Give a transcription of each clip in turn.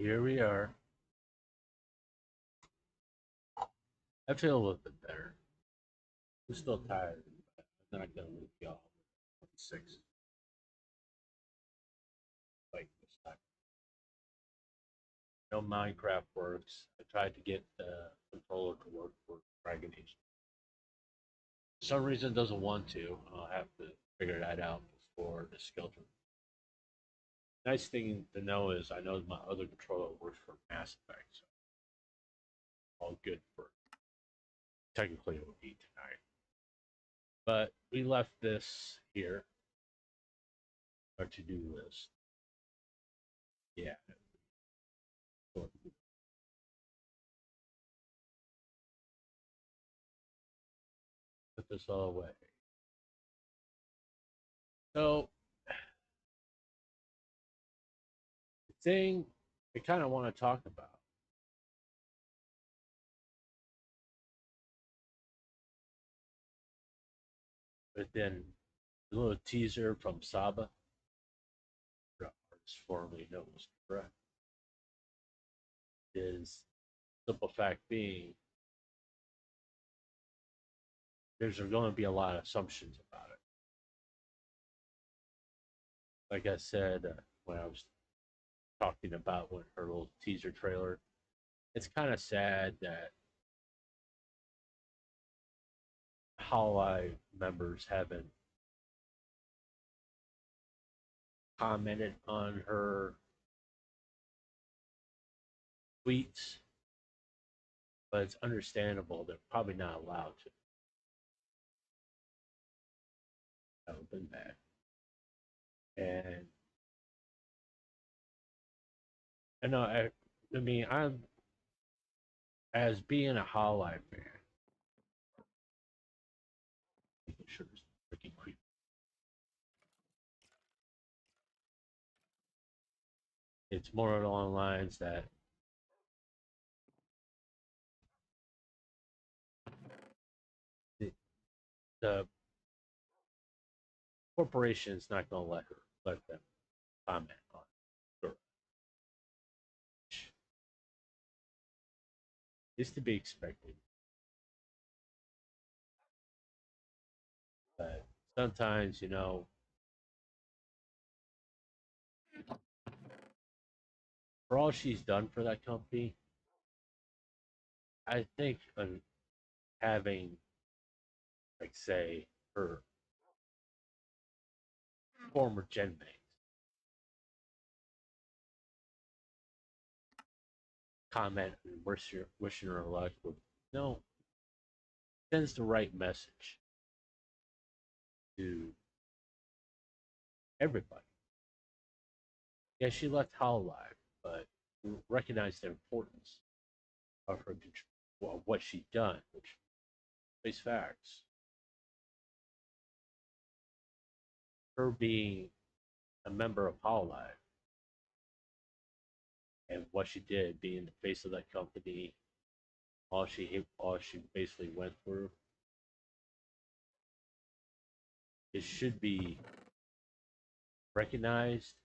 Here we are. I feel a little bit better. I'm still tired, but I'm not gonna leave y'all on 6 like this time. No Minecraft works. I tried to get the controller to work for Dragon Age. For some reason it doesn't want to. I'll have to figure that out before the schedule. Nice thing to know is I know my other controller works for Mass Effect, so all good for technically it would be tonight. But we left this here, our to-do list. Yeah. Put this all away. So the thing I kind of want to talk about, but then a little teaser from Saba, artist formerly known as Correct, is simple fact being there's going to be a lot of assumptions about it. Like I said when I was talking about when her little teaser trailer, it's kind of sad that Hololive members haven't commented on her tweets, but it's understandable. They're probably not allowed to. That would have been bad. And I know, I mean, I'm as being a Hololive fan, making sure it's freaking creepy. It's more along the lines that the corporation is not going to let them comment on it. Is to be expected. But sometimes, for all she's done for that company, I think having, like, say, her former gen mates comment and wishing her luck would, sends the right message to everybody. Yeah, she left Hololive, but recognize the importance of her well, what she'd done, which face facts. Her being a member of Hololive and what she did, being the face of that company, all she basically went through, it should be recognized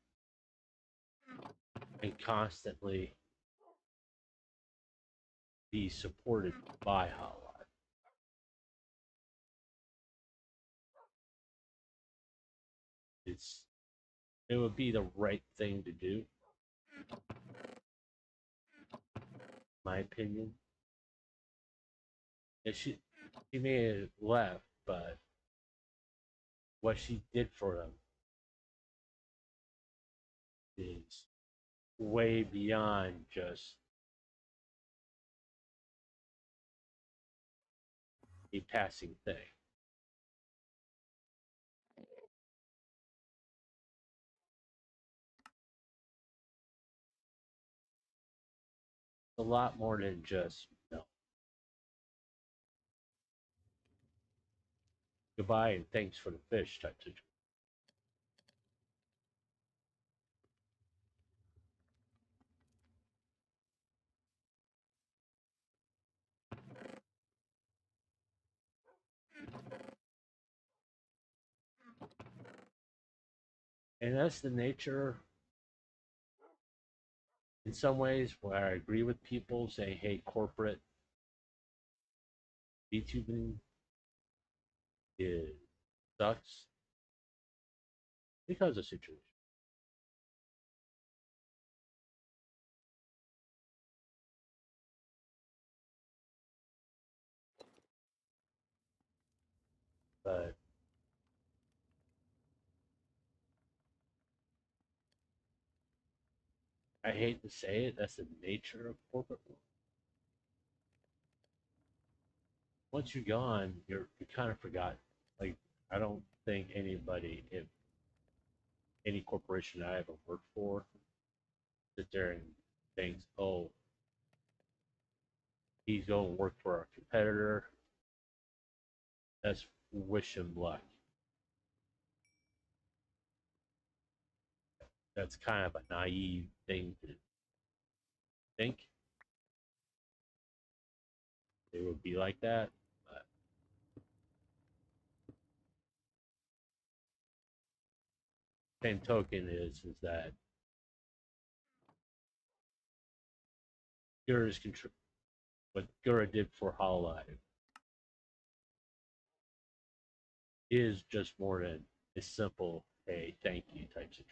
and constantly be supported by Hololive. It would be the right thing to do, my opinion. And she may have left, but what she did for them is way beyond just a passing thing. A lot more than just goodbye and thanks for the fish type situation. And that's the nature in some ways, where I agree with people saying, "Hey, corporate VTubing is sucks," because of situation. But I hate to say it, that's the nature of corporate world. Once you're gone, you're kind of forgotten. Like I don't think anybody, if any corporation I ever worked for, sit there and thinks, "Oh, he's going to work for our competitor." That's wish him luck. That's kind of a naive thing to think it would be like that. But same token is that Gura's what Gura did for Hololive is just more than a simple "hey, thank you" type situation.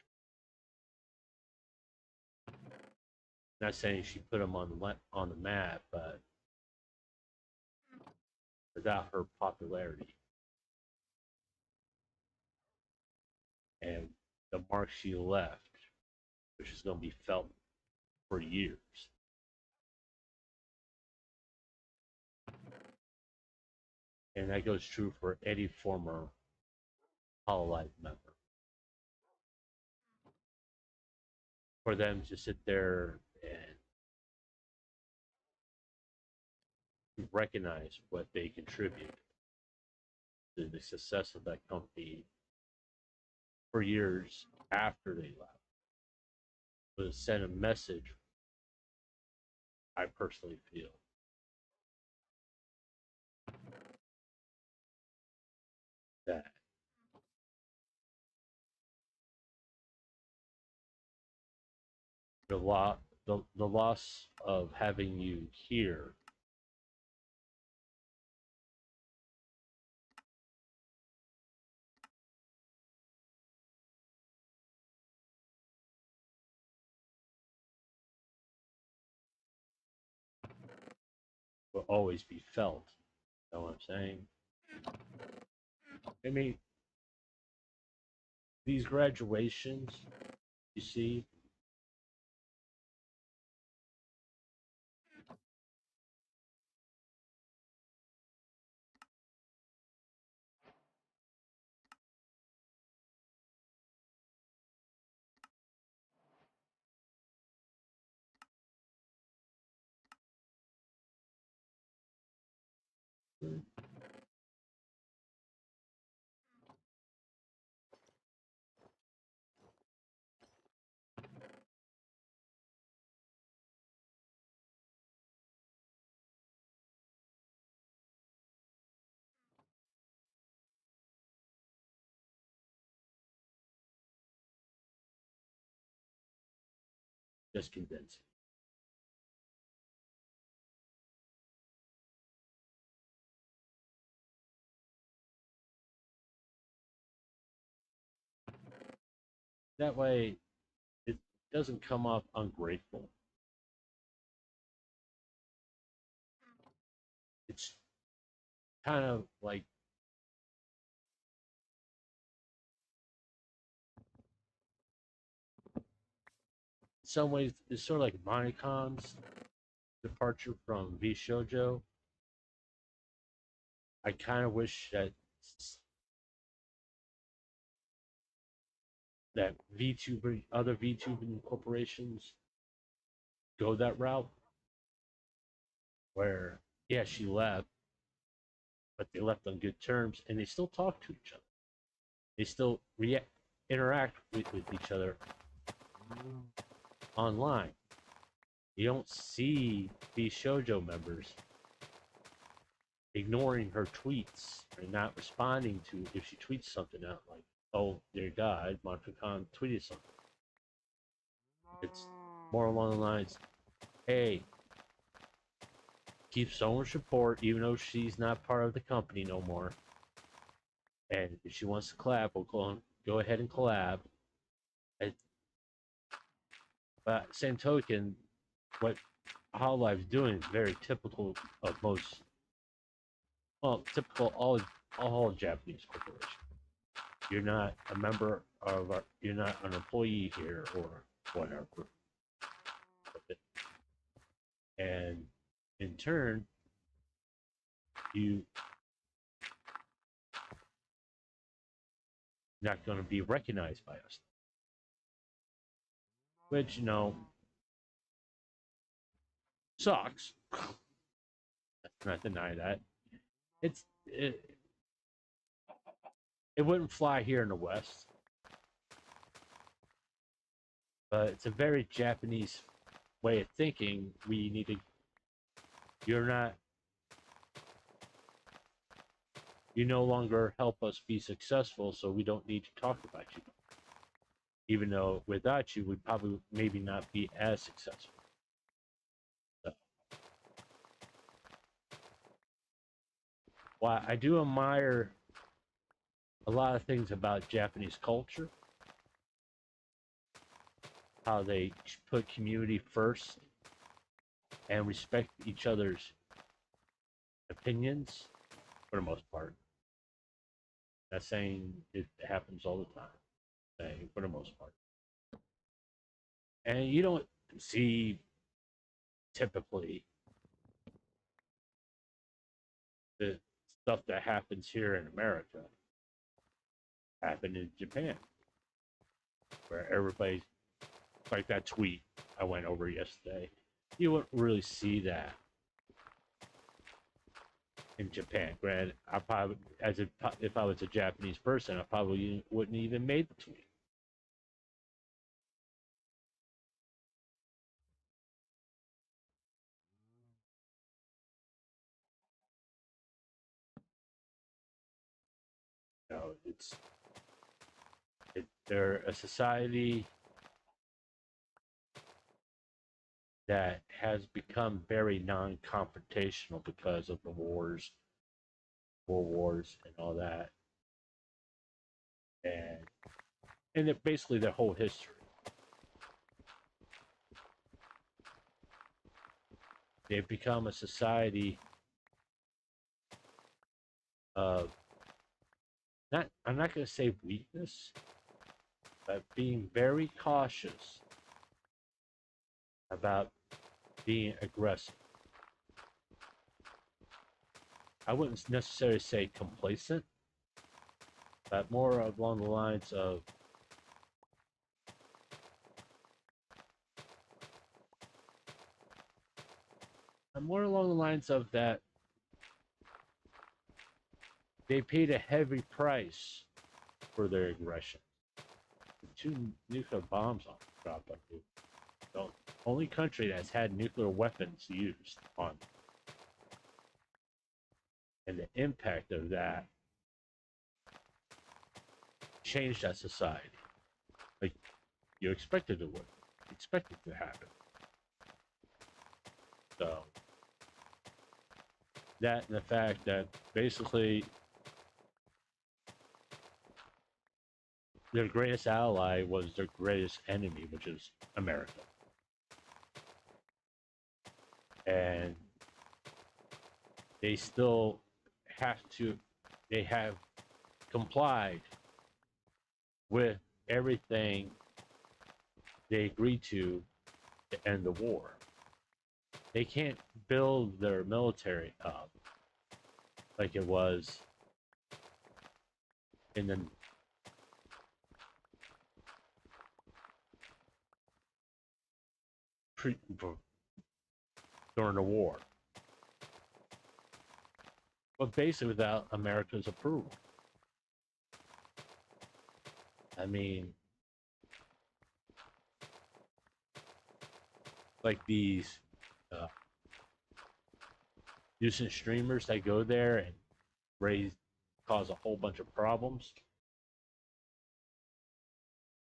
Not saying she put him on the map, but without her popularity and the mark she left, which is going to be felt for years. And that goes true for any former Hololive member. For them to sit there and recognize what they contribute to the success of that company for years after they left was send a message. I personally feel that the loss of having you here will always be felt. You know what I'm saying? I mean, these graduations, you see, just convincing. That way, it doesn't come off ungrateful. It's kind of like in some ways it's sort of like Monicon's departure from V Shoujo. I kind of wish that VTuber other VTubing corporations go that route where yeah she left, but they left on good terms and they still talk to each other. They still interact with each other online. You don't see these shoujo members ignoring her tweets and not responding to if she tweets something out like, "Oh dear God, Monica Khan tweeted something." It's more along the lines, hey, keep showing support even though she's not part of the company no more. And if she wants to collab, we'll go ahead and collab. And, but same token, what Hololife's doing is very typical of most, well, typical all Japanese corporations. You're not a member of our, you're not an employee here or whatever. And in turn, you not going to be recognized by us, which sucks. Let's not deny that. It wouldn't fly here in the West, but it's a very Japanese way of thinking. We need to. You no longer help us be successful, so we don't need to talk about you. Even though without you, we'd probably maybe not be as successful. So, while I do admire a lot of things about Japanese culture, how they put community first and respect each other's opinions for the most part. Not saying it happens all the time, saying for the most part. And you don't see typically the stuff that happens here in America happen in Japan, where everybody's like that tweet I went over yesterday. You wouldn't really see that in Japan. Granted, I probably, if I was a Japanese person, I probably wouldn't even made the tweet. They're a society that has become very non-confrontational because of the world wars, and all that, and it basically their whole history. They've become a society of I'm not going to say weakness, but being very cautious about being aggressive. I wouldn't necessarily say complacent, but more along the lines of that they paid a heavy price for their aggression. 2 nuclear bombs on dropped on you. The only country that's had nuclear weapons used on them. And the impact of that changed that society. Like you expected it would. Expected it to happen. So that and the fact that basically their greatest ally was their greatest enemy, which is America. And they still they have complied with everything they agreed to end the war. They can't build their military up like it was in the during the war, but basically without America's approval. I mean, like these nuisance streamers that go there and cause a whole bunch of problems.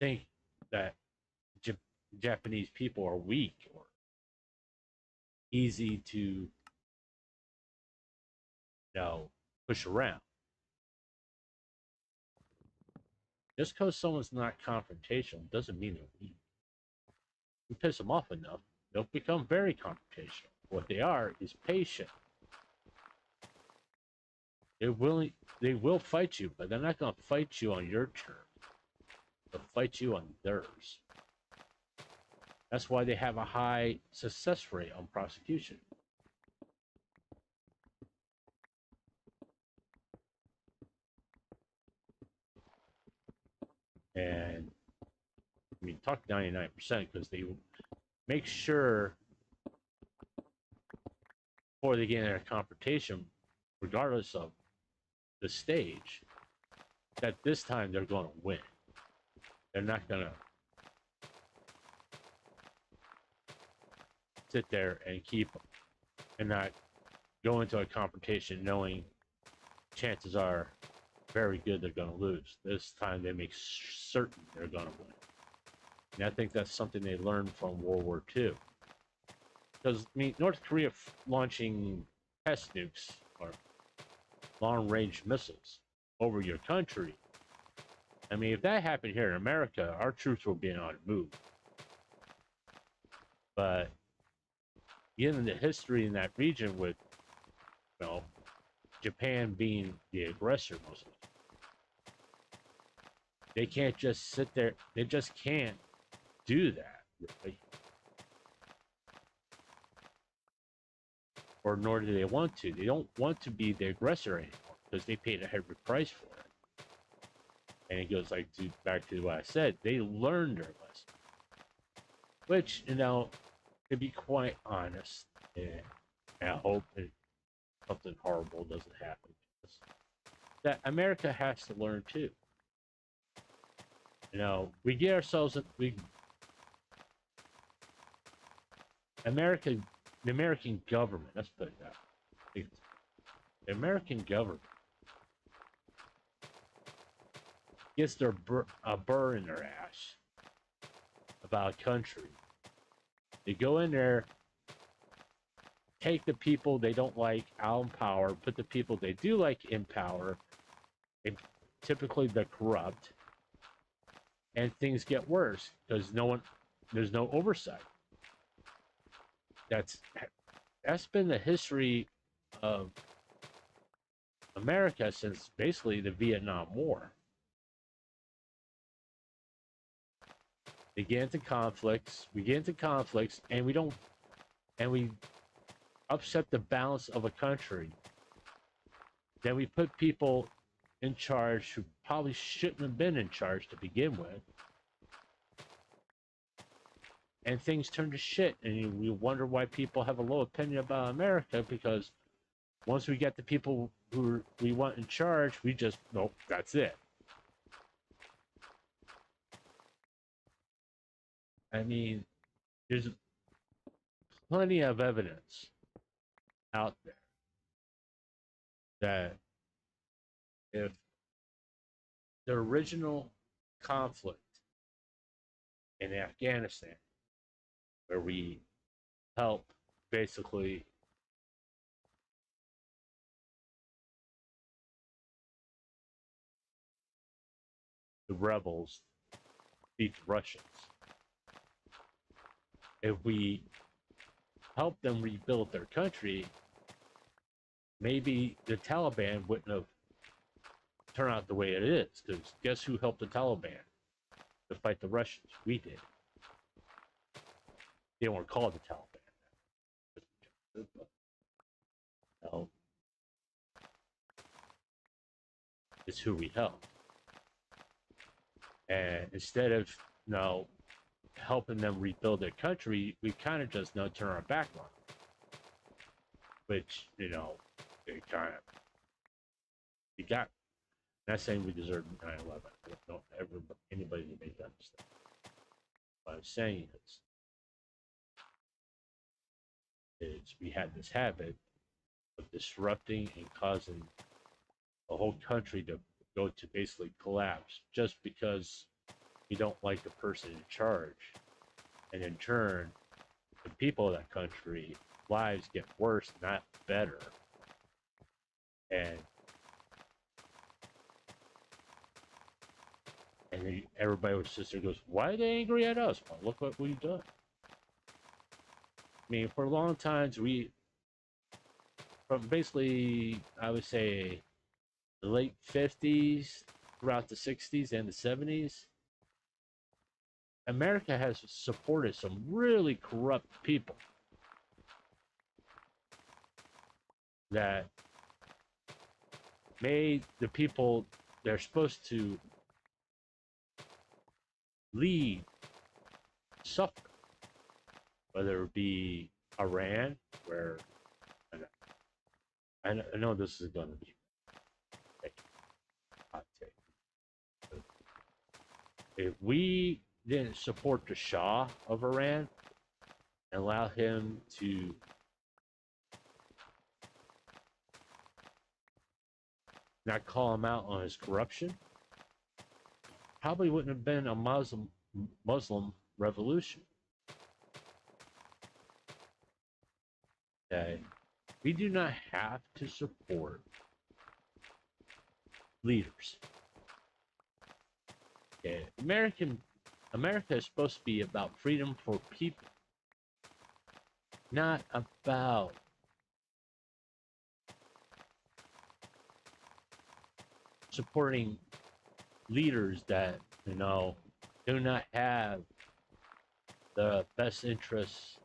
Think that Japanese people are weak or easy to, push around. Just because someone's not confrontational doesn't mean they're weak. You piss them off enough, they'll become very confrontational. What they are is patient. They will fight you, but they're not going to fight you on your terms. They'll fight you on theirs. That's why they have a high success rate on prosecution. And I mean, talk 99% because they make sure before they get in a confrontation, regardless of the stage, that this time they're going to win. They're not going to sit there and keep and not go into a confrontation knowing chances are very good they're going to lose. This time they make certain they're going to win. And I think that's something they learned from World War II. Because, I mean, North Korea launching test nukes or long-range missiles over your country. I mean, if that happened here in America, our troops would be on the move. But given the history in that region with, Japan being the aggressor mostly, they can't just sit there. They just can't do that. Really. Or nor do they want to. They don't want to be the aggressor anymore because they paid a heavy price for it. And it goes back to what I said. They learned their lesson. Which, to be quite honest, and I hope something horrible doesn't happen. That America has to learn too. We get ourselves the American government. Let's put it that way. The American government gets a burr in their ass about a country. They go in there, take the people they don't like out in power, put the people they do like in power, and typically they're corrupt, and things get worse because there's no oversight. That's been the history of America since basically the Vietnam War. We get into conflicts, and we upset the balance of a country. Then we put people in charge who probably shouldn't have been in charge to begin with. And things turn to shit, and we wonder why people have a low opinion about America, because once we get the people who we want in charge, we just, nope, that's it. I mean, there's plenty of evidence out there that if the original conflict in Afghanistan, where we help basically the rebels beat the Russians, if we help them rebuild their country, maybe the Taliban wouldn't have turned out the way it is. Because guess who helped the Taliban to fight the Russians? We did. They weren't called the Taliban. No. It's who we helped. And instead of helping them rebuild their country, we kind of just turn our back on them. Which, they kind of, we got, not saying we deserve 9/11. I don't ever anybody to make that mistake. What I'm saying is we had this habit of disrupting and causing the whole country to go to basically collapse just because you don't like the person in charge. and in turn, the people of that country lives get worse, not better. And everybody was just there goes, why are they angry at us? Well, look what we've done. I mean, for a long times, from basically, I would say, the late 50s, throughout the 60s and the 70s, America has supported some really corrupt people that made the people they're supposed to lead suffer. Whether it be Iran, where I know this is going to be a hot take. If we didn't support the Shah of Iran and allow him to not call him out on his corruption, probably wouldn't have been a Muslim revolution. Okay, we do not have to support leaders. Okay, America is supposed to be about freedom for people, not about supporting leaders that, you know, do not have the best interests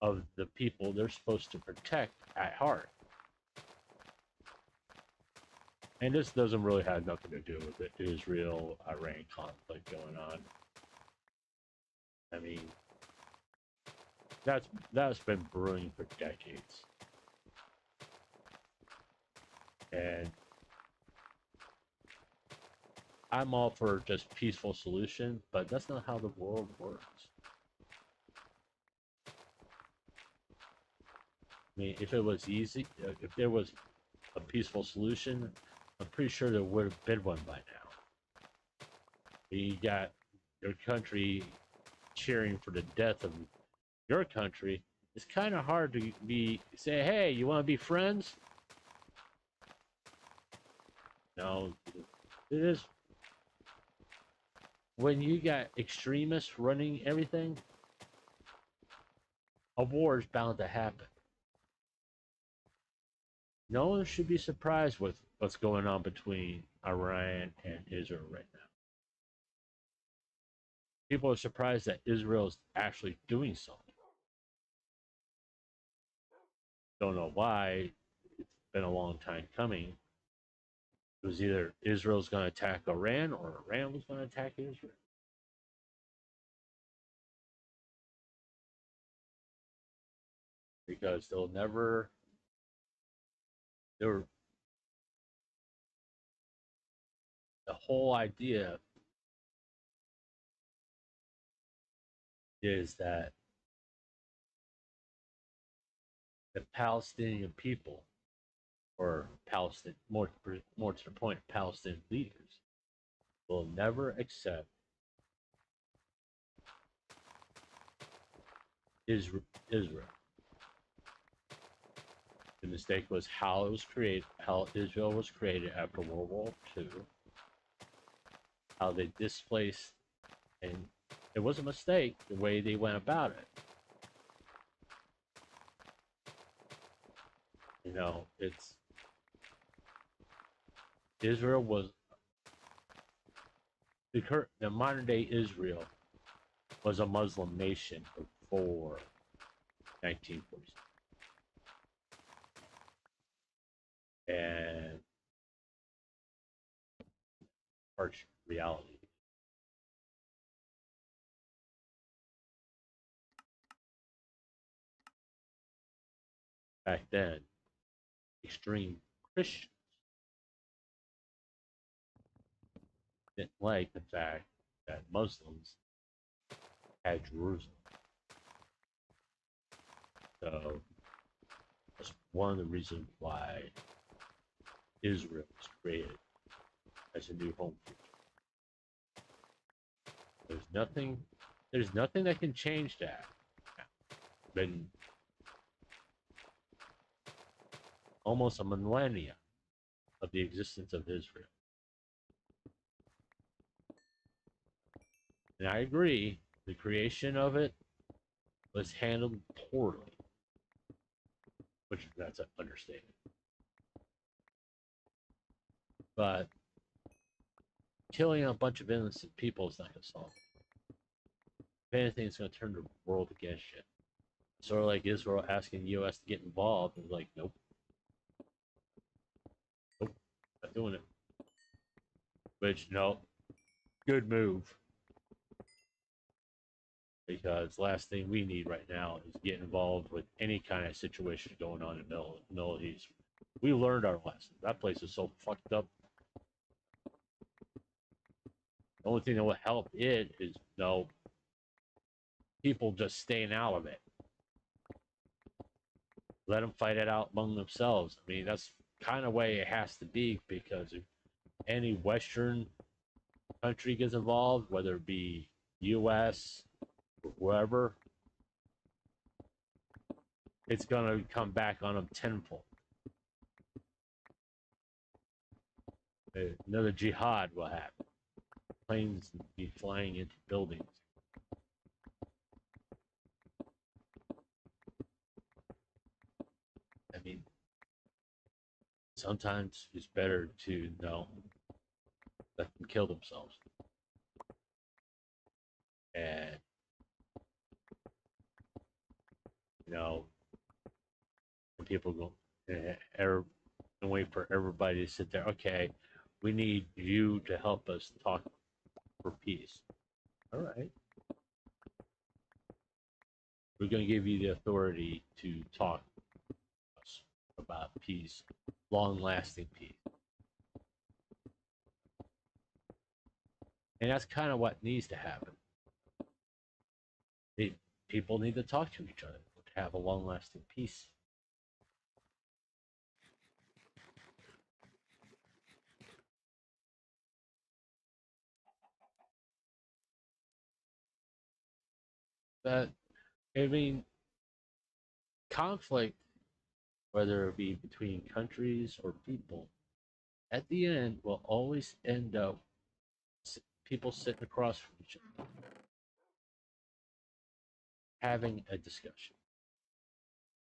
of the people they're supposed to protect at heart. And this doesn't really have nothing to do with the Israel-Iran conflict going on. I mean, that's been brewing for decades. And I'm all for just peaceful solution, but that's not how the world works. I mean, if it was easy, if there was a peaceful solution, I'm pretty sure there would have been one by now. You got your country cheering for the death of your country. It's kind of hard to say, hey, you want to be friends? No, it is. When you got extremists running everything, a war is bound to happen. No one should be surprised with what's going on between Iran and Israel right now. People are surprised that Israel is actually doing something. Don't know why. It's been a long time coming. It was either Israel's going to attack Iran or Iran was going to attack Israel. Because the whole idea is that the Palestinian people, or Palestine, more to the point, Palestinian leaders, will never accept Israel. The mistake was how it was created, how Israel was created after World War II, how they displaced, and it was a mistake the way they went about it. You know, Israel was the modern day Israel was a Muslim nation before 1946. And harsh reality. Back then, extreme Christians didn't like the fact that Muslims had Jerusalem. So that's one of the reasons why Israel was created as a new home. There's nothing There's nothing that can change that. Been almost a millennia of the existence of Israel. And I agree, the creation of it was handled poorly, which that's an understatement. But killing a bunch of innocent people is not going to solve it. If anything, it's going to turn the world against you. Sort of like Israel asking the U.S. to get involved, and like, nope, not doing it. Which, no, good move. Because last thing we need right now is get involved with any kind of situation going on in the Middle East. We learned our lesson. That place is so fucked up. The only thing that will help it is, people just staying out of it. Let them fight it out among themselves. I mean, that's kind of way it has to be, because if any Western country gets involved, whether it be U.S. or whoever, it's going to come back on them tenfold. Another jihad will happen. Planes be flying into buildings. I mean, sometimes it's better to let them kill themselves. And when people go and wait for everybody to sit there, okay, we need you to help us talk for peace. All right. We're going to give you the authority to talk to us about peace, long-lasting peace. And that's kind of what needs to happen. People need to talk to each other to have a long-lasting peace. But, I mean, conflict, whether it be between countries or people, at the end will always end up people sitting across from each other having a discussion.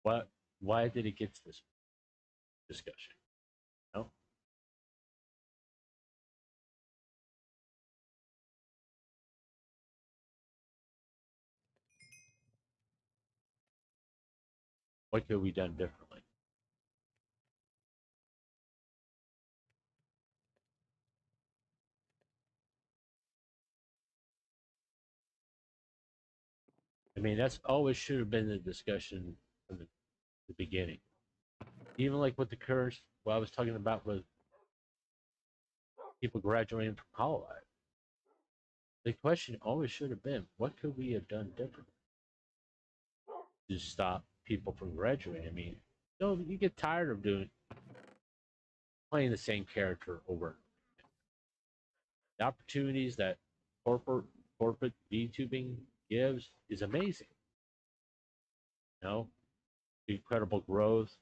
Why did it get to this discussion? No? What could we done differently? I mean, that's always should have been the discussion from the beginning. Even like with the current, what I was talking about with people graduating from college. The question always should have been, what could we have done differently to stop people from graduating? I mean, you get tired of playing the same character over. The opportunities that corporate VTubing gives is amazing. Incredible growth,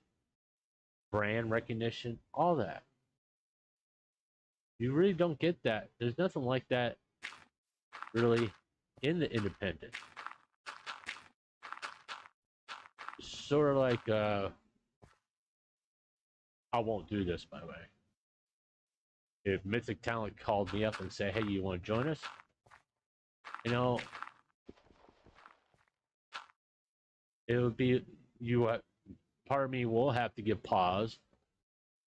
brand recognition, all that. You really don't get that. There's nothing like that really in the independent. It's sort of like I won't do this, by the way. If Mythic Talent called me up and said, hey, you want to join us? It would be, part of me will have to give pause.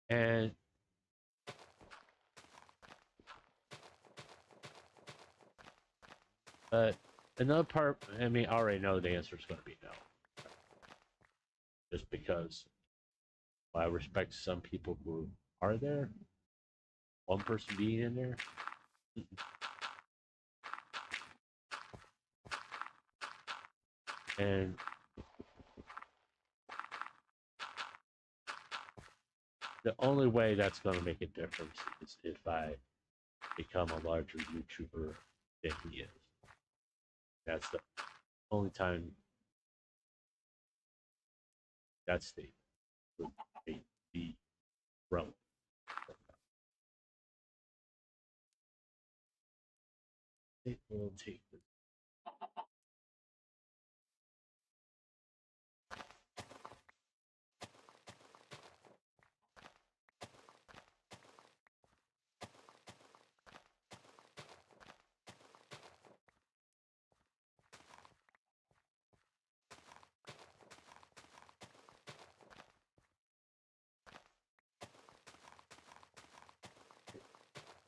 And another part, I mean, I already know the answer is going to be no. Just because I respect some people who are there. One person being in there. And the only way that's going to make a difference is if I become a larger YouTuber than he is. That's the only time that statement would be relevant. It will take the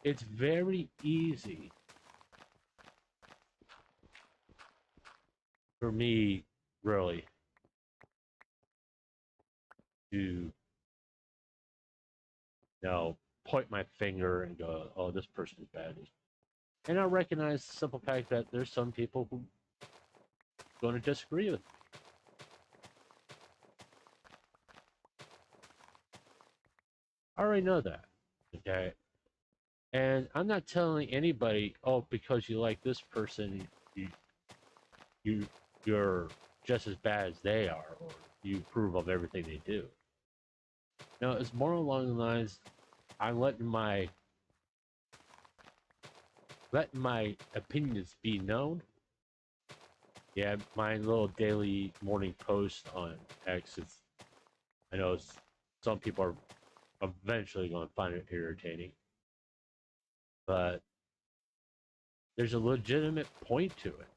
it's very easy for me, really, to point my finger and go, "Oh, this person is bad," and I recognize the simple fact that there's some people who are going to disagree with me. I already know that, okay? And I'm not telling anybody, "Oh, because you like this person, you you you're just as bad as they are, or you approve of everything they do." No, it's more along the lines I'm letting my opinions be known. Yeah, my little daily morning post on X is, I know some people are eventually going to find it irritating, but there's a legitimate point to it.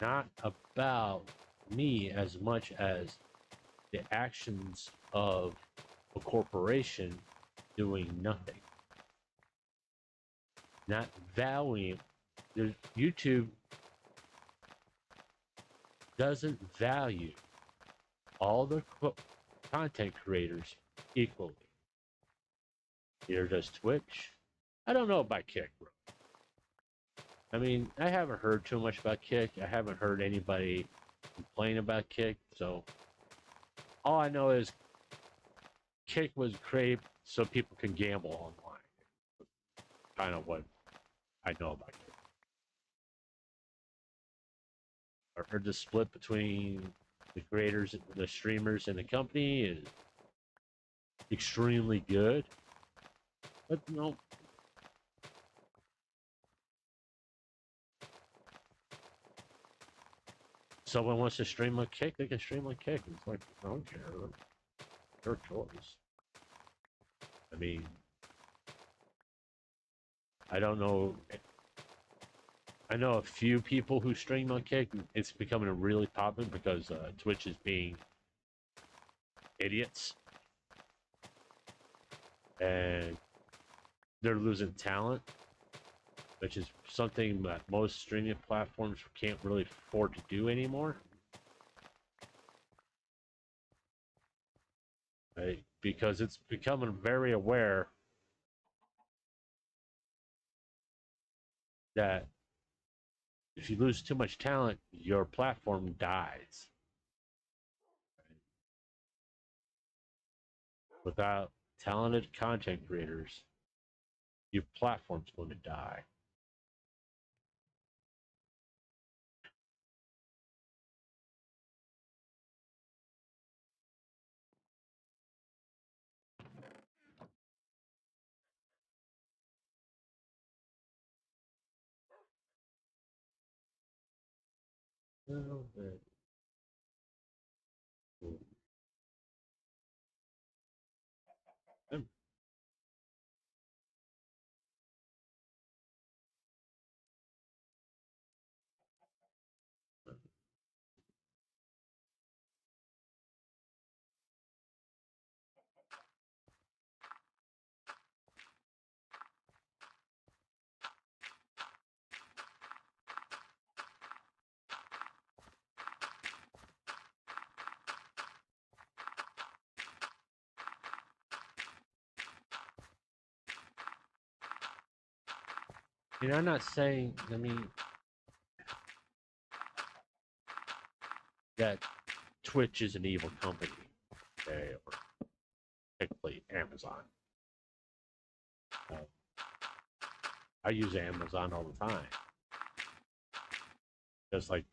Not about me as much as the actions of a corporation doing nothing. Not valuing. YouTube doesn't value all the content creators equally. Neither does Twitch. I don't know about Kick, bro. I mean, I haven't heard too much about Kick. I haven't heard anybody complain about Kick. So all I know is Kick was created so people can gamble online. Kind of what I know about Kick. I heard the split between the creators, the streamers, and the company is extremely good. But no, someone wants to stream on Kick, they can stream on Kick. It's like, I don't care. Their choice. I mean, I don't know. I know a few people who stream on Kick. It's becoming really popular because Twitch is being idiots and they're losing talent, which is something that most streaming platforms can't really afford to do anymore. Right? Because it's becoming very aware that if you lose too much talent, your platform dies. Without talented content creators, your platform's going to die. Well, I'm not saying, I mean, that Twitch is an evil company, okay, or particularly Amazon. I use Amazon all the time. just like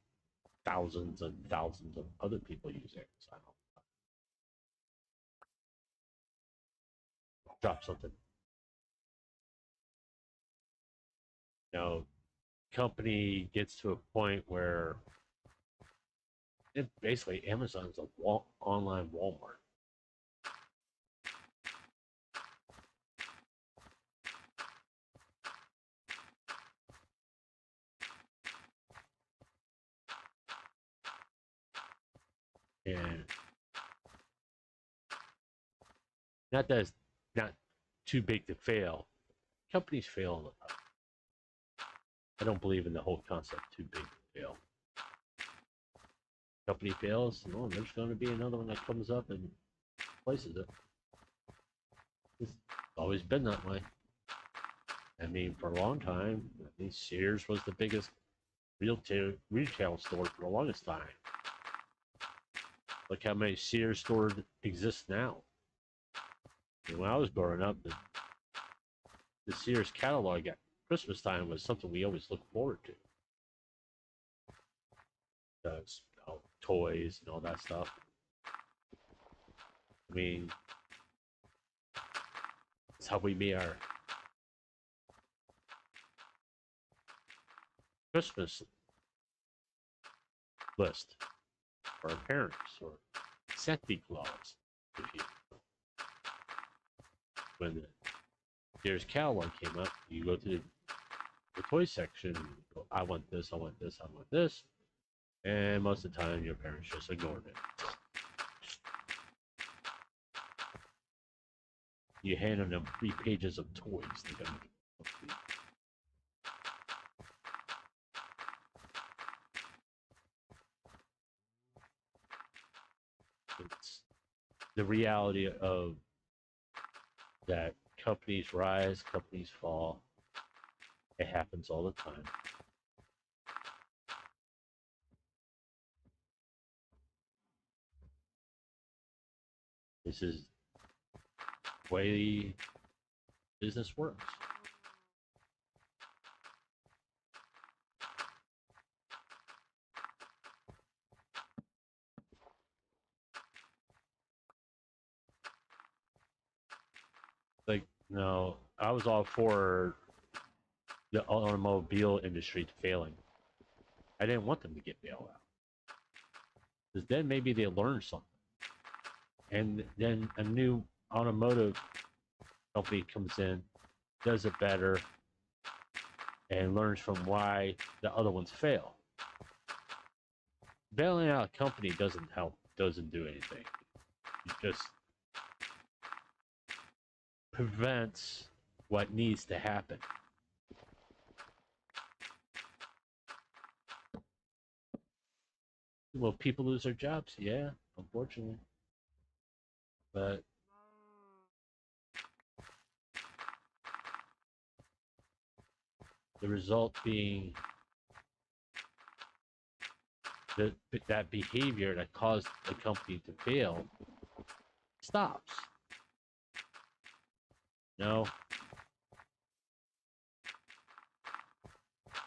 thousands and thousands of other people use it. So I don't drop something. You know, company gets to a point where basically Amazon's a online Walmart. And not that it's not too big to fail. Companies fail. I don't believe in the whole concept too big to fail. Company fails, well, there's going to be another one that comes up and replaces it. It's always been that way. I mean, for a long time, I mean, Sears was the biggest retail store for the longest time. Look how many Sears stores exist now. And when I was growing up, the Sears catalog at Christmas time was something we always looked forward to. Because, you know, toys and all that stuff. I mean, it's how we made our Christmas list for our parents, or Santa Claus, if you when the Sears catalog came up, you go to the toy section, go, I want this, I want this, I want this, and most of the time your parents just ignored it. You handed them 3 pages of toys. It's the reality of that companies rise, companies fall. It happens all the time. This is the way business works. Like, no, I was all for the automobile industry failing. I didn't want them to get bailed out. Because then maybe they learn something. And then a new automotive company comes in, does it better, and learns from why the other ones fail. Bailing out a company doesn't help, doesn't do anything. It just prevents what needs to happen. Will people lose their jobs? Yeah, unfortunately. But the result being that behavior that caused the company to fail stops. No.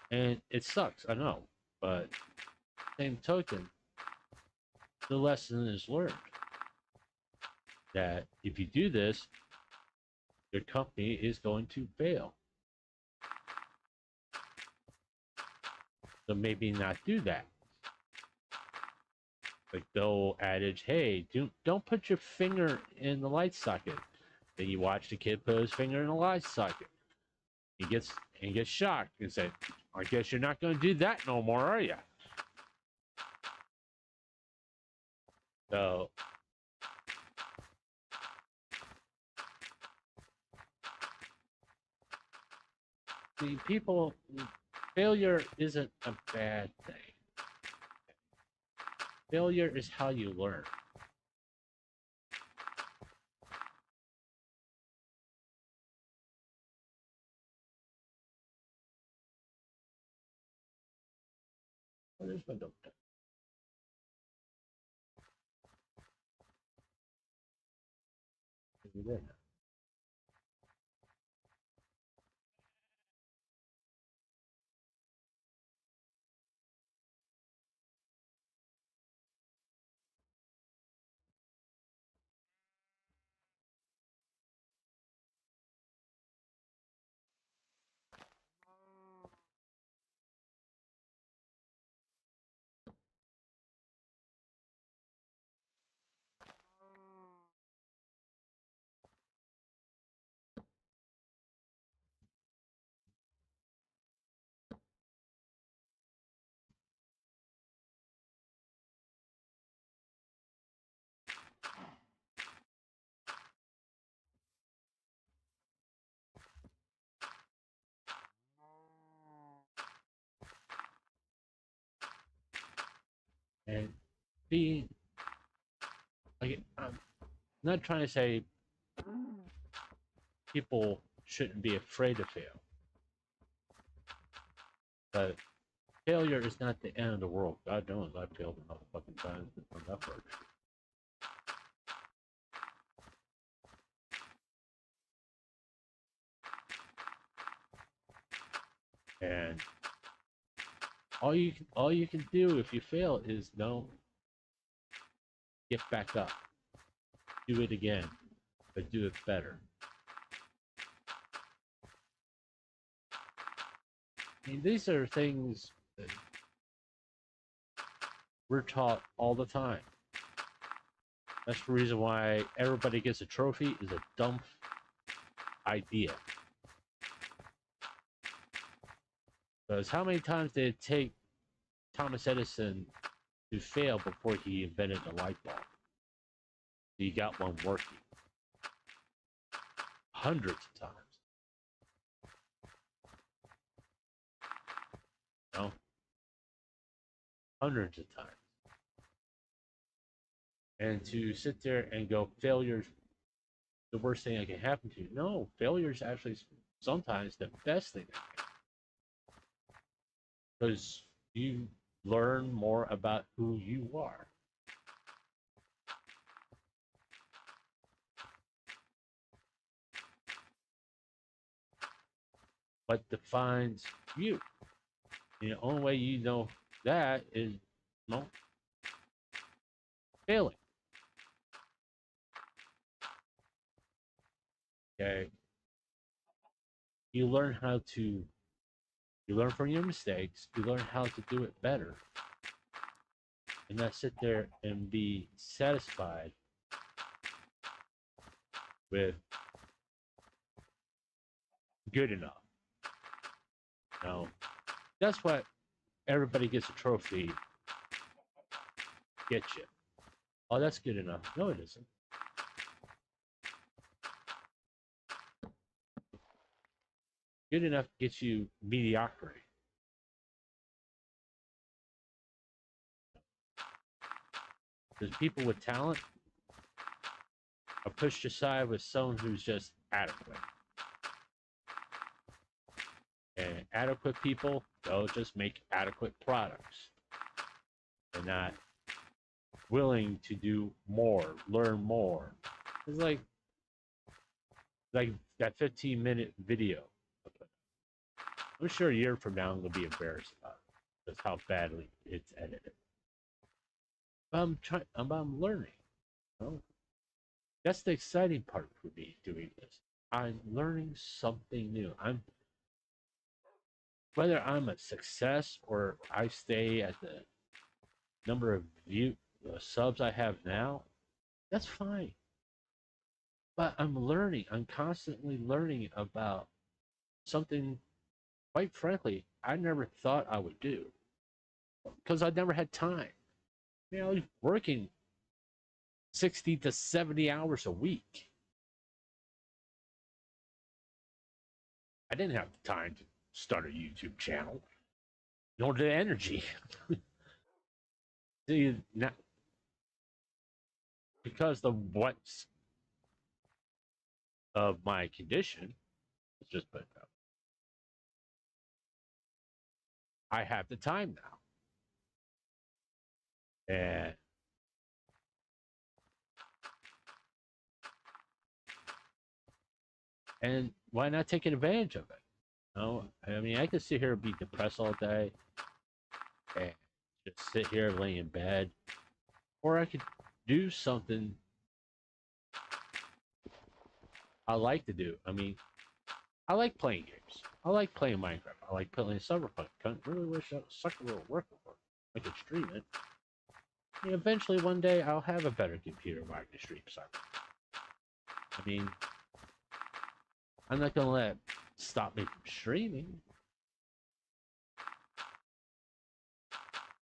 And it sucks, I know. But same token, the lesson is learned that if you do this, your company is going to fail. So maybe not do that. Like the old adage, hey, don't put your finger in the light socket. Then you watch the kid put his finger in the light socket. He gets shocked and say, I guess you're not going to do that no more, are you? So the people, failure isn't a bad thing. Failure is how you learn. Oh, there's my doctor. There. And being like, I'm not trying to say people shouldn't be afraid to fail, but failure is not the end of the world. God knows I've failed enough fucking times on that work. And all you can do if you fail is no, get back up, do it again, but do it better. I mean, these are things that we're taught all the time. That's the reason why everybody gets a trophy is a dumb idea. Because how many times did it take Thomas Edison to fail before he invented the light bulb? He got one working. Hundreds of times. No? Hundreds of times. And to sit there and go, failure's the worst thing that can happen to you. No, failure is actually sometimes the best thing that can happen. Because you learn more about who you are. What defines you. And the only way you know that is, no, failing. Okay? You learn from your mistakes, you learn how to do it better, and not sit there and be satisfied with good enough. No, that's what everybody gets a trophy, get you. Oh, that's good enough. No, it isn't. Good enough gets you mediocrity. Because people with talent are pushed aside with someone who's just adequate. And adequate people, they'll just make adequate products. They're not willing to do more, learn more. It's like that 15-minute video. I'm sure a year from now I'm gonna be embarrassed about it. That's how badly it's edited. But I'm learning. You know? That's the exciting part for me doing this. I'm learning something new. Whether I'm a success or I stay at the number of subs I have now, that's fine. But I'm learning. I'm constantly learning about something, quite frankly, I never thought I would do because I never had time. You know, I was working 60 to 70 hours a week. I didn't have the time to start a YouTube channel, nor the energy. See, not because the what's of my condition, it's just but I have the time now, and why not take advantage of it? No, I mean I could sit here and be depressed all day, and just sit here, lay in bed, or I could do something I like to do. I mean, I like playing games. I like playing Minecraft. I like playing Cyberpunk. I really wish that sucker would work for. I could stream it. I mean, eventually, one day, I'll have a better computer where I can stream Cyberpunk. I mean, I'm not gonna let it stop me from streaming.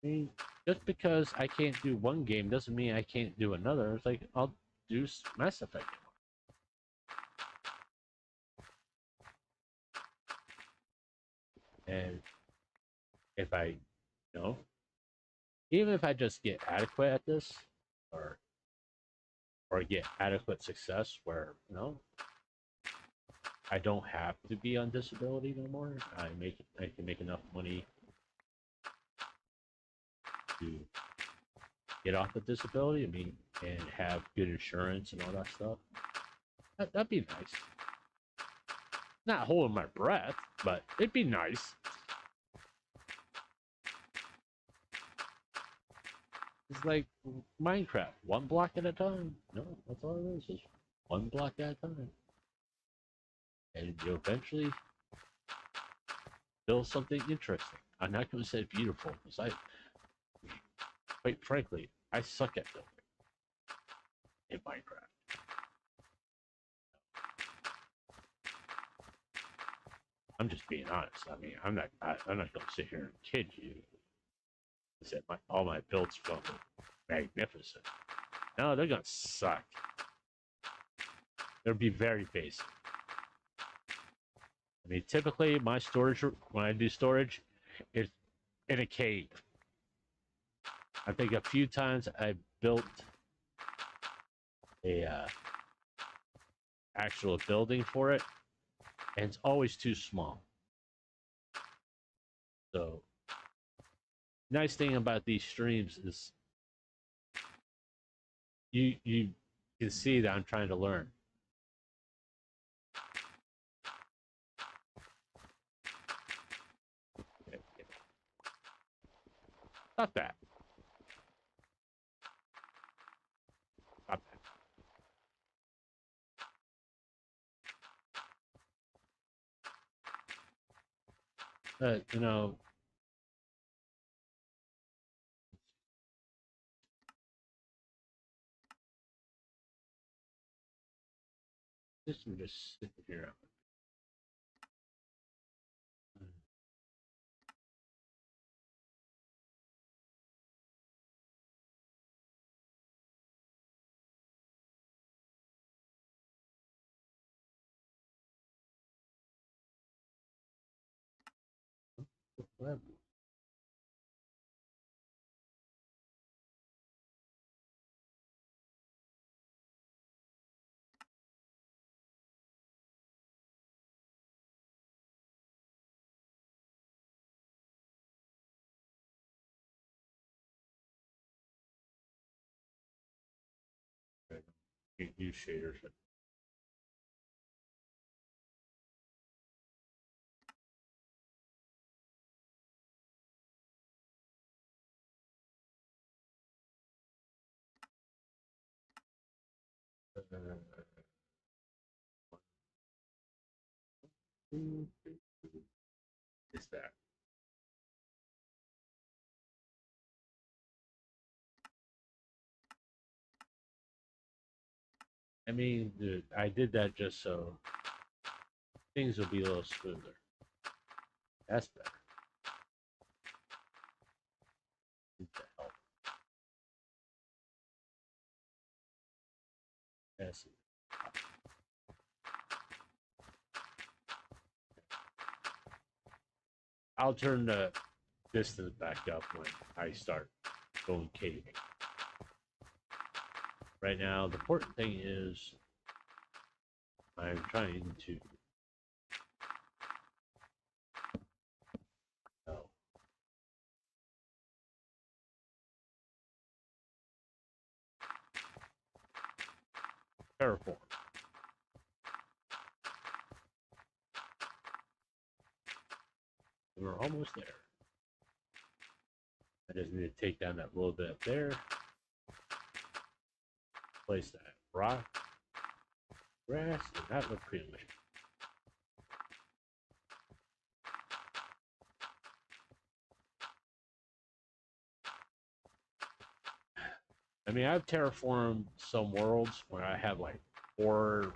I mean, just because I can't do one game doesn't mean I can't do another. It's like I'll do Mass Effect. And if I, you know, even if I just get adequate at this, or get adequate success, where I don't have to be on disability no more. I can make enough money to get off of disability. I mean, and have good insurance and all that stuff. That'd be nice. Not holding my breath, but it'd be nice. It's like Minecraft, one block at a time. No, that's all it is. Just one block at a time. And you eventually build something interesting. I'm not going to say beautiful, because quite frankly, I suck at building in Minecraft. I'm just being honest. I mean, I'm not going to sit here and kid you. That all my builds are magnificent. No, they're going to suck. They'll be very basic. I mean, typically my storage, when I do storage, is in a cave. I think a few times I built a actual building for it, and it's always too small. So, nice thing about these streams is you can see that I'm trying to learn. Not that. Not that. You know, this is just sitting here. What? Use shaders. Is that? I mean, dude, I did that just so things will be a little smoother. That's better. What the hell? That's it. I'll turn the distance back up when I start going caving. Right now, the important thing is I'm trying to terraform. We're almost there. I just need to take down that little bit up there. Place that rock, grass, and that look pretty much. I mean, I've terraformed some worlds where I have like 4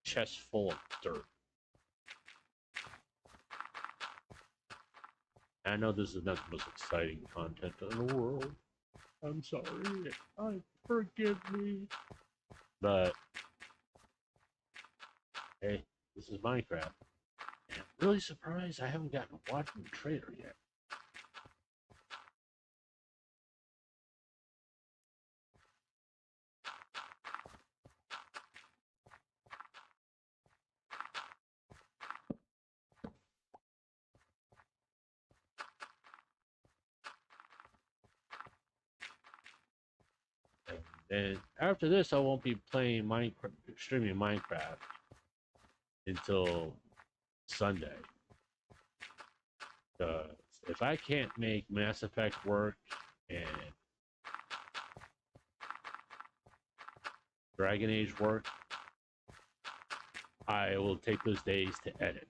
chests full of dirt. I know this is not the most exciting content in the world. I'm sorry. Forgive me. But hey, this is Minecraft. And I'm really surprised I haven't gotten a Watchman Trader yet. And after this, I won't be playing Minecraft, streaming Minecraft until Sunday. If I can't make Mass Effect work and Dragon Age work, I will take those days to edit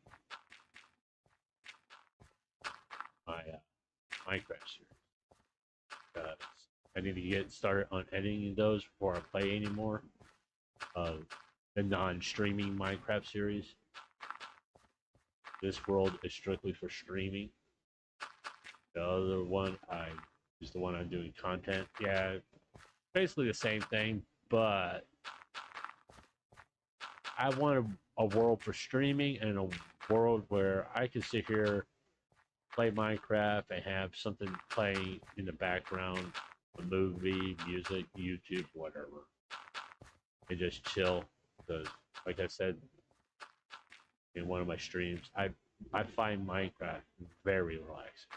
my Minecraft series. I need to get started on editing those before I play anymore of the non-streaming Minecraft series. This world is strictly for streaming. The other one is the one I'm doing content. Yeah, basically the same thing, but I want a world for streaming and a world where I can sit here, play Minecraft, and have something playing in the background, a movie, music, YouTube, whatever, and just chill. Because, like I said in one of my streams, I find Minecraft very relaxing.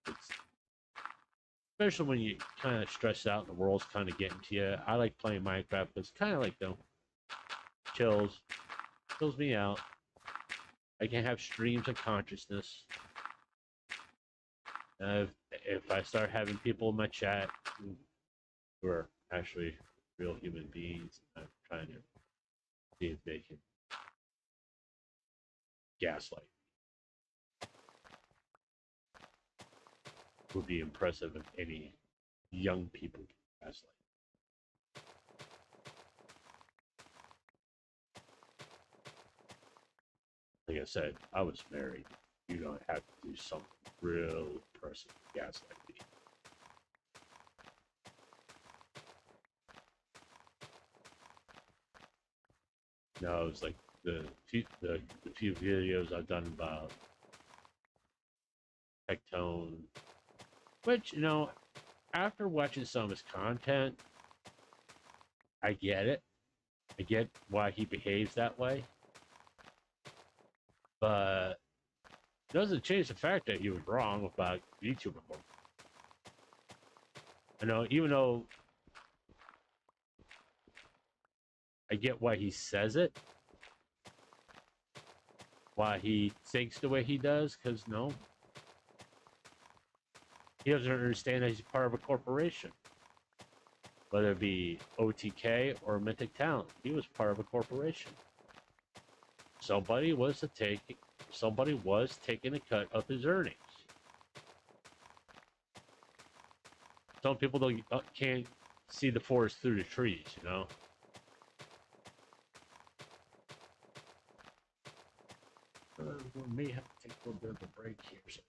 It's, especially when you kind of stress out and the world's kind of getting to you. I like playing Minecraft because it's kind of like, chills me out. I can have streams of consciousness. If I start having people in my chat who are actually real human beings, I'm trying to see if they can gaslight. Would be impressive if any young people can gaslight. Like I said, I was married. You don't have to do something real impressive to gaslight me. No, it's like the few videos I've done about Tectone, which, after watching some of his content, I get it. I get why he behaves that way. But it doesn't change the fact that he was wrong about YouTuber. I know, even though I get why he says it, why he thinks the way he does, because he doesn't understand that he's part of a corporation. Whether it be OTK or Mythic Talent, he was part of a corporation. Somebody was taking a cut of his earnings. Some people can't see the forest through the trees, We may have to take a little bit of a break here. So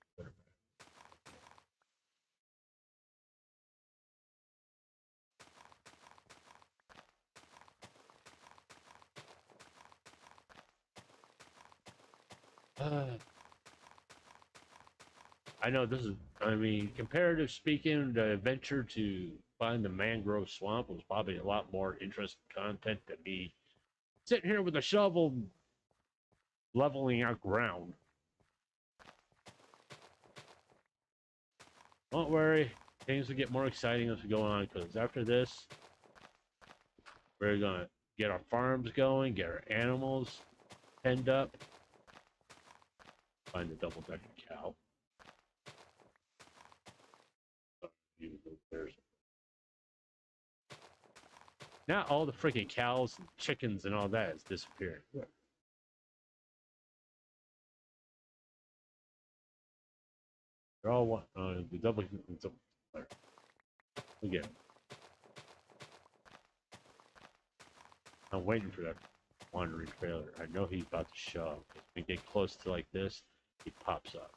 I know this is, comparative speaking, the adventure to find the mangrove swamp was probably a lot more interesting content than me sitting here with a shovel leveling out ground. Don't worry, things will get more exciting as we go on, because after this, we're gonna get our farms going, get our animals penned up, find the double-decker cow. Now all the freaking cows and chickens and all that has disappeared. Yeah. They're all one. The double. Again. I'm waiting for that wandering trailer. I know he's about to show up. When we get close to like this, he pops up.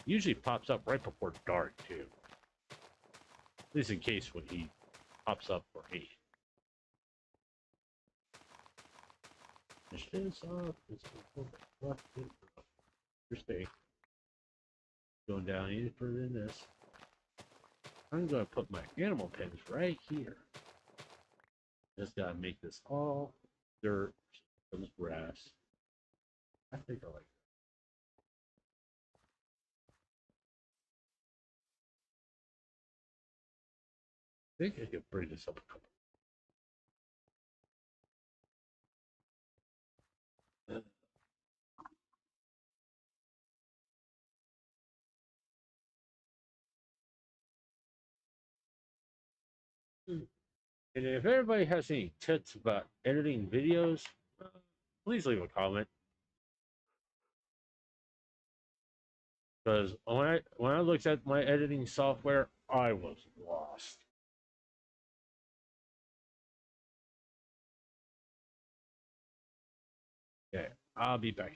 Usually pops up right before dark too. At least in case when he pops up for me. This up. Interesting. Going down even further than this. I'm gonna put my animal pens right here. Just gotta make this all dirt, some grass. I think I like that. think I could bring this up a couple. And if everybody has any tips about editing videos, please leave a comment. Because when I looked at my editing software, I was lost. Okay, I'll be back.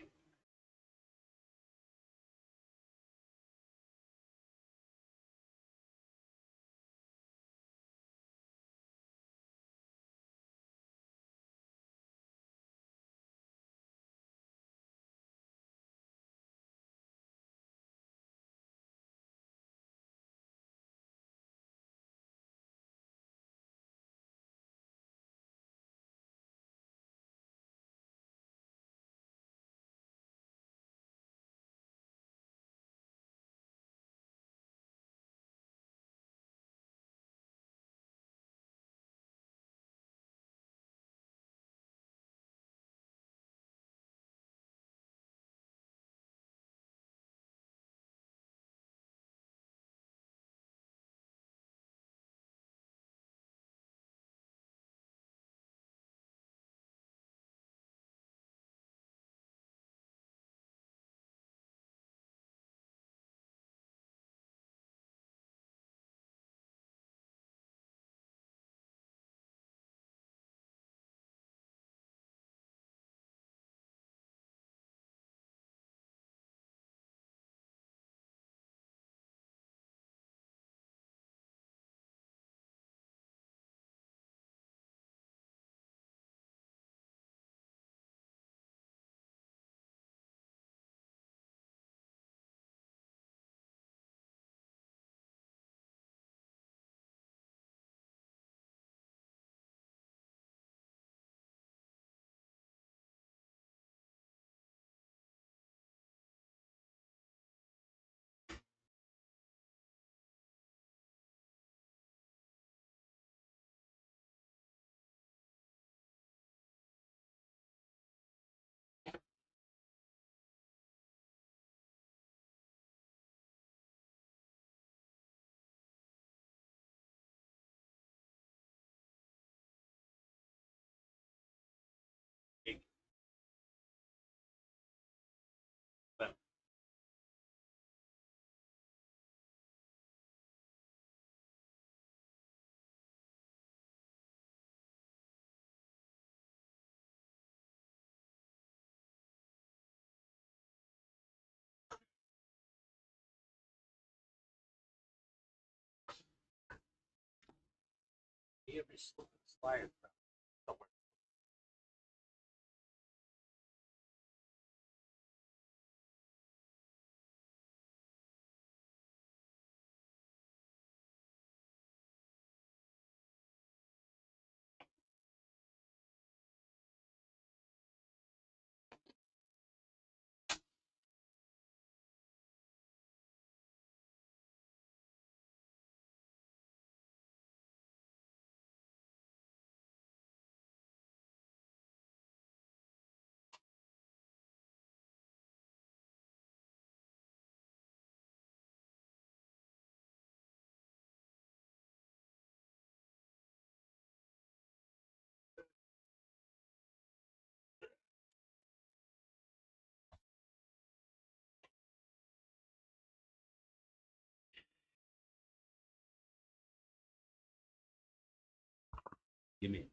Give me.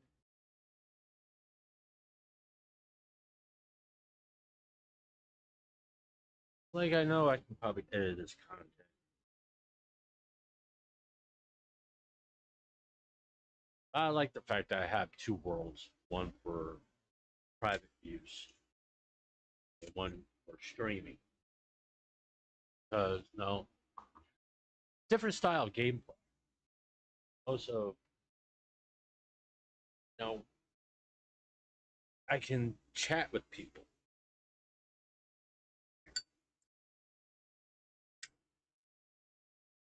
Like I know I can probably edit this content. I like the fact that I have two worlds, one for private use and one for streaming. Because no, different style of gameplay. Also, I can chat with people.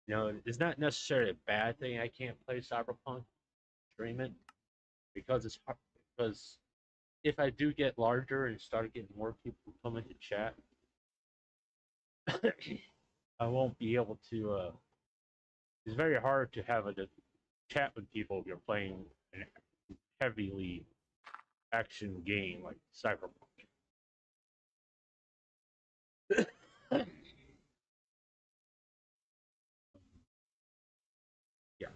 It's not necessarily a bad thing. I can't play Cyberpunk, stream it, because it's hard. Because if I do get larger and start getting more people come into chat, I won't be able to. It's very hard to have a chat with people if you're playing a heavily action game like Cyberpunk. Yeah.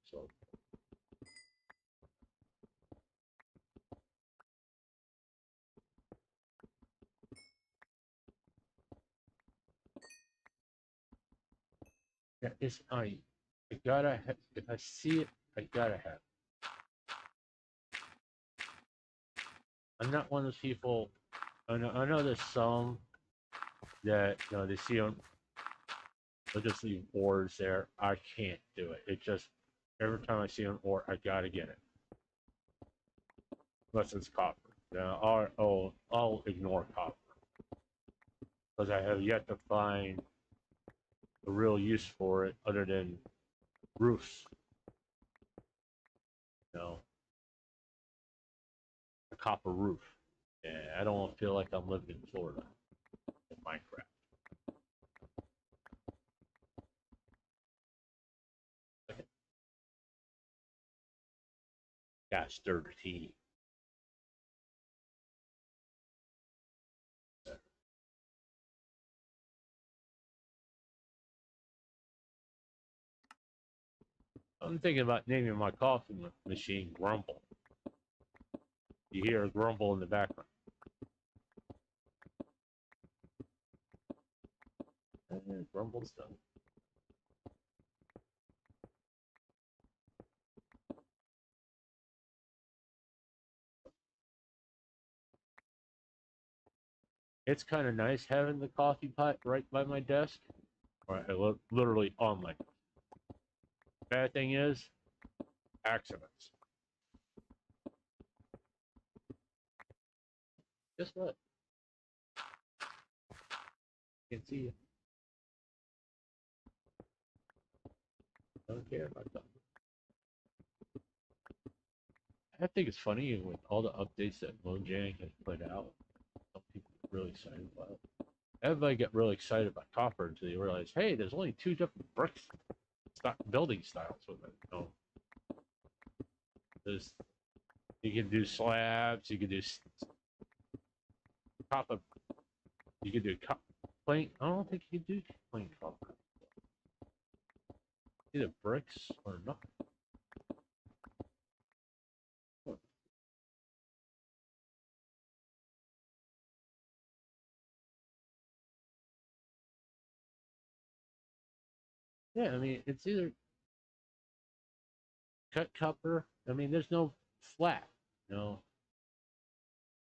So yeah, I gotta if I see it, I gotta have. I'm not one of those people. I know there's some that they see on. They'll just leave ores there. I can't do it. It just every time I see an ore, I gotta get it. Unless it's copper. I'll ignore copper because I have yet to find a real use for it other than roofs. You know, a copper roof. Yeah, I don't feel like I'm living in Florida in Minecraft. Gosh, dirty. I'm thinking about naming my coffee machine Grumble. You hear a grumble in the background. Grumble stuff. It's kind of nice having the coffee pot right by my desk, or literally on my desk. Bad thing is accidents. Guess what? I can see you. I don't care about that. I think it's funny with all the updates that Mojang has put out. Some people get really excited about it. Everybody get really excited about copper until you realize, hey, there's only two different bricks, building styles with it. There's you can do slabs, you can do copper, you can do plain. I don't think you can do plain copper. Either bricks or not. Yeah, I mean it's either cut copper. I mean, there's no flat.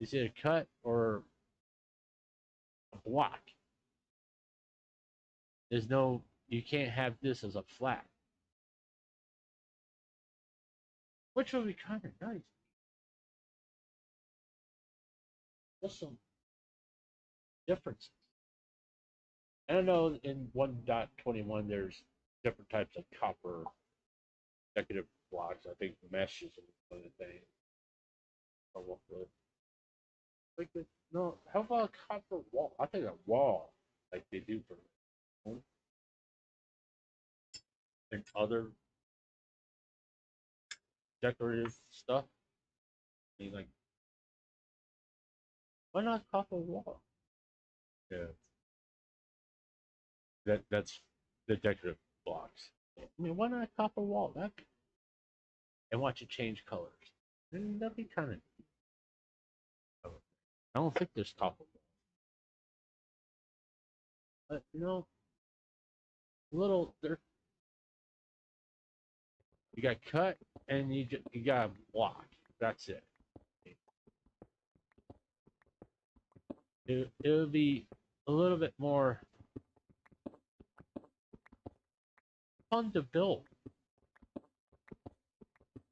It's either cut or a block. There's no. You can't have this as a flat, which would be kind of nice. Just some differences. I don't know in 1.21 there's different types of copper decorative blocks. I think mesh is one of the things. Come up with. Like no, how about a copper wall? I think a wall, like they do for home and other decorative stuff. I mean, like, why not copper wall? Yeah, that's the decorative blocks. I mean, why not copper wall? That and watch it change colors. And that'd be kind of. I don't think there's copper wall, but little there. You got cut and you got block. That's it. It would be a little bit more fun to build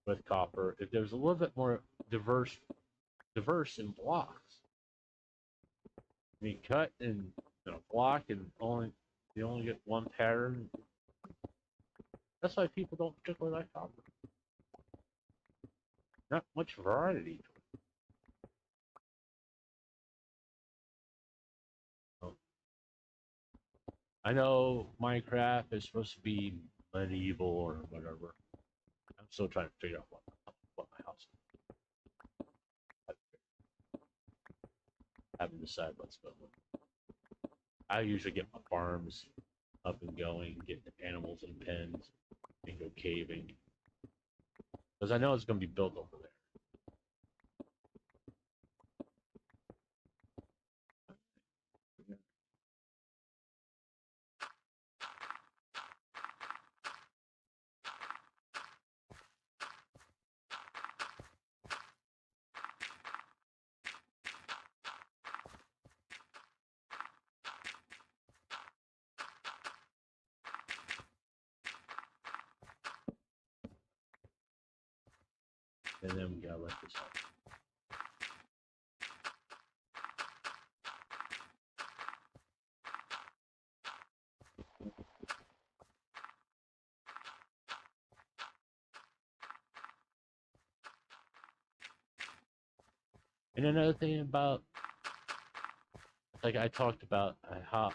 with copper if there's a little bit more diverse in blocks. I mean, cut and block and you only get one pattern. That's why people don't particularly like copper. Not much variety to it. So, I know Minecraft is supposed to be medieval or whatever. I'm still trying to figure out what my house is. I haven't decided what's going on. I usually get my farms up and going, get the animals in pens, and go caving. Because I know it's going to be built over there. And then we gotta let this out. And another thing about, like I talked about, how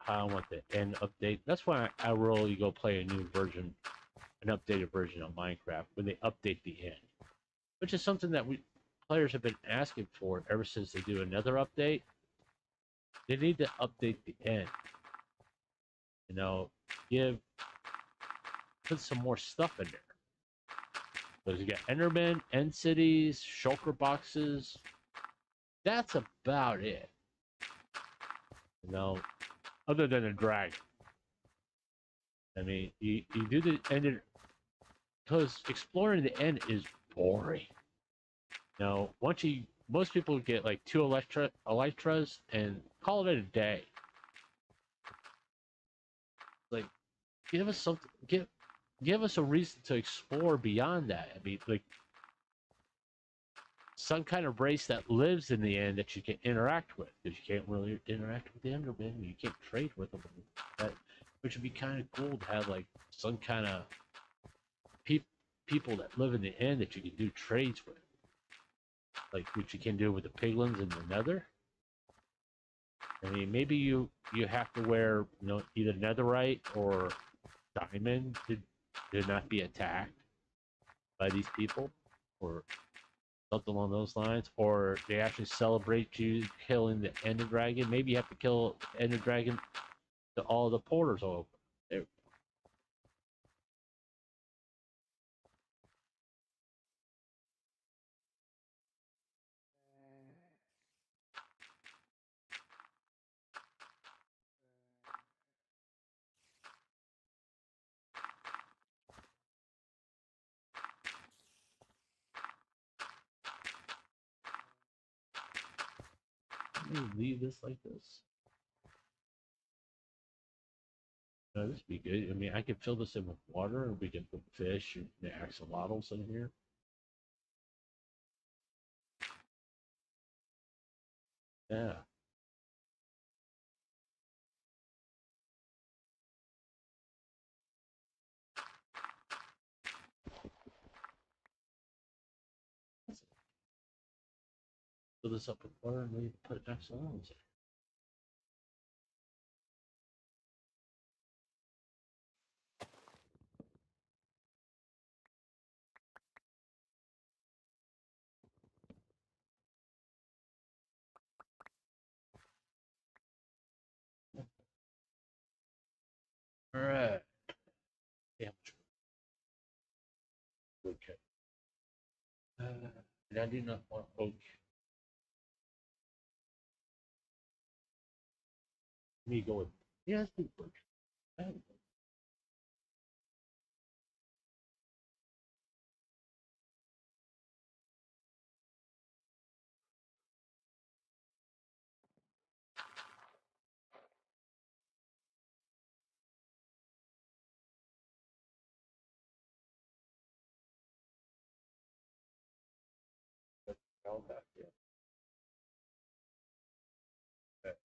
I want the end update. That's why I really go play a new version, an updated version of Minecraft when they update the end, which is something that we players have been asking for ever since they do another update. They need to update the end. Give put some more stuff in there. Because you got Enderman, End Cities, Shulker boxes. That's about it. Other than a dragon. I mean, you do the end because exploring the end is boring. Most people get like 2 Elytras and call it a day. Like, give us something. Give us a reason to explore beyond that. I mean, like some kind of race that lives in the end that you can interact with, because you can't really interact with the Enderman. You can't trade with them. Which would be kind of cool to have like some kind of people that live in the end that you can do trades with, like what you can do with the piglins in the Nether. I mean, maybe you have to wear either netherite or diamond to not be attacked by these people, or something along those lines, or they actually celebrate you killing the Ender Dragon. Maybe you have to kill Ender Dragon to all the portals open. There. Let me leave this like this. No, this would be good. I mean, I could fill this in with water, and we can put fish and the axolotls in here. Yeah. fill this up with water and we put it next to the All right. Damn. Okay. And I do not want oak. Me go with let's do birch. All that, yeah. Okay.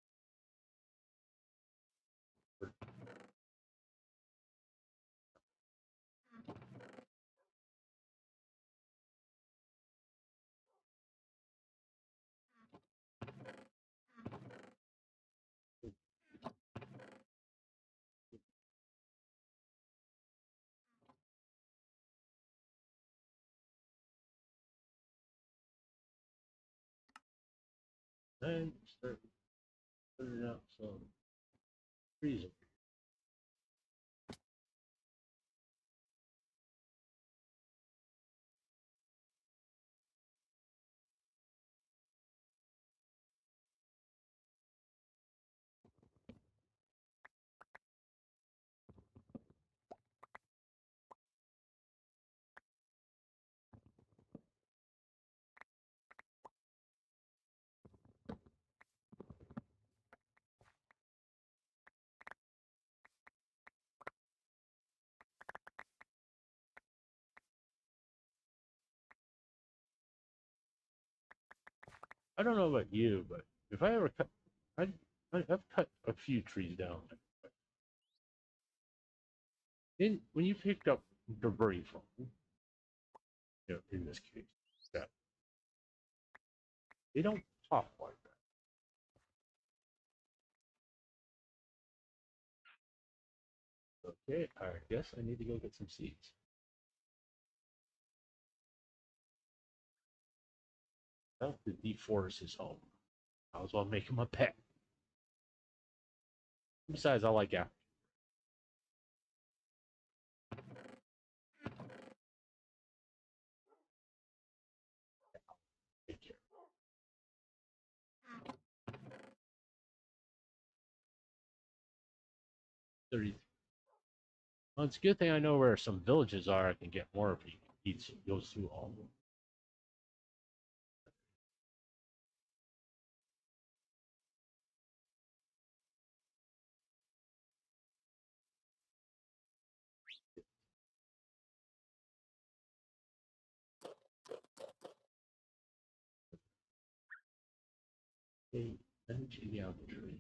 Then start putting out some trees. I don't know about you, but if I ever cut, I, I've cut a few trees down. When you picked up debris from, in this case, that they don't pop like that. Okay, I guess I need to go get some seeds. I have to deforest his home. I was well make him a pet. Besides, I like apples. Take care. 30. Well, it's a good thing I know where some villages are. I can get more if he eats, goes through all of them. Hey, let me check out the tree.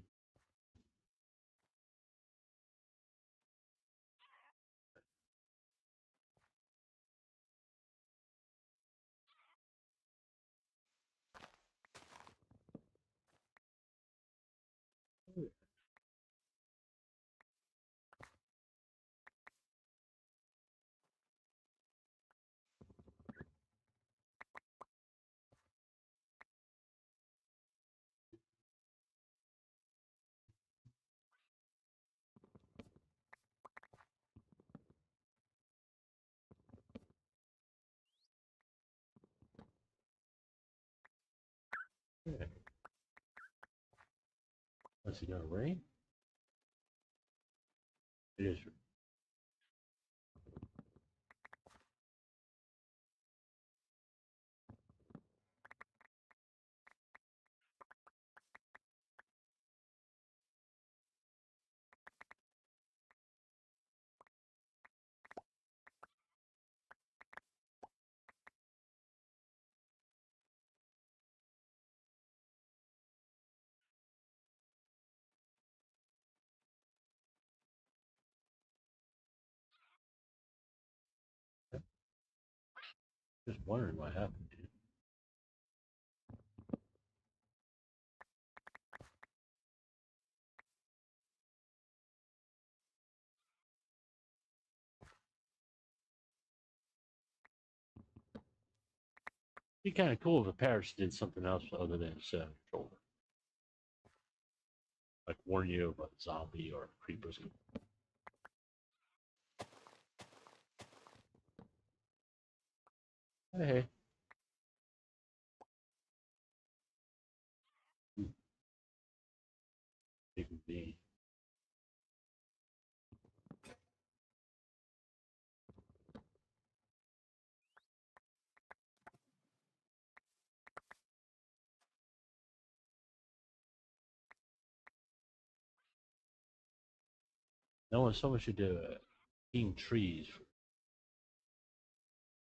Yeah. Is it gonna rain? It is. Just wondering what happened to Be kind of cool if a parish did something else other than set on your shoulder, like warn you of a zombie or creepers. Hey, it could be. No one, someone should do team trees for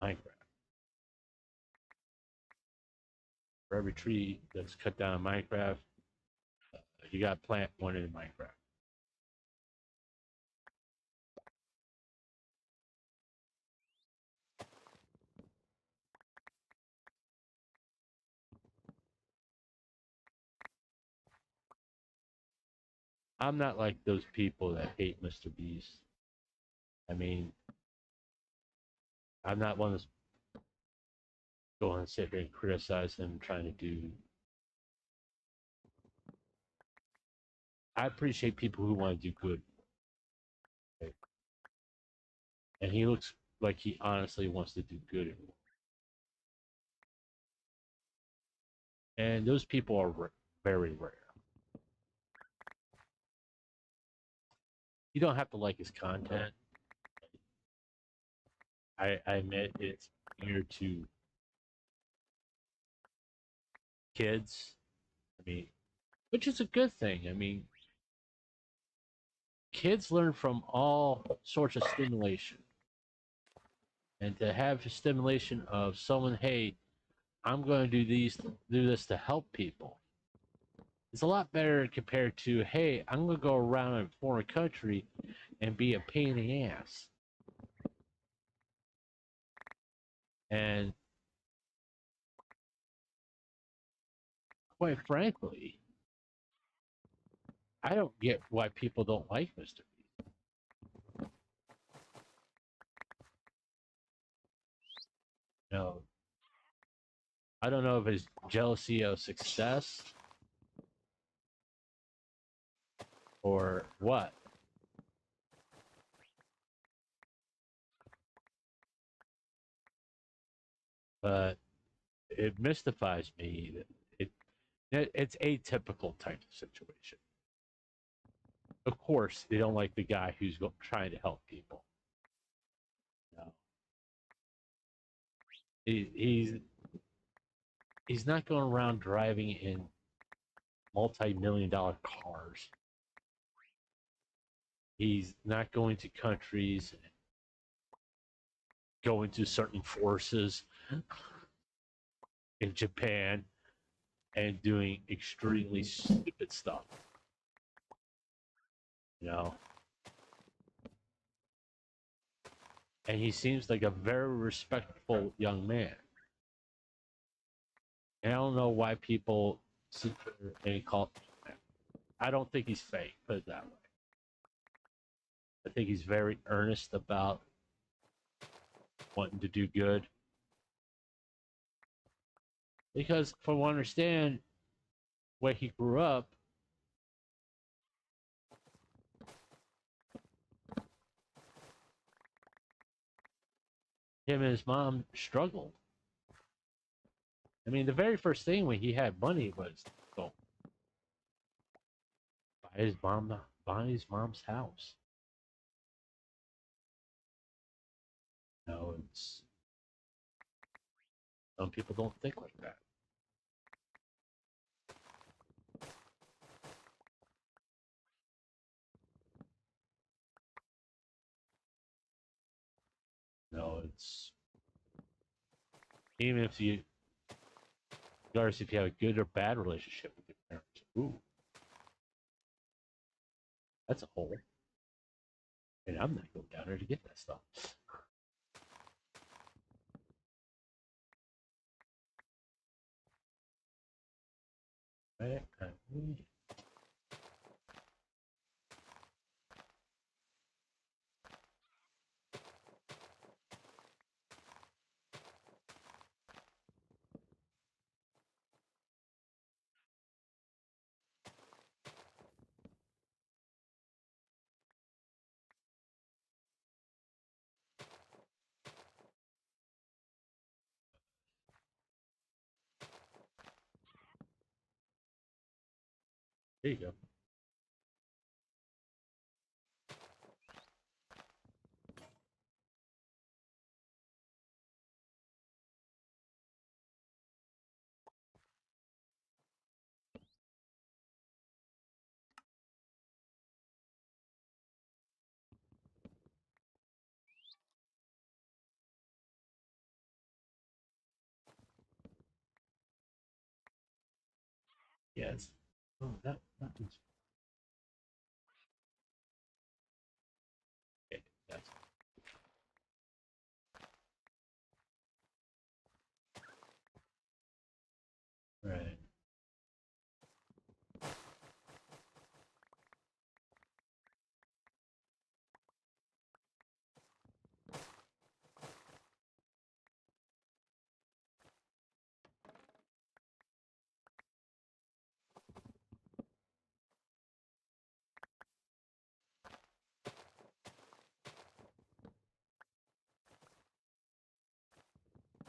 Minecraft. For every tree that's cut down in Minecraft, you got to plant one in Minecraft. I'm not like those people that hate Mr. Beast. I mean, I'm not one that's going to sit here and criticize him trying to do. I appreciate people who want to do good. Okay? And he looks like he honestly wants to do good in the world. And those people are very rare. You don't have to like his content. I admit it's geared to kids. I mean, which is a good thing. I mean, kids learn from all sorts of stimulation. And to have a stimulation of someone, hey, I'm going to do this to help people. It's a lot better compared to, hey, I'm going to go around in a foreign country and be a pain in the ass. And quite frankly, I don't get why people don't like Mr. Beast. No, I don't know if it's jealousy of success or what. But it mystifies me that it's atypical type of situation. Of course, they don't like the guy who's trying to help people. No, he's not going around driving in multi-million-dollar cars. He's not going to countries, going to certain forces in Japan and doing extremely stupid stuff. You know? And he seems like a very respectful young man. And I don't know why people sit there and call. I don't think he's fake, put it that way. I think he's very earnest about wanting to do good. Because from what I understand, where he grew up, him and his mom struggled. I mean, the very first thing when he had money was to buy his mom's house. No, it's some people don't think like that. No, it's even if you, regardless if you have a good or bad relationship with your parents. Ooh, that's a hole. And I'm not going down there to get that stuff. Right? There you go. Yes. Oh, that is okay. That's right.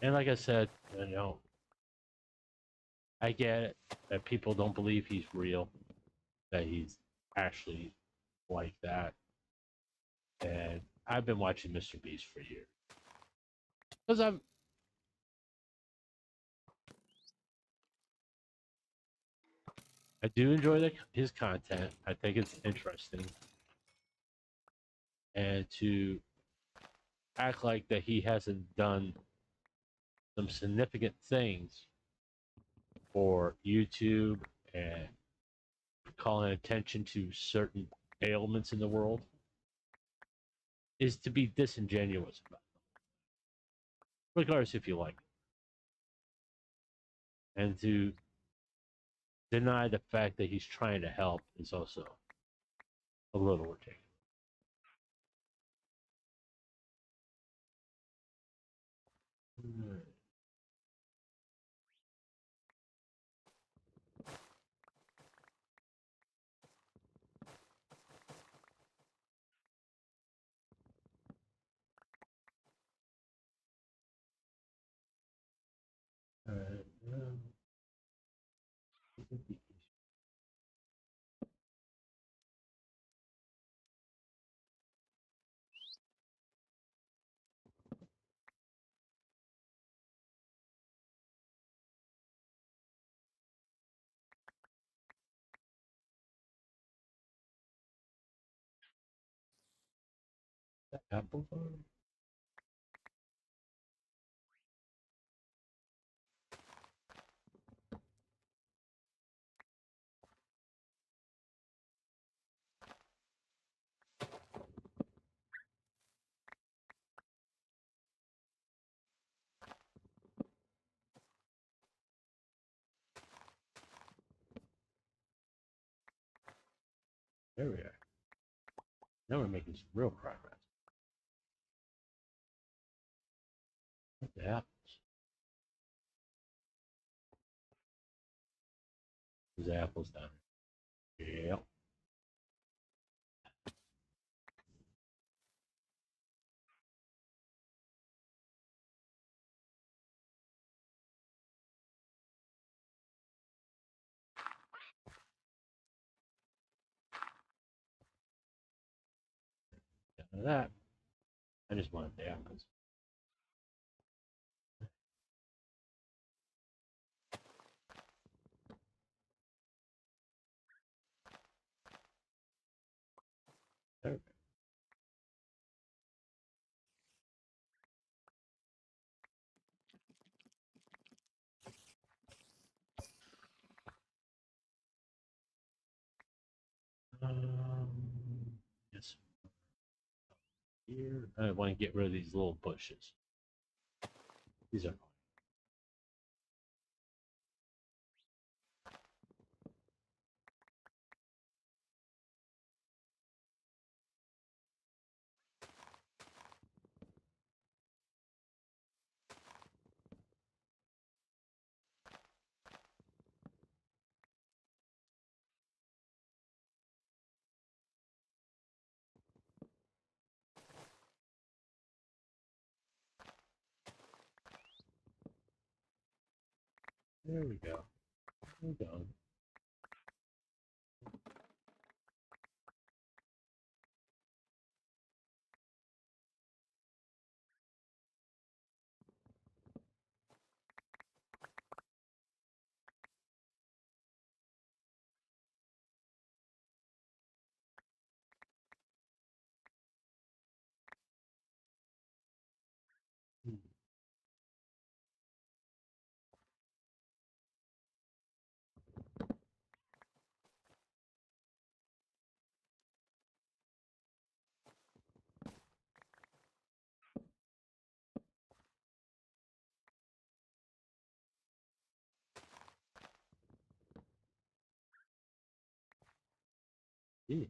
And like I said, I get it that people don't believe he's real, that he's actually like that. And I've been watching Mr. Beast for years because I do enjoy his content. I think it's interesting, and to act like that he hasn't done some significant things for YouTube and calling attention to certain ailments in the world is to be disingenuous about it, regardless if you like it. And to deny the fact that he's trying to help is also a little ridiculous. Hmm. All right. Apple phone? There we are. Now we're making some real progress. What the apples? There's apples down here. Yep. None of that. I just wanted the apples. There we go. Yes. Here. I want to get rid of these little bushes. These are. There we go. We're done. Yeah,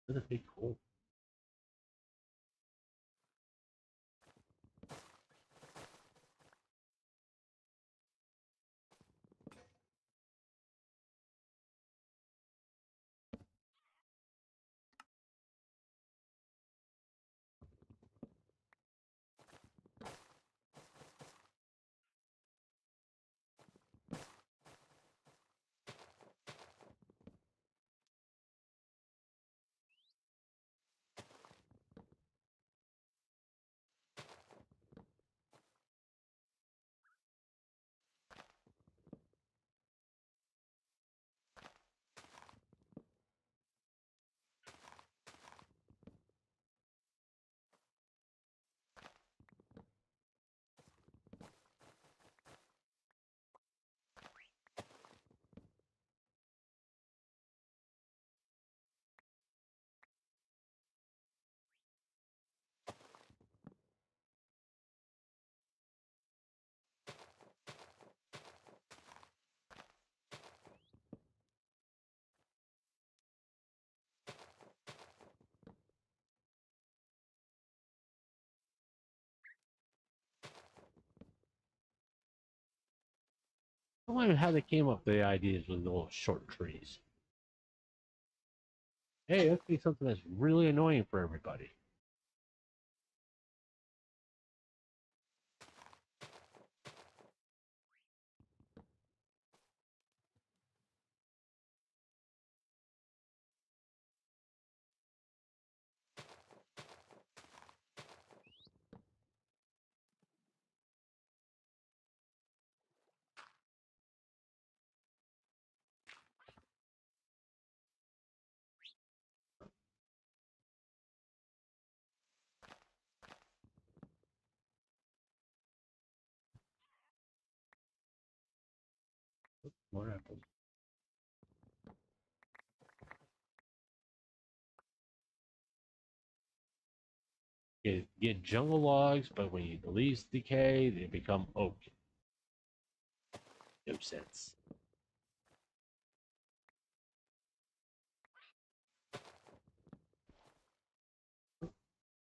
that'd be cool. I wonder how they came up with the ideas with the little short trees. Hey, that could be something that's really annoying for everybody. More apples. Get jungle logs, but when the leaves decay, they become oak. No sense.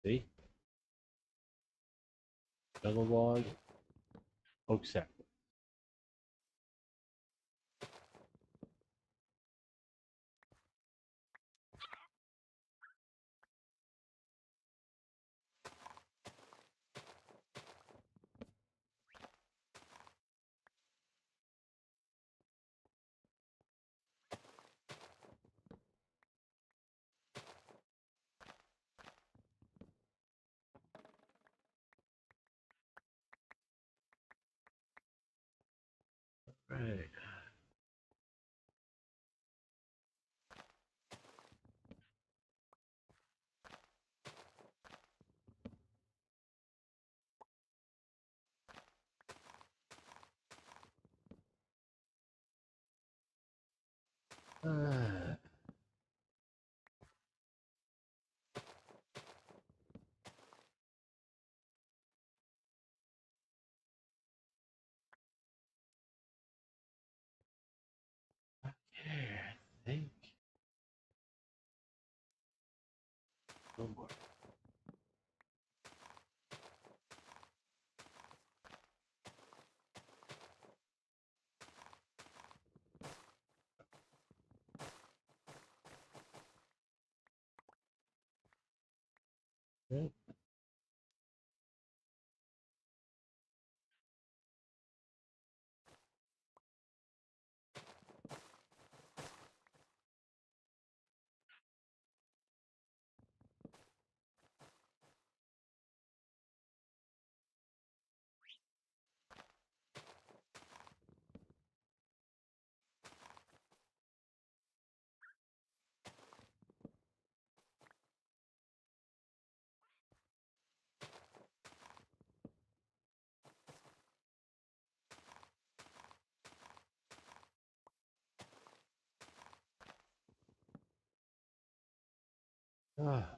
See? Jungle log, oak sap. Right. Uh, okay, I think no more. Okay. Ah,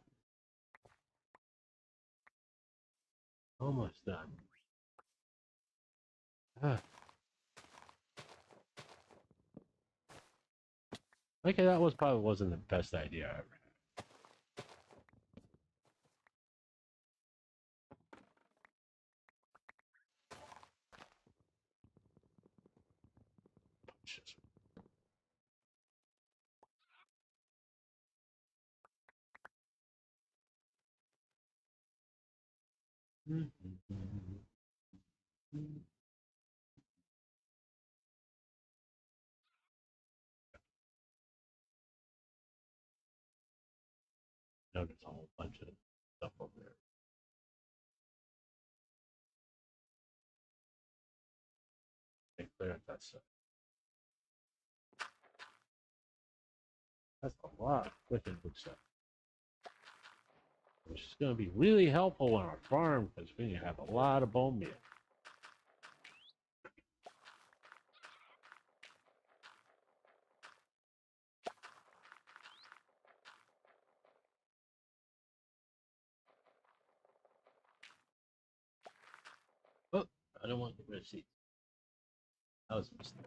almost done. Ah, Okay, that was probably wasn't the best idea I ever had. Just- Notice a whole bunch of stuff over there. Okay, clear up that stuff. That's a lot of clicking good stuff. Which is going to be really helpful on our farm because we have a lot of bone meal. Oh, I don't want to get rid of seeds. That was a mistake.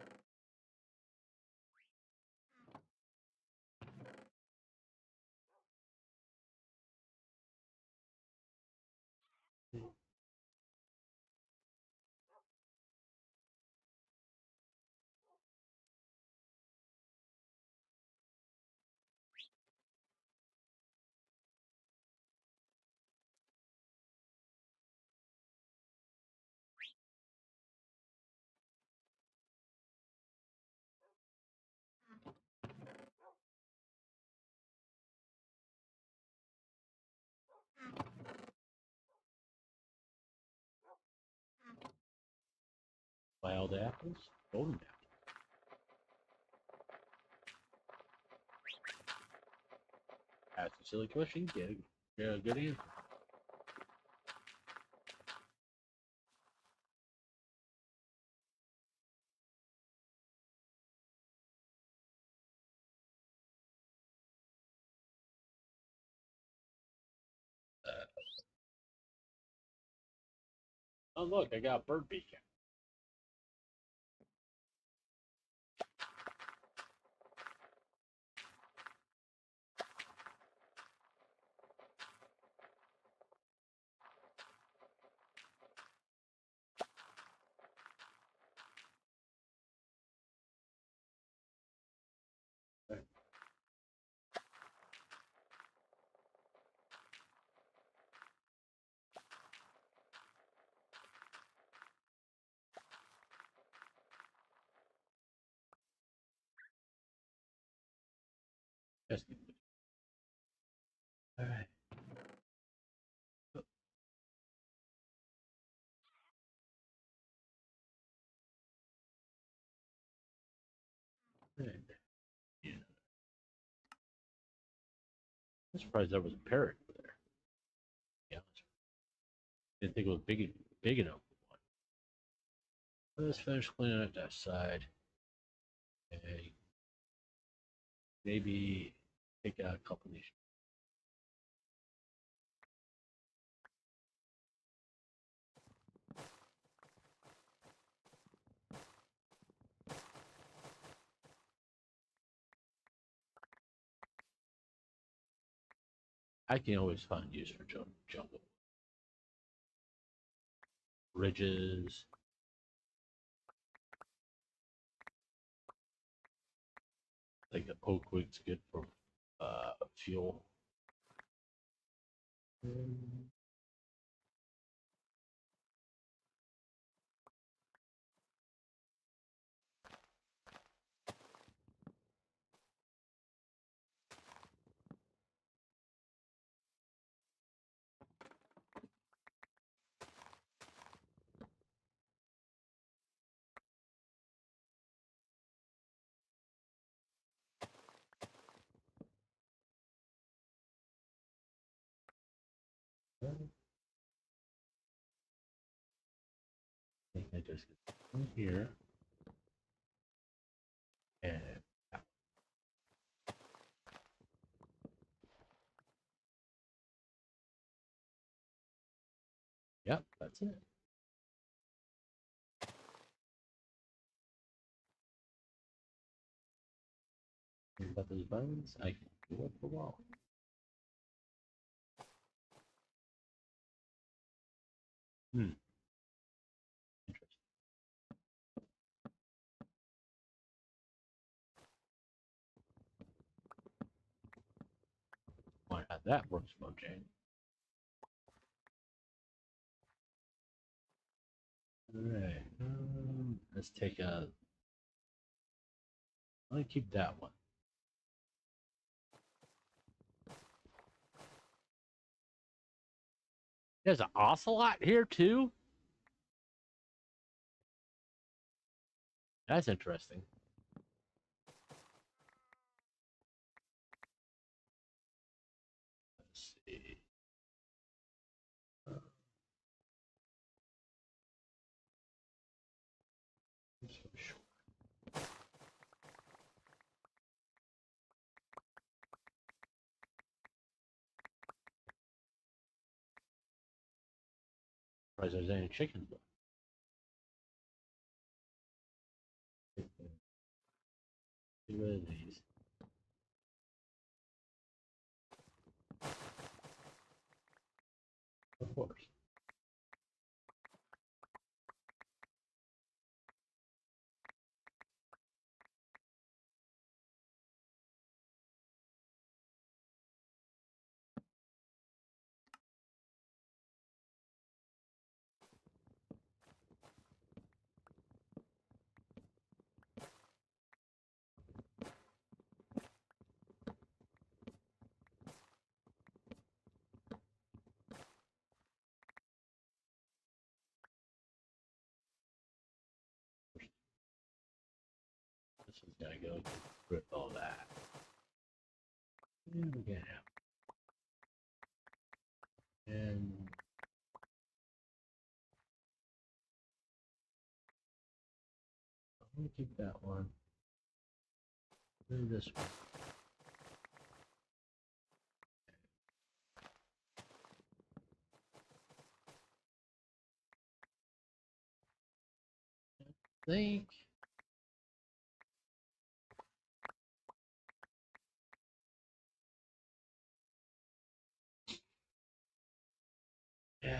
Wild apples, golden apples. That's a silly question. Get a good answer. Oh, look, I got bird beacon. Yes. All right. Yeah. I'm surprised there was a parrot over there. Yeah. Didn't think it was big enough for one. Let's finish cleaning up that side. And maybe take out a couple of these. I can always find use for jungle. Ridges. Like the oak wood's good for fuel. I think I just get in here and out. Yep, that's it. about those bones, I can go up the wall. Interesting. Wonder how that works, Mojang. Alright, let's take a. Let me keep that one. There's an ocelot here too. That's interesting. Let's see. Surprised there's any chickens though. Get rid of these. Of course. This is gotta go rip all that. And we get him. And I'm gonna keep that one. Do this one. I think. Yeah.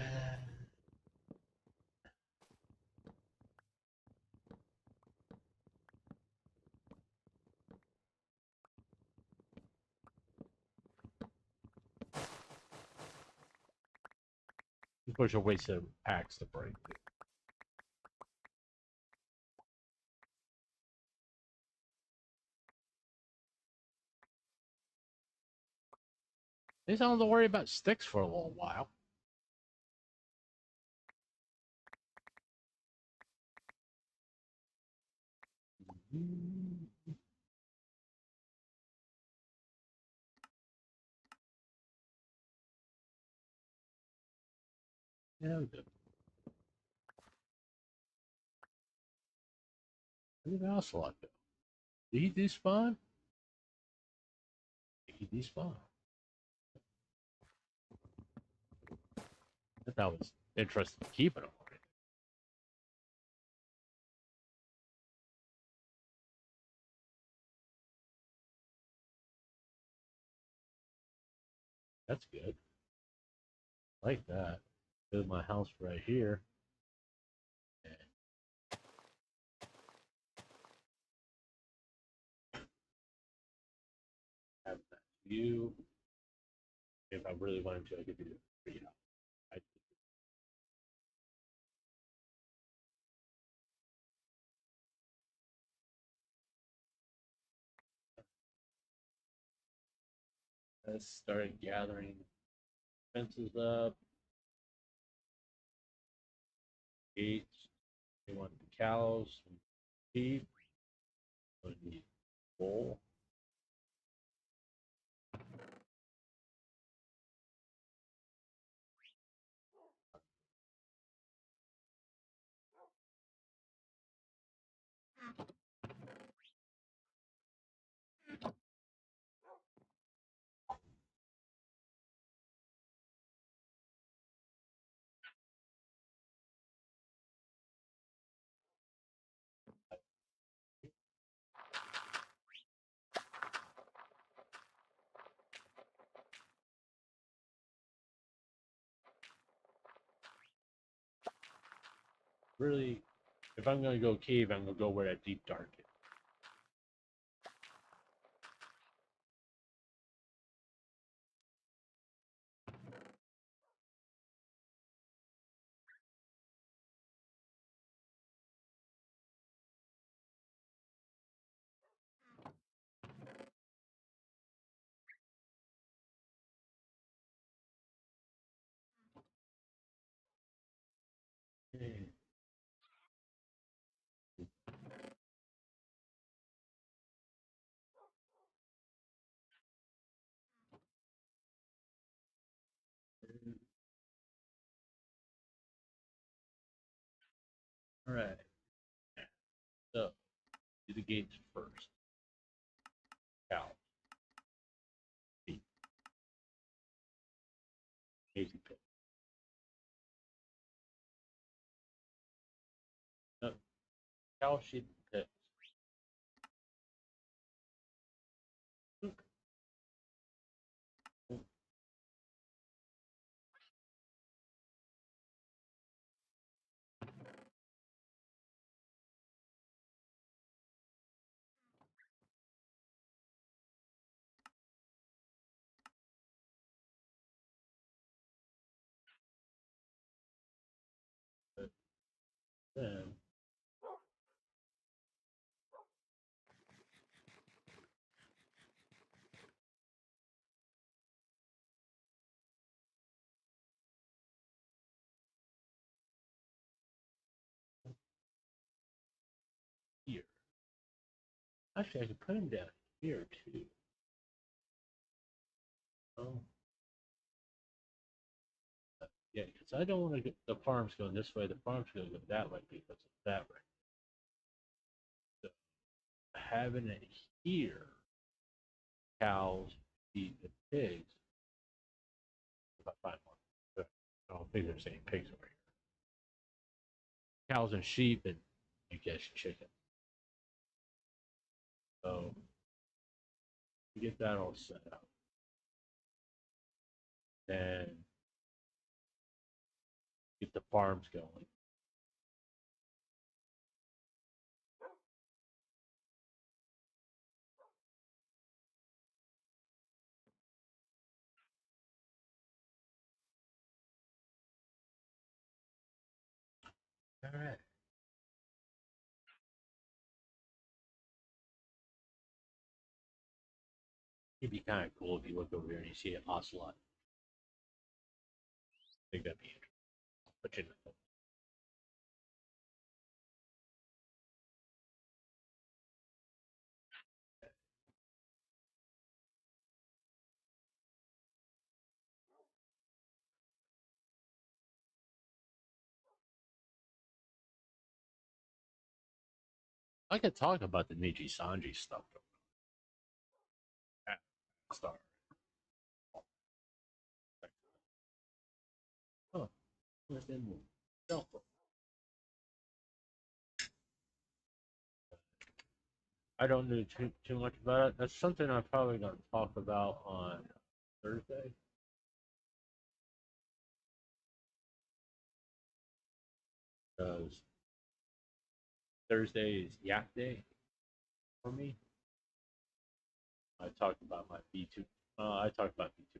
Of course, you'll waste the packs to break. At least I don't have to worry about sticks for a little while. Yeah, we good. Where did the ocelot go? Did he despawn? He despawned. I thought that was interesting keeping him. That's good. I like that. Build my house right here. And have that view. If I really wanted to, I could do it. But, I, let's start gathering fences up. Gates. We want the cows, sheep. We need wool. Really, if I'm gonna go cave, I'm gonna go where that deep dark is. All right. So do the gates first. Cow. Sheep. Easy pick. No, cow, sheep, pigs. Then here. Actually, I could put him down here too. Oh, yeah, because I don't want to get the farms going this way. The farms going to go that way because of that way. So having it here, cows, sheep, and pigs. If I find one, but I don't think there's any pigs over here. Cows and sheep, and you guess chicken. So we get that all set up. Then get the farms going. All right. It'd be kind of cool if you look over here and you see an ocelot. I think that'd be interesting. But you know, I could talk about the Niji Sanji stuff. Star. Oh, I don't know too much about it. That's something I'm probably going to talk about on Thursday. Because Thursday is Yak Day for me. I talked about my B2. I talked about B2.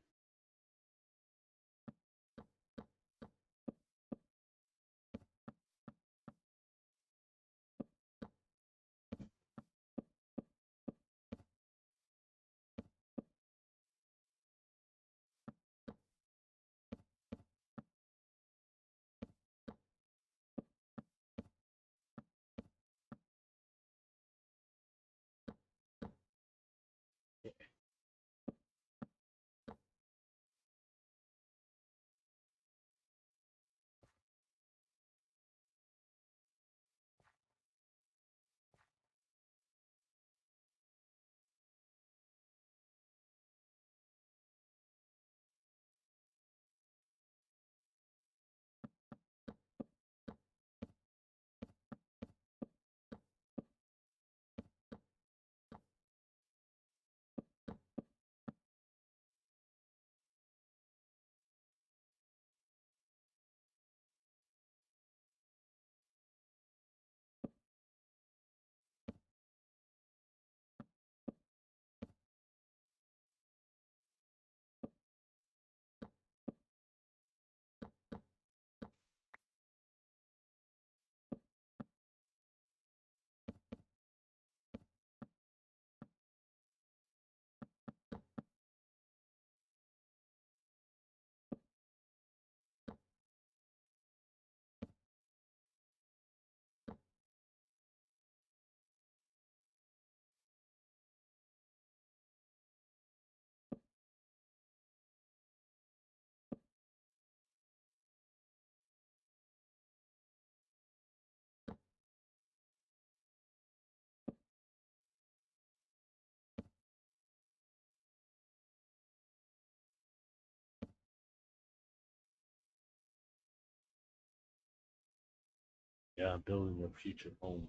Yeah, building your future home.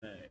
Hey.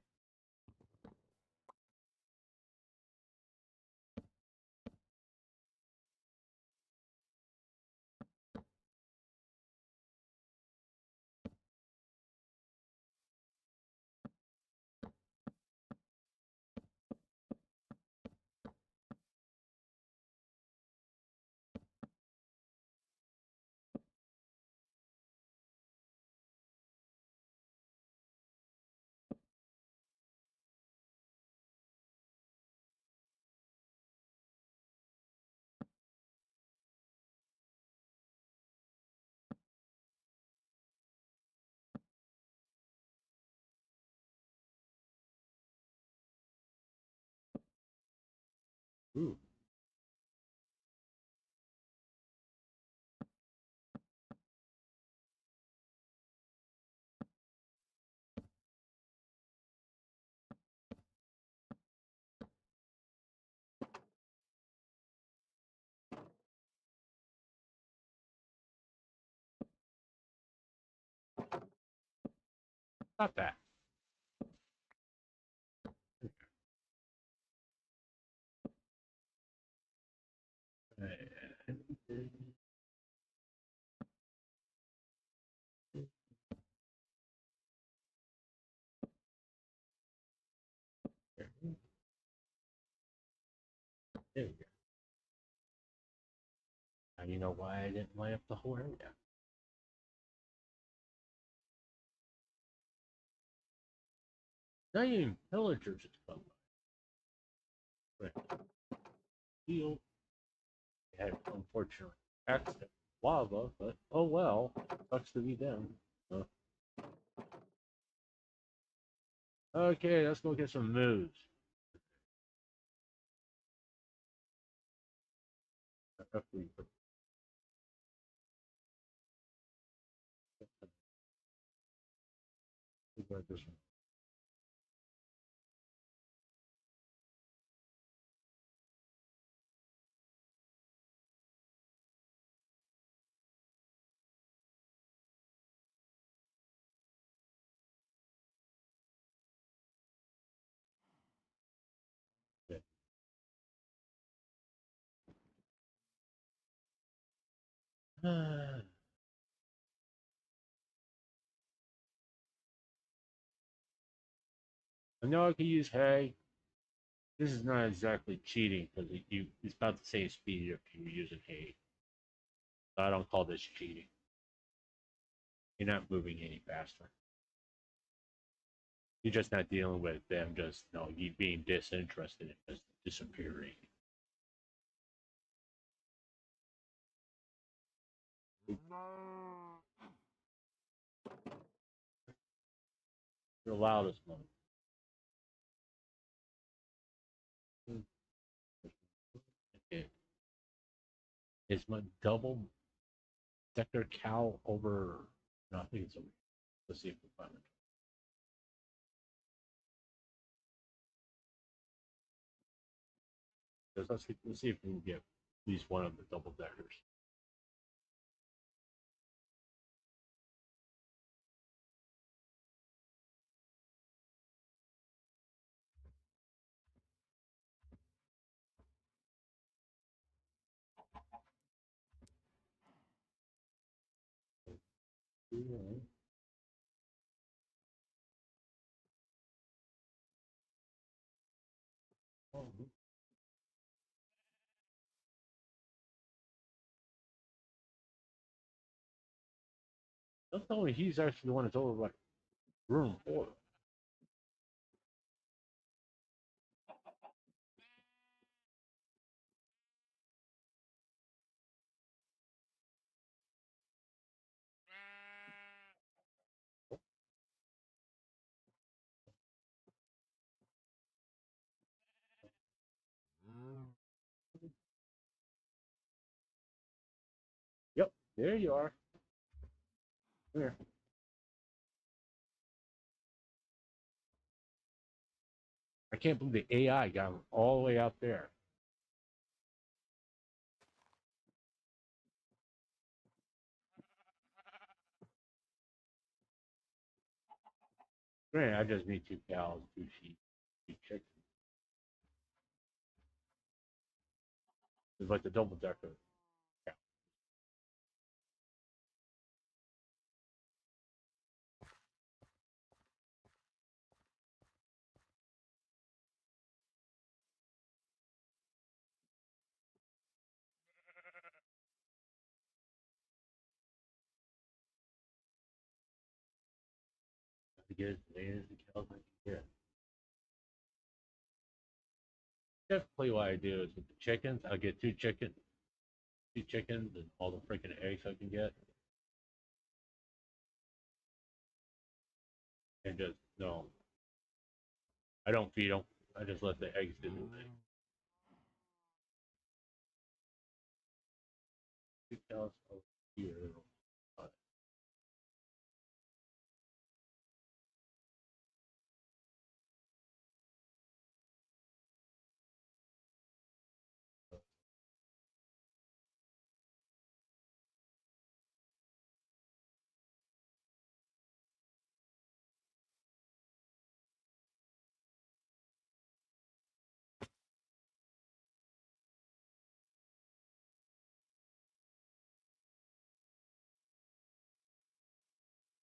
Ooh. Not that. Hey. There we go. Now you know why I didn't light up the whole area. Not even pillagers had come by. But heal. They had an unfortunate accident. Lava, but oh well. Sucks to be them. Uh, okay, let's go get some moves. This one. Okay. I know I can use hay. This is not exactly cheating because it's about the same speed if you're using hay. So I don't call this cheating. You're not moving any faster. You're just not dealing with them just you being disinterested and just disappearing. The loudest one. Okay. Is my double decker cow over? No, I think it's over. Let's see if we find it. Let's see if we can get at least one of the double deckers. Yeah. Oh, don't tell me he's actually the one that's over like room 4. Yep, there you are. Come here. I can't believe the AI got them all the way out there. Granted, I just need 2 cows, 2 sheep, 2 chickens. It's like the double decker cow. To get as many as the cows I can get. Typically, what I do is with the chickens, I'll get 2 chickens, and all the freaking eggs I can get, and just no, I don't feed them. I just let the eggs do the thing. 2 cows over here.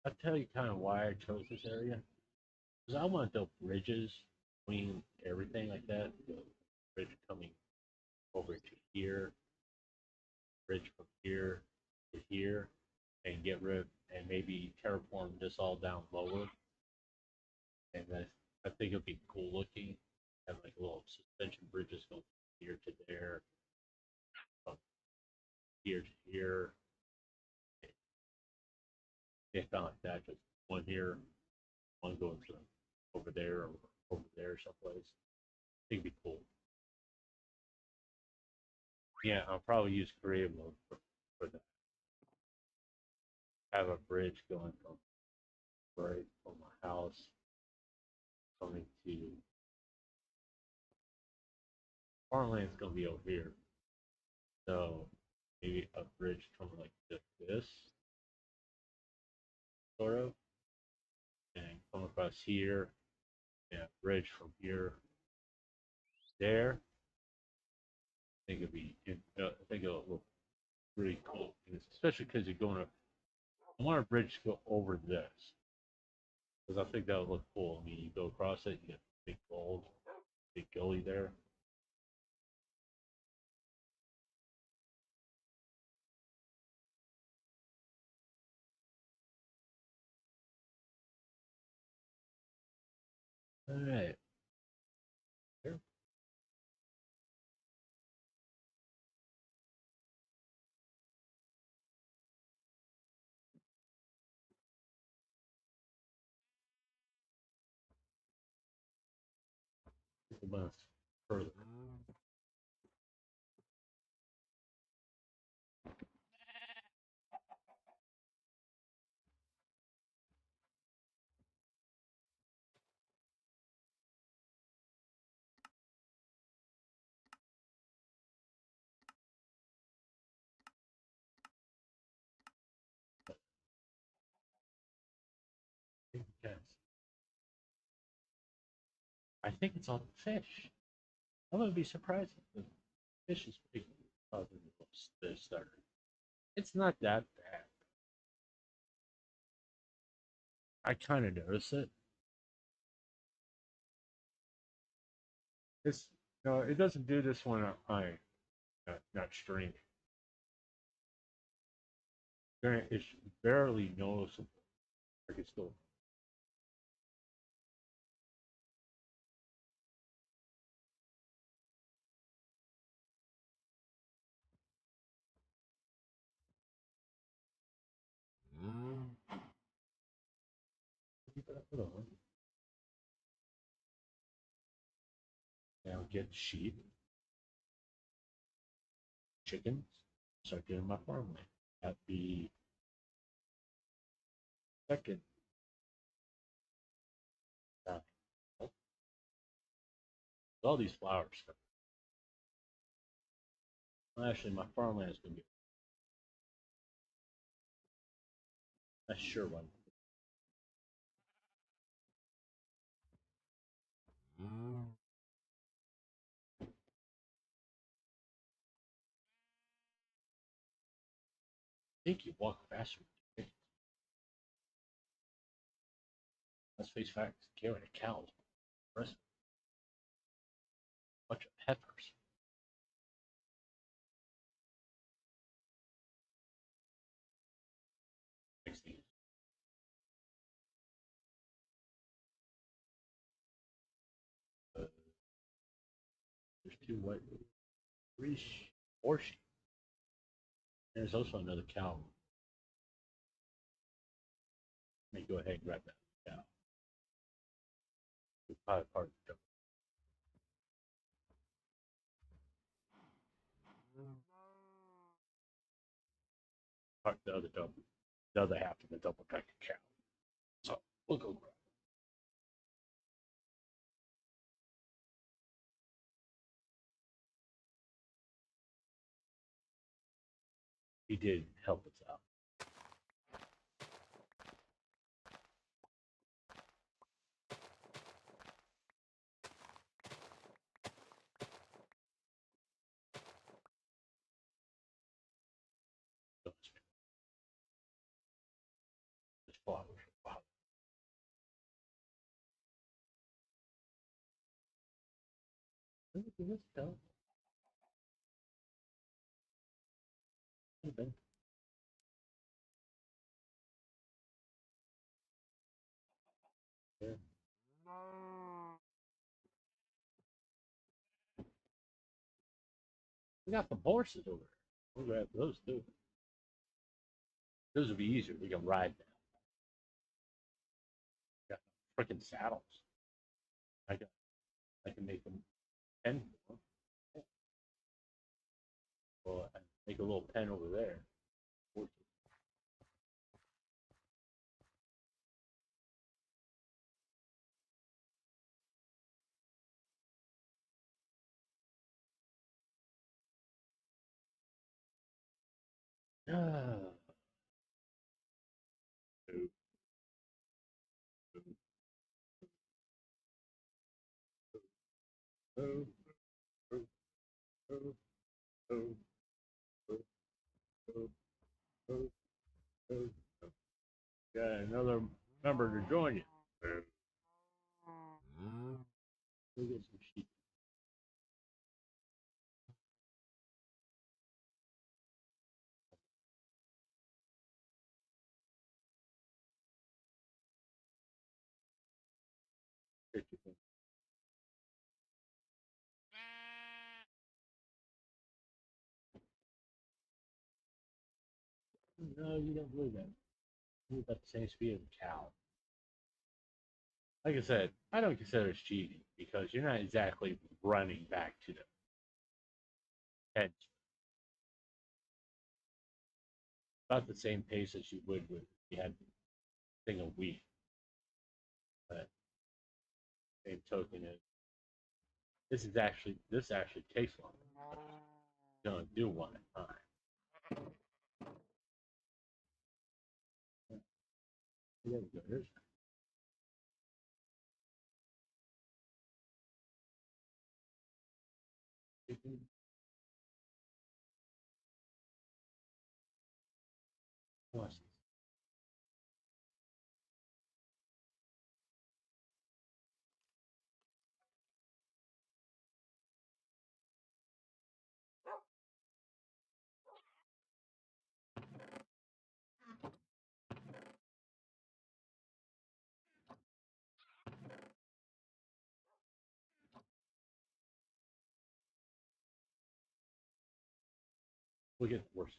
I'll tell you kind of why I chose this area. Because I want the bridges between everything like that. The bridge coming over to here, bridge from here to here, and get rid and maybe terraform this all down lower. And I think it'll be cool looking. Have like little suspension bridges going from here to there, from here to here. Yeah, kind of like that. Just one here, one going to over there or over there someplace. I think it'd be cool. Yeah, I'll probably use creative mode for that. Have a bridge going from my house coming to farmland's gonna be over here. So maybe a bridge coming like this, sort of, and come across here, and a bridge from here there. I think it'd be, I think it'll look really cool, especially because you're going to. I want a bridge to go over this because I think that would look cool. I mean, you go across it, you get big gold, big gully there. All right. Here. A bunch further. Yes. I think it's all the fish. I'm gonna be surprised if the fish is pretty other than the starter. It's not that bad. I kind of notice it. It's no, it doesn't do this when I not stream. It's barely noticeable. I can still. Hold on. Now get sheep, chickens. Start doing my farmland. At the second time. All these flowers. Well, actually, my farmland is going to be. That's sure one. I think you walk faster. Let's face facts. Carrying a cow is impressive. Bunch of heifers. 60. There's two white, three, four sheep. There's also another cow. Let me go ahead and grab that cow. It's probably part of the double. Part the other double. The other half of the double pack of cow. So we'll go grab. He did help us out. It's flowers. Wow. Let's go. Yeah. We got some horses over there. We'll grab those too. Those will be easier. We can ride them. Got freaking saddles. I got. I can make them 10 more. Well, I make a little pen over there. Ah. Got another member to join you. We'll get some sheep. No, you don't believe that. You're about the same speed as a cow. Like I said, I don't consider it cheating because you're not exactly running back to the hedge. About the same pace as you would with if you had a thing of wheat. But same token is this actually takes longer. You don't do one at a time. There we go. Here's watch this. Look at the horses.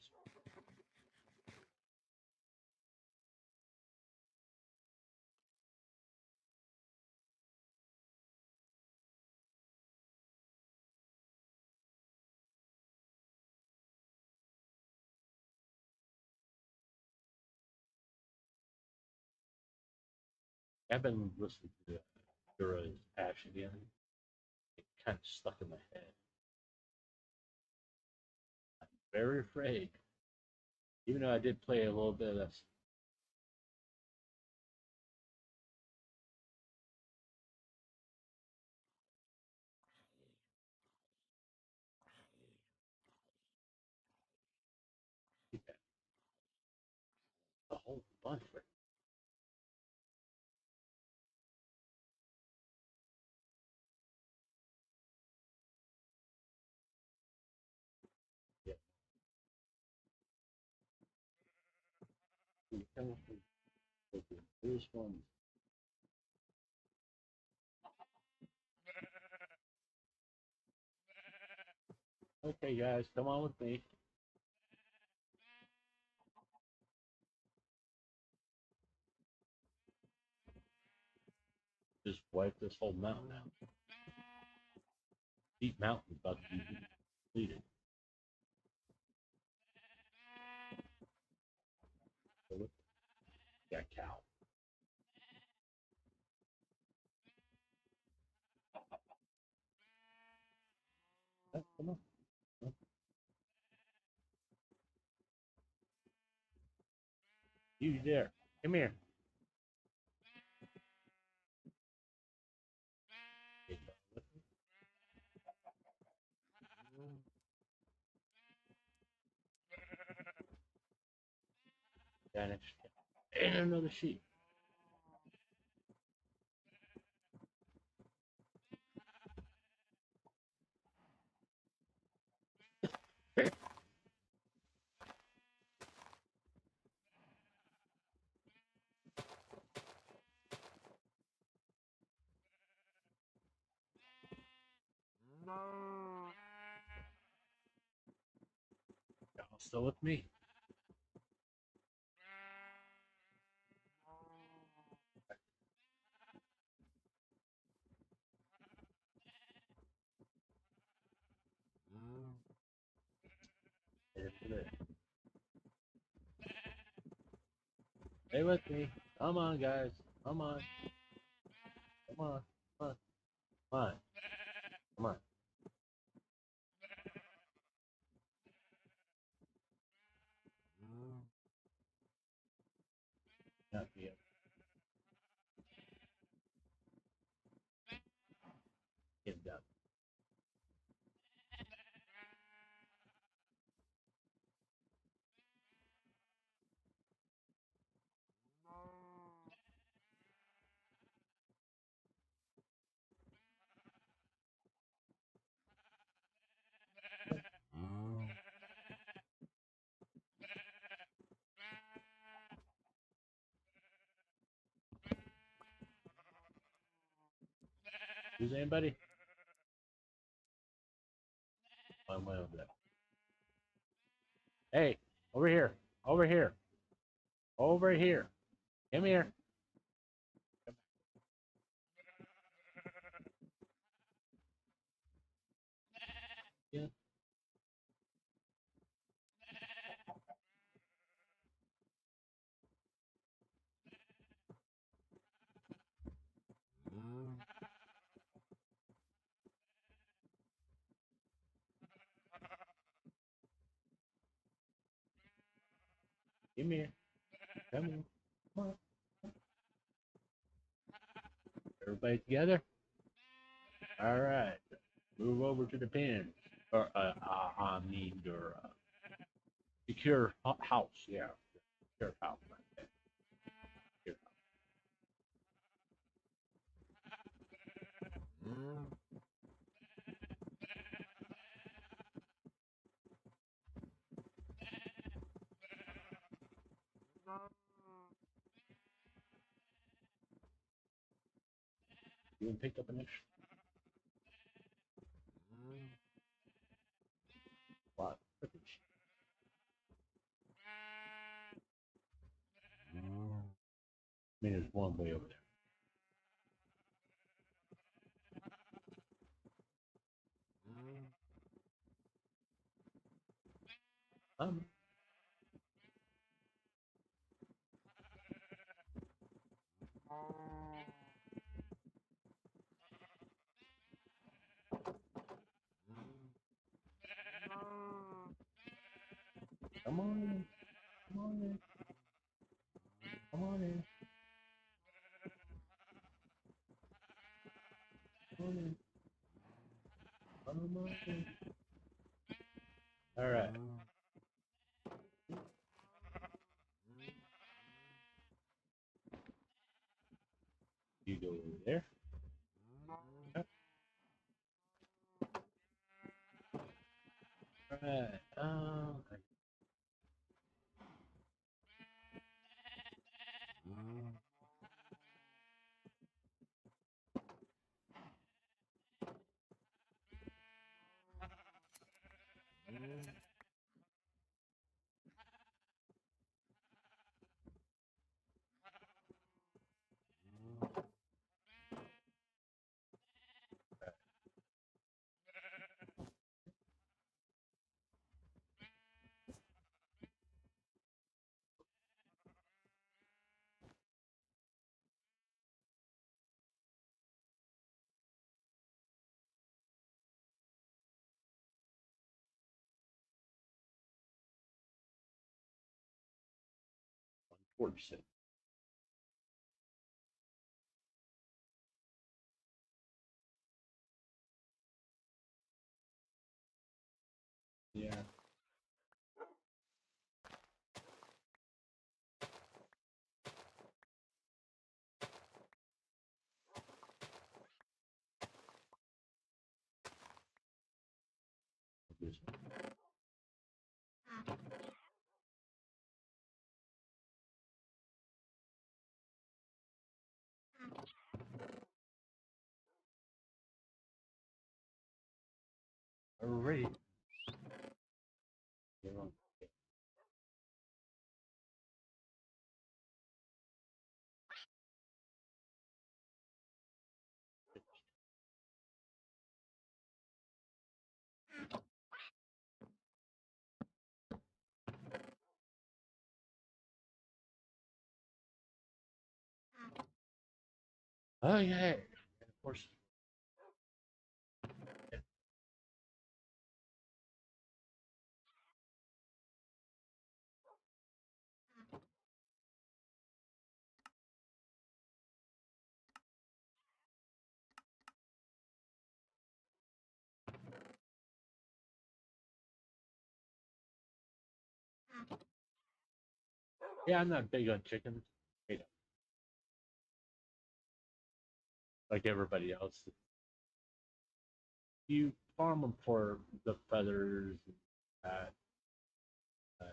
I've been listening to Dura's Ash again. kind of stuck in my head. I'm very afraid. Even though I did play a little bit of this. A whole bunch of it. Yeah. This one. Okay, guys, come on with me. Just wipe this whole mountain out. Deep mountain about to be completed. That cow. Come on. You there. Come here. Vanished. And another sheep. Y'all still with me? Stay with me. Come on, guys. Come on. Come on. Come on. Come on. Come on. Not yet. Get done. Is anybody? I'm way over there. Hey, over here. Over here. Over here. Come here. Yeah. Come here. Come on. Come on. Everybody together? All right. Move over to the pins. Or, I mean, your secure house. Yeah. Secure house. Right there. Secure house. You even picked up an extra lot. I mean, there's one way over there. Um, Come on in. Come on in. Come on in. Come on in. Come on in. All right. You go over there. Yep. All right. Unfortunate. Yeah. All right. Oh yeah. Of course. Yeah, I'm not big on chickens. You know, like everybody else. You farm them for the feathers and that. Uh,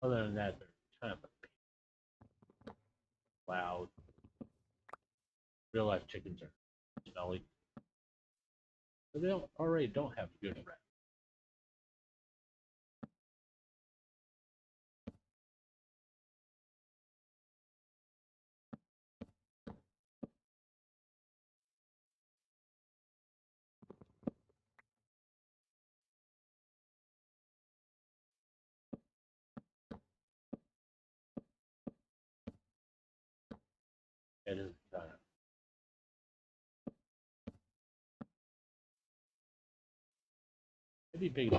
other than that, they're kind of loud. Real life chickens are smelly. But they don't, already don't have good breath. It is kind of maybe big.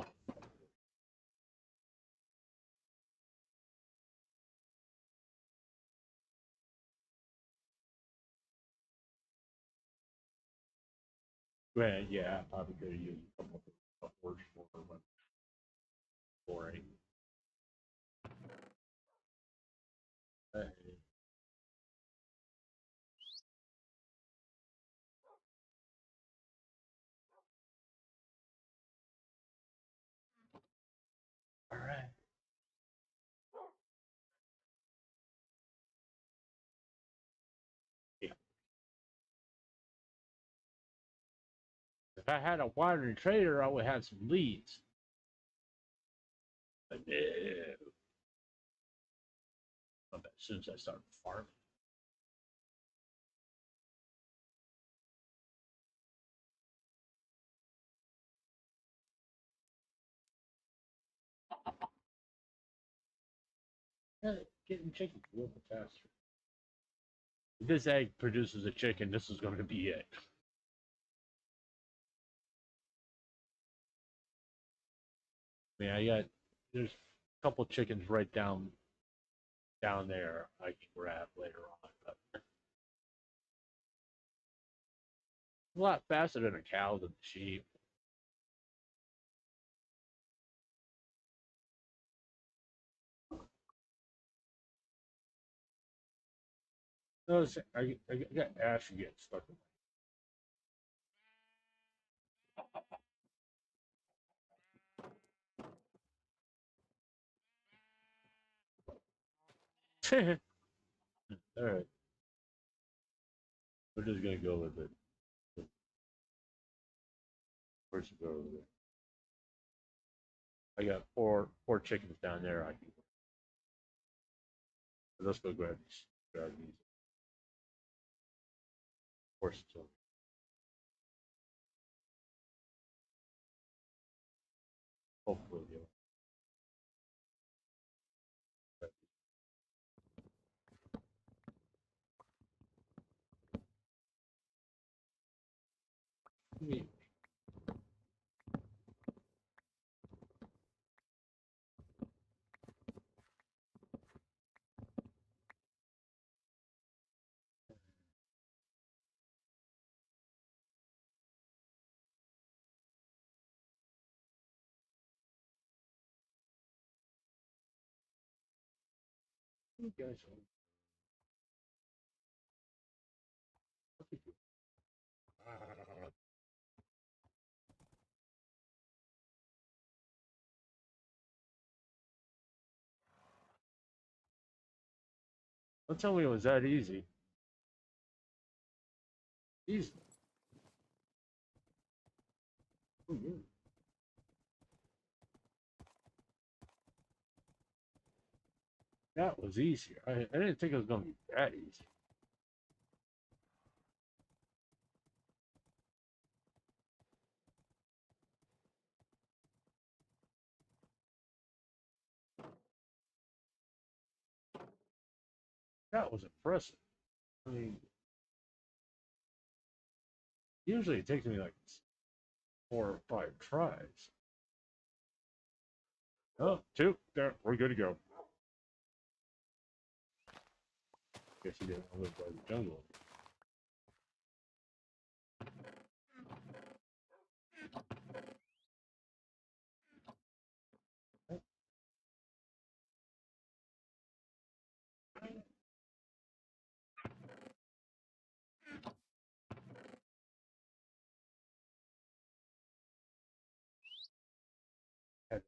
Well, yeah, probably could have used a couple of words for one boring. Uh, all right. Yeah. If I had a watering trailer, I would have some leads. But no. As soon as I start farming. Yeah, getting chickens a little bit faster. If this egg produces a chicken, this is going to be it. I mean, there's a couple chickens right down there I can grab later on. But a lot faster than a cow than a sheep. Notice I got ash getting stuck in my. All right, we're just gonna go with it. Where's it go over there? I got four chickens down there. I can. Let's go grab these. Grab these horses over. Hopefully, yeah. You guys don't tell me it was that easy. Easy. That was easier. I didn't think it was going to be that easy. That was impressive. I mean, usually it takes me like 4 or 5 tries. Oh, two. There, we're good to go. Guess he didn't live by the jungle. Had to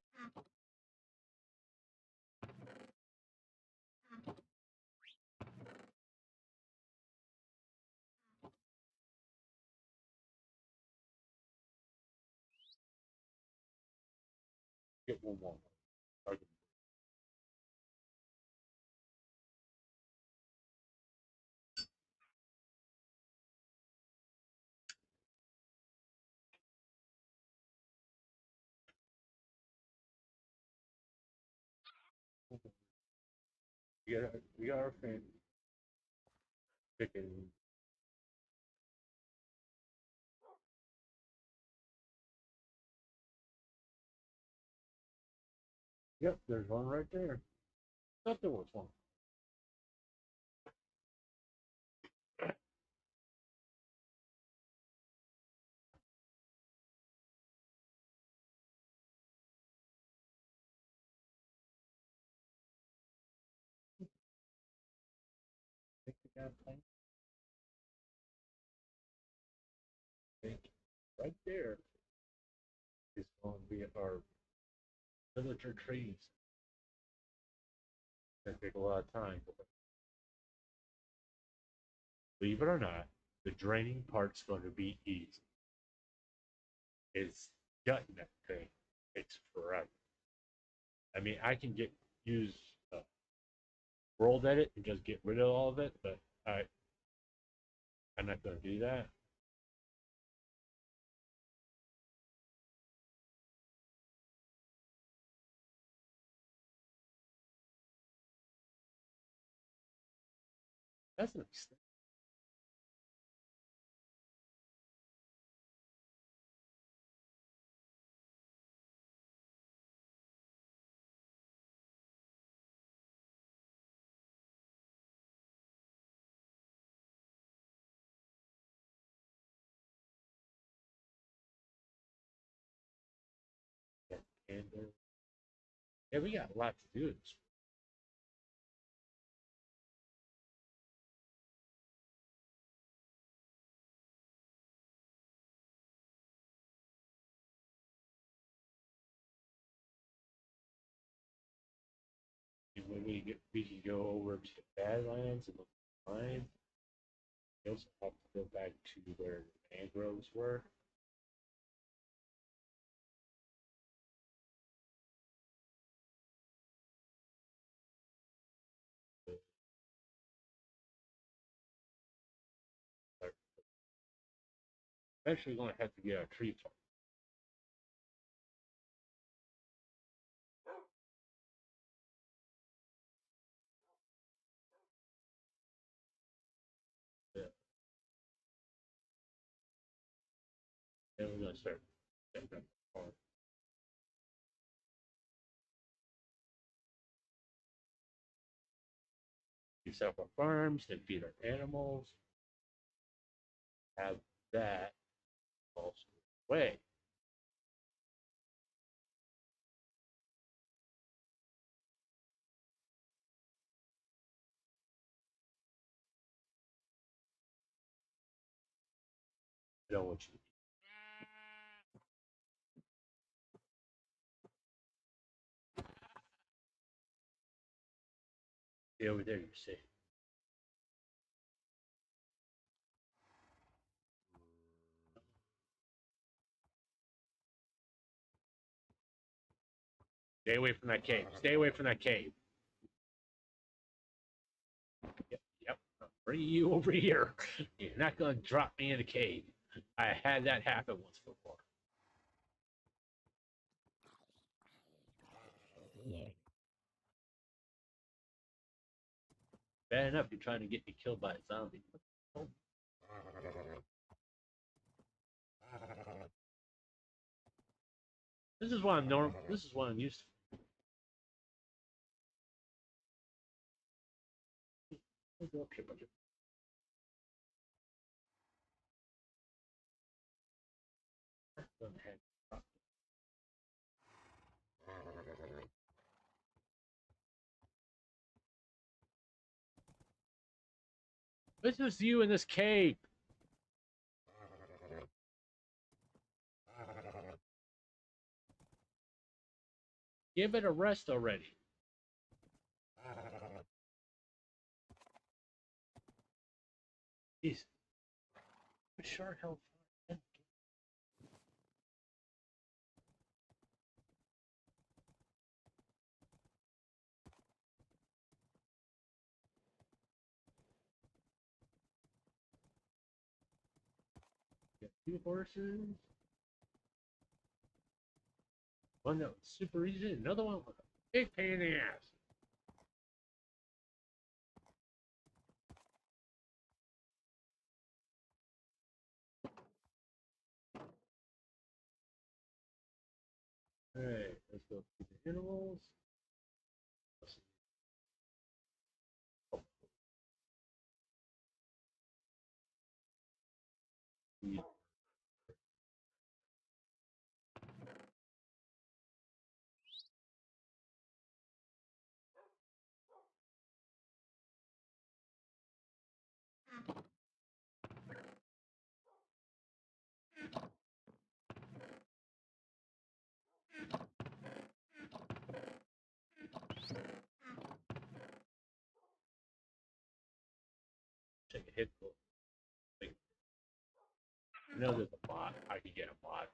get one more. We got our fan chicken. Yep, there's one right there. Thought there was one. I think we got plenty. Right there is going to be our villager trees. That take a lot of time. Believe it or not, the draining part's going to be easy. It's gutting that thing. It's forever. I mean, I can use rolled edit and just get rid of all of it, but I'm not going to do that. That's an extent. And yeah, we got a lot to do. And when we can go over to the Badlands and look at mine, we also have to go back to where the mangroves were. Eventually, we're going to have to get a tree farm. Yeah. Then we're going to start setting up the farm. We set up our farms, then feed our animals, have that also way. I don't want you to be over there, you're safe. Stay away from that cave. Stay away from that cave. Yep, yep. I'll bring you over here. You're not going to drop me in the cave. I had that happen once before. Bad enough you're trying to get me killed by a zombie. This is what I'm normal. This is what I'm used to. Go up here, budget. This is you in this cave. Give it a rest already. Jeez. Sure hell. Got two horses. One that was super easy, another one with a big pain in the ass. Alright, let's go to the animals. Yeah. Take a hit. I know there's a bot. I could get a bot.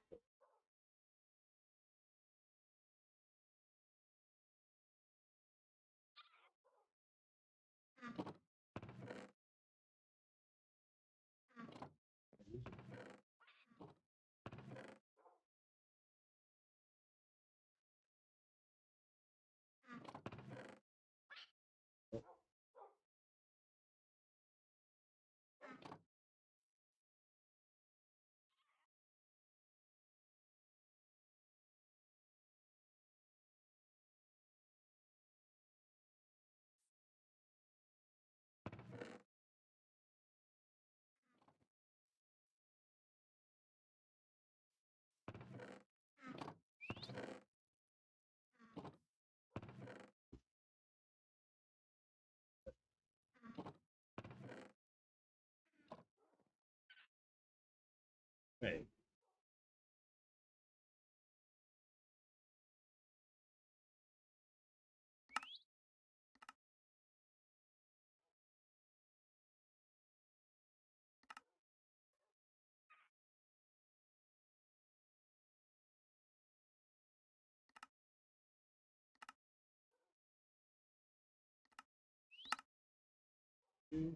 two.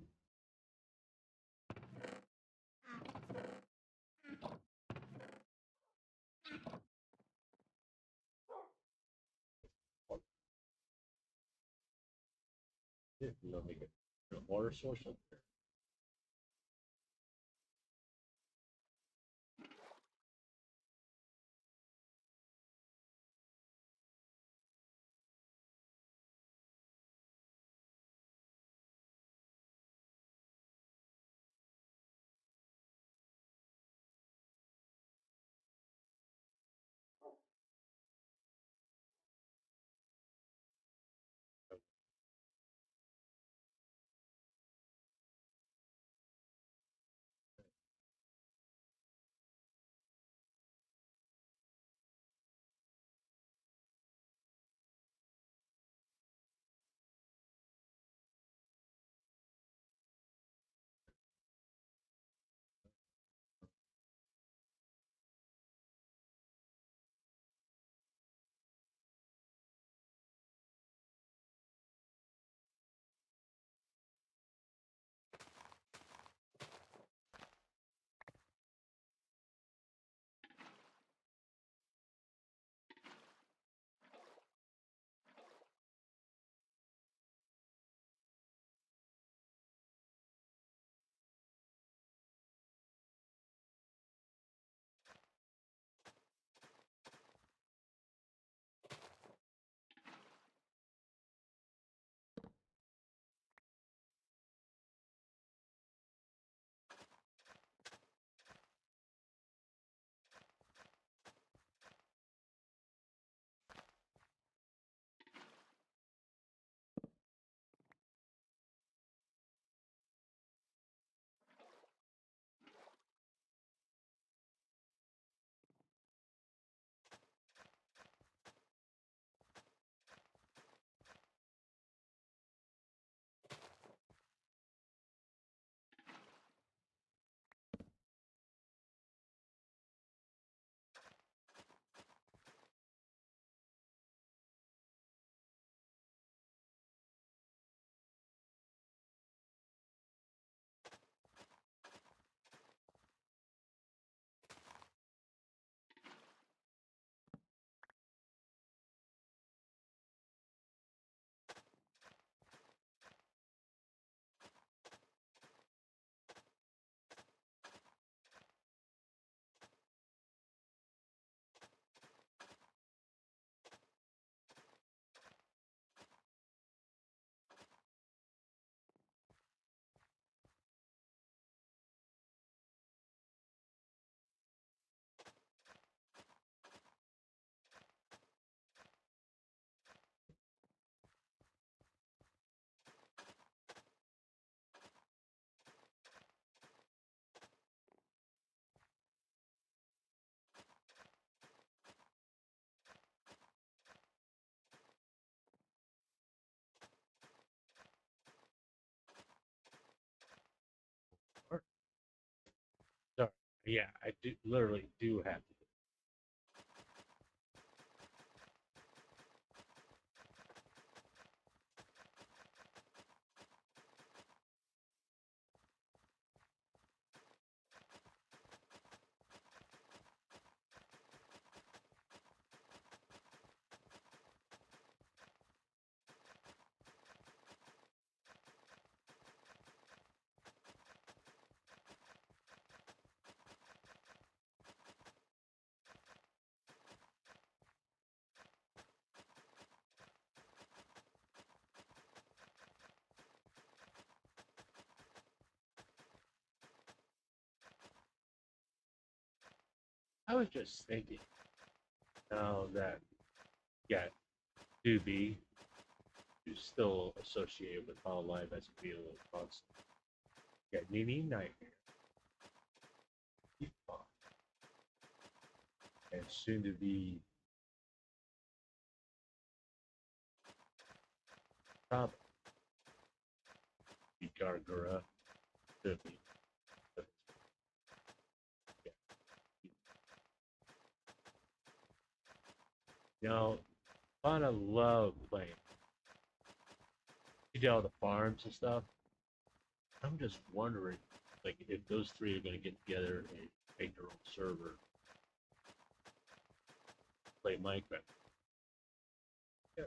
Yeah, you know, make a water source up there. Or- Sorry. Yeah, I do literally do have to. I was just thinking now that you got Doobie, who's still associated with Hololive as a real constant. You got Nini Nightmare, Peacock, and soon to be Kaba, Gargura, Doobie. You know, kind of love playing. You did all the farms and stuff. I'm just wondering, like, if those three are going to get together and make their own server, play Minecraft. Yeah,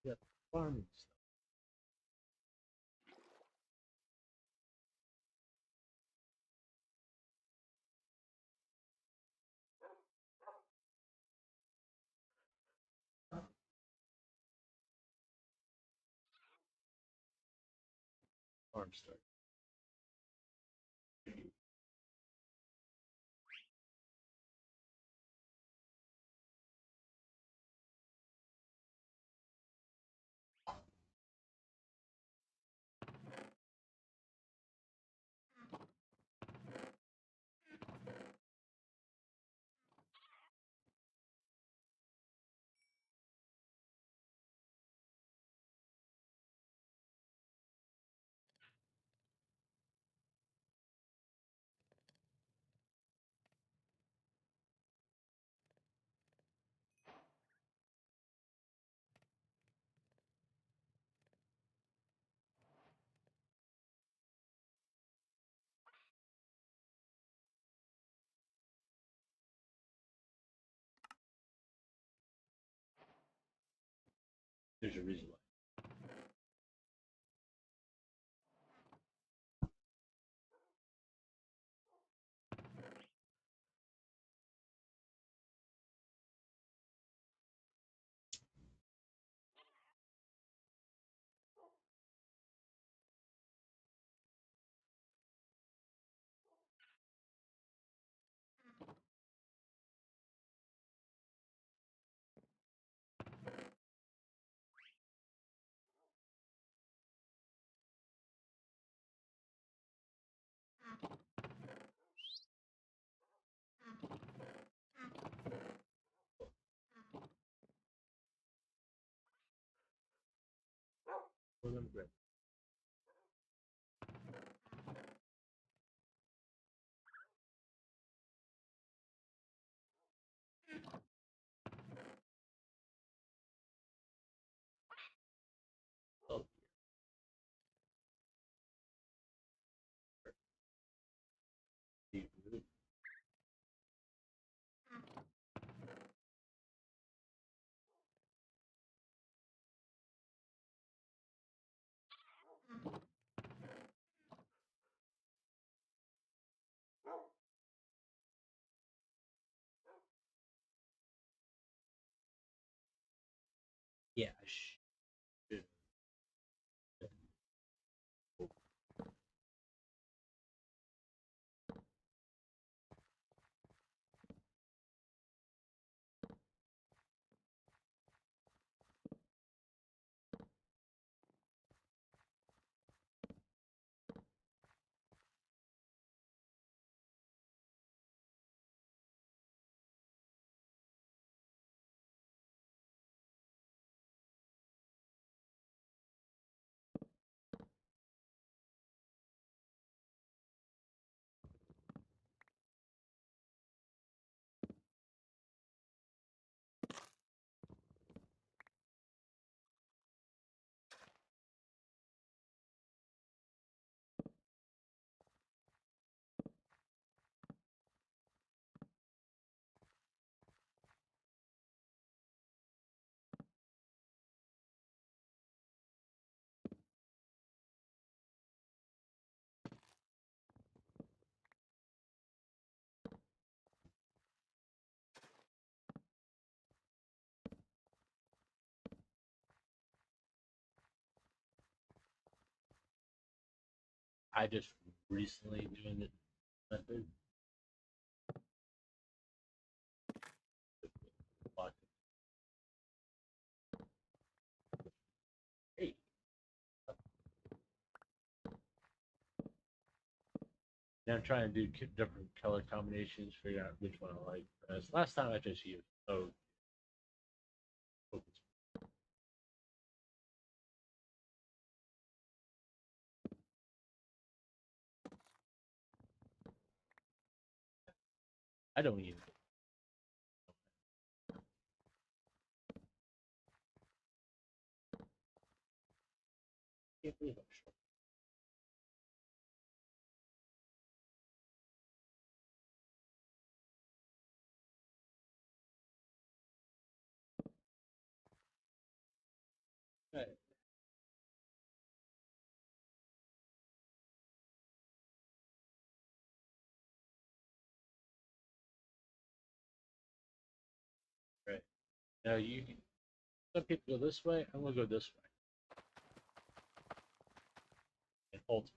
yeah, farming stuff. Farm stuff. There's a reason why. Well, I'm great. Oh, deep root. Yeah, should. I just recently doing the method. Hey, now I'm trying to do different color combinations, figure out which one I like best. Last time I just used focus. I don't even. Can't believe I'm short. Now some people go this way. I'm gonna go this way and hold.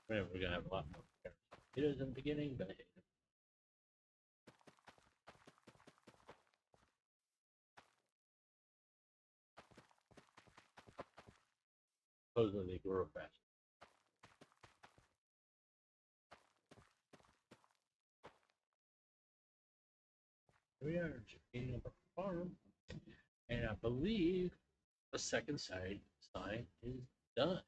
We're gonna have a lot more potatoes in the beginning, but hey, supposedly they grow fast. Here we are checking out our farm, and I believe the second side sign is done.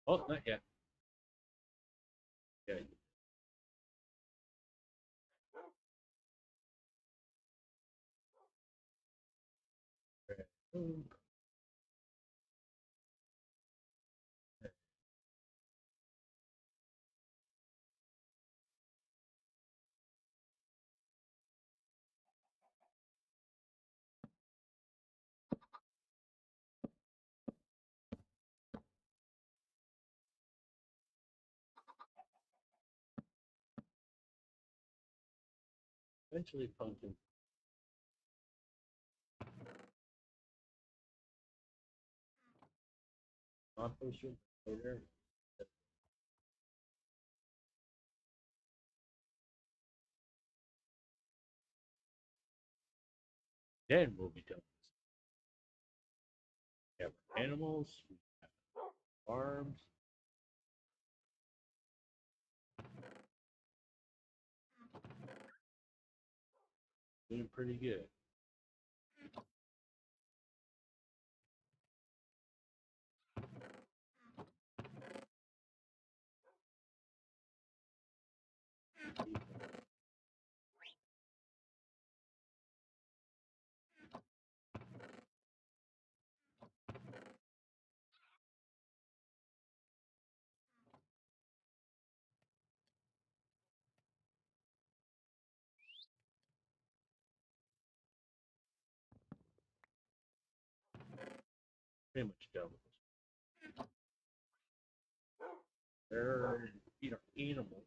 Oh, not yet. Good. Eventually, pumpkin. Compost later. Then we'll be done. We have animals, we have farms. Doing pretty good. Pretty much done with this. They're animals.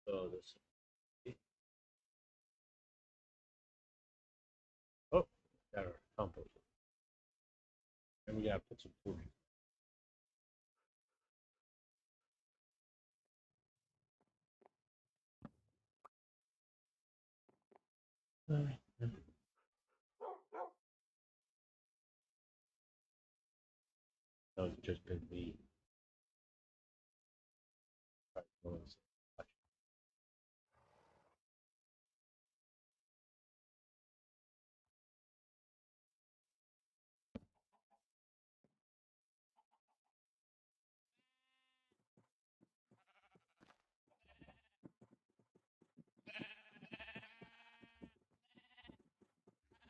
So this. Oh, got our compost. And we gotta put some food in. No, it's just been me.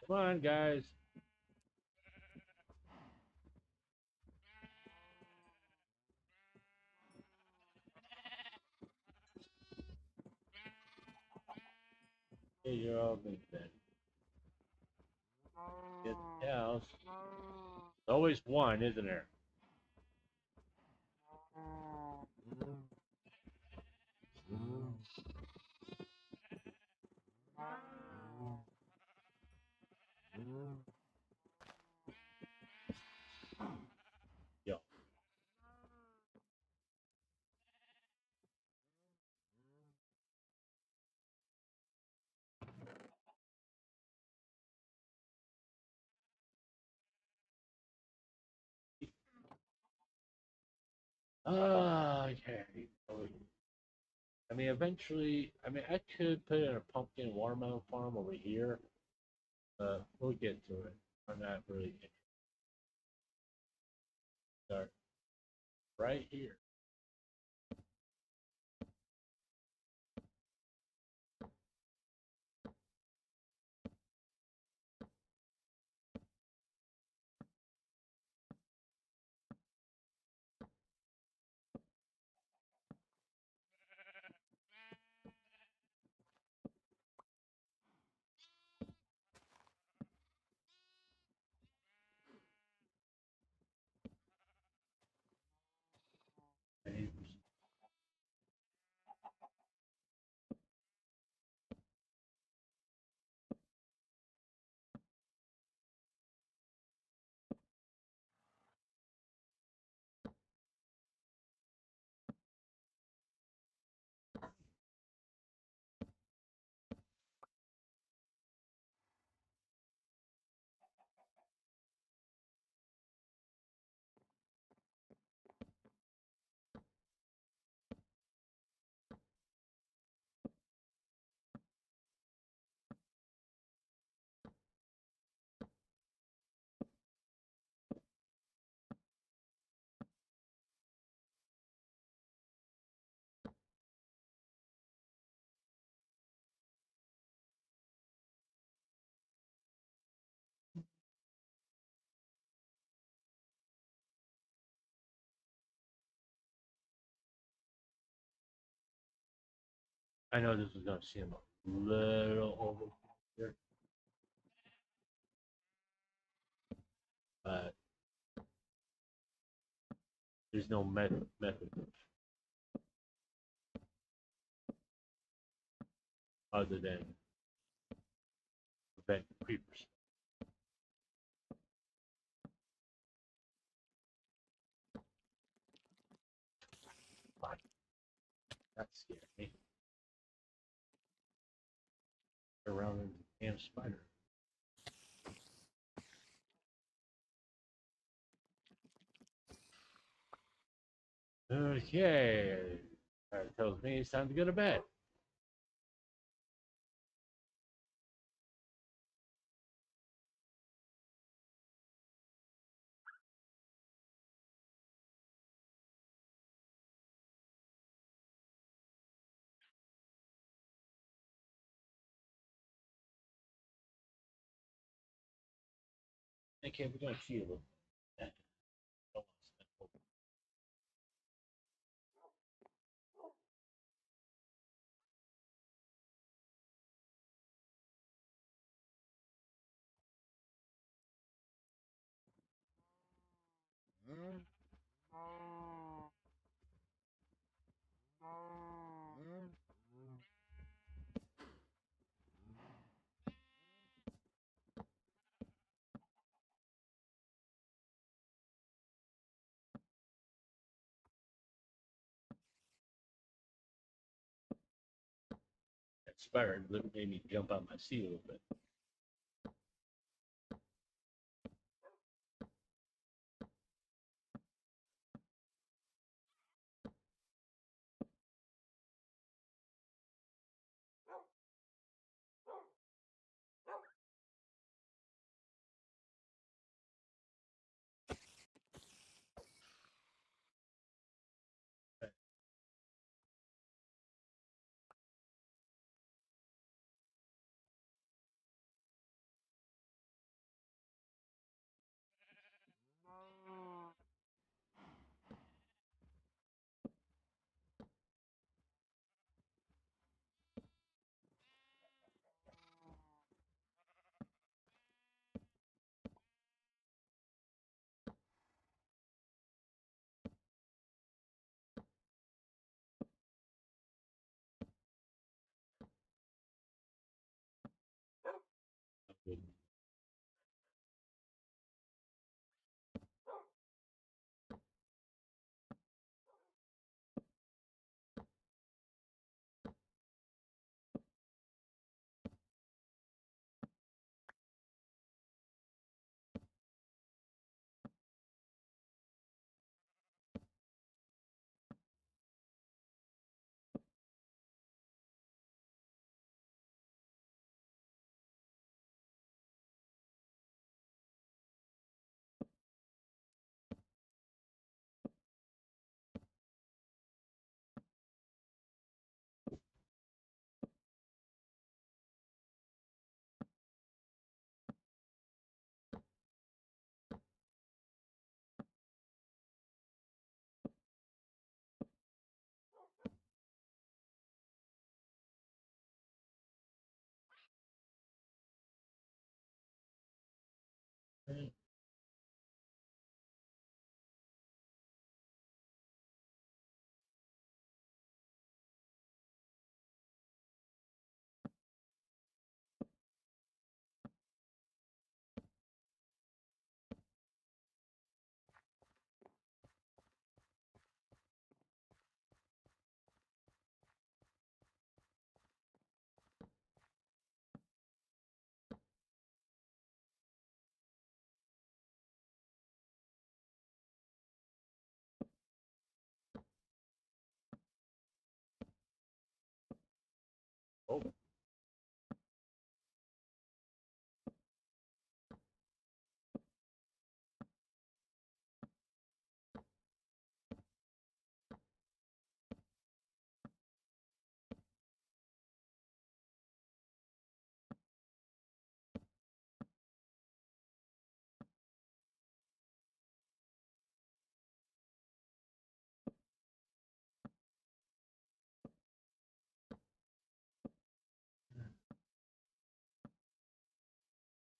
Come on, guys. Hey, you're all big then. Get the cows. There's always one, isn't there? Yo. Okay. I mean, eventually, I could put in a pumpkin watermelon farm over here. We'll get to it. I'm not really interested. Start right here. I know this is going to seem a little over here, but there's no method other than prevent creepers. Fuck, that scared me. Around in the damn spider. Okay. That tells me it's time to go to bed. Okay, we're going to see a little bit. That spider made me jump out my seat a little bit.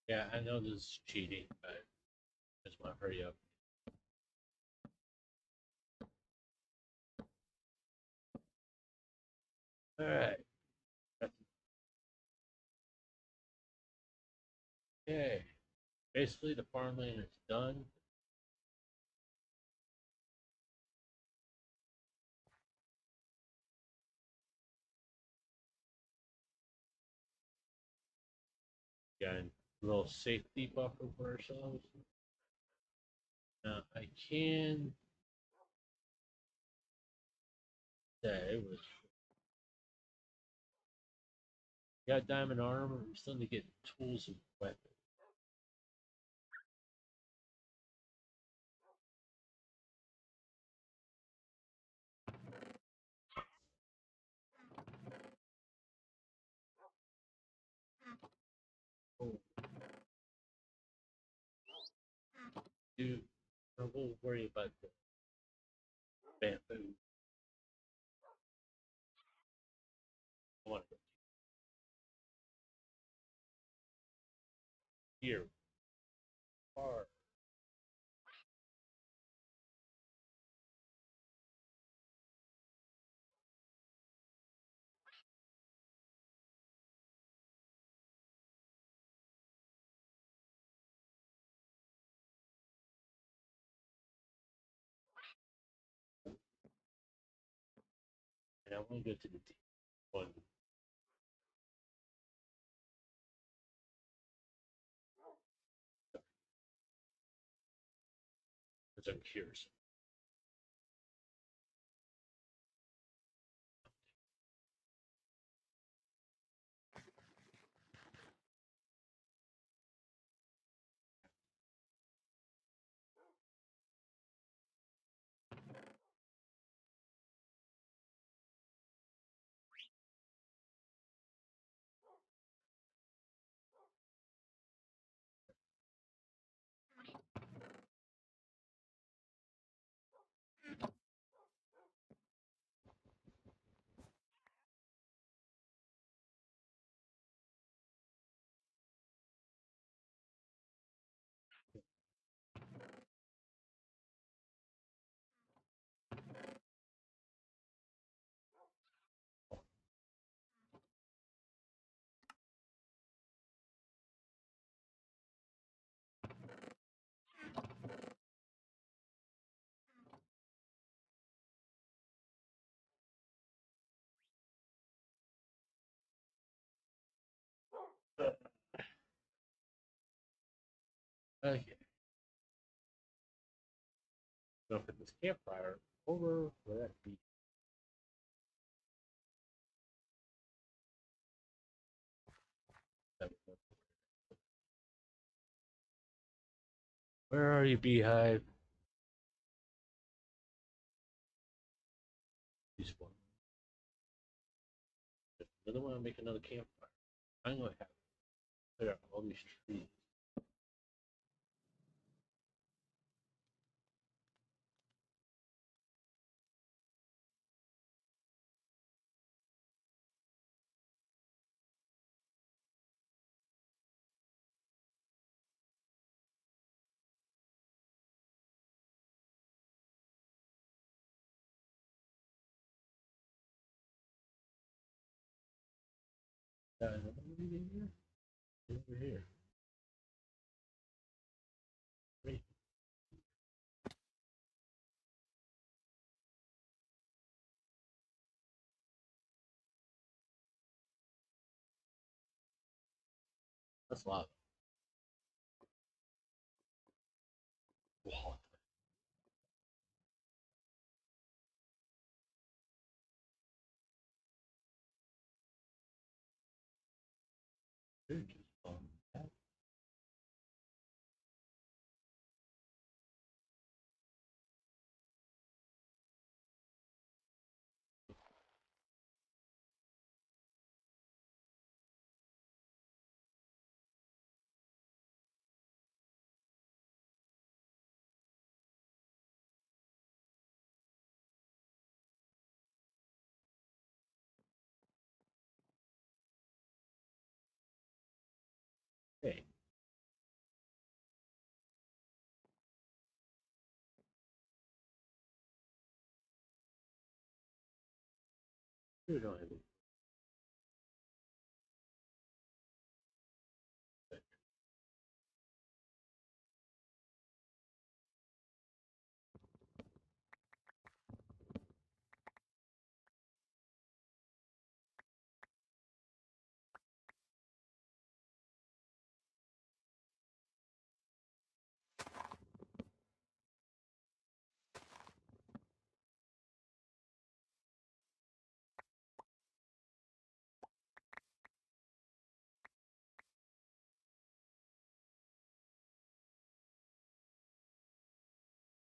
Yeah, I know this is cheating, but I just want to hurry up. All right. Okay. Basically, the farmland is done. Got a little safety buffer for ourselves. Now, I can say was got diamond armor. We still need to get tools and weapons. Oh, dude, we'll worry about the bamboo. I want to go here. Far. And I want to go to the deep one. Because I'm curious. Okay. So for this campfire, over where that be. Where are you, beehive? This one. Another one. Make another campfire. I'm gonna have to clear out all these trees. Over here. Great. That's a lot. Wow. Dude, just that. You don't have any.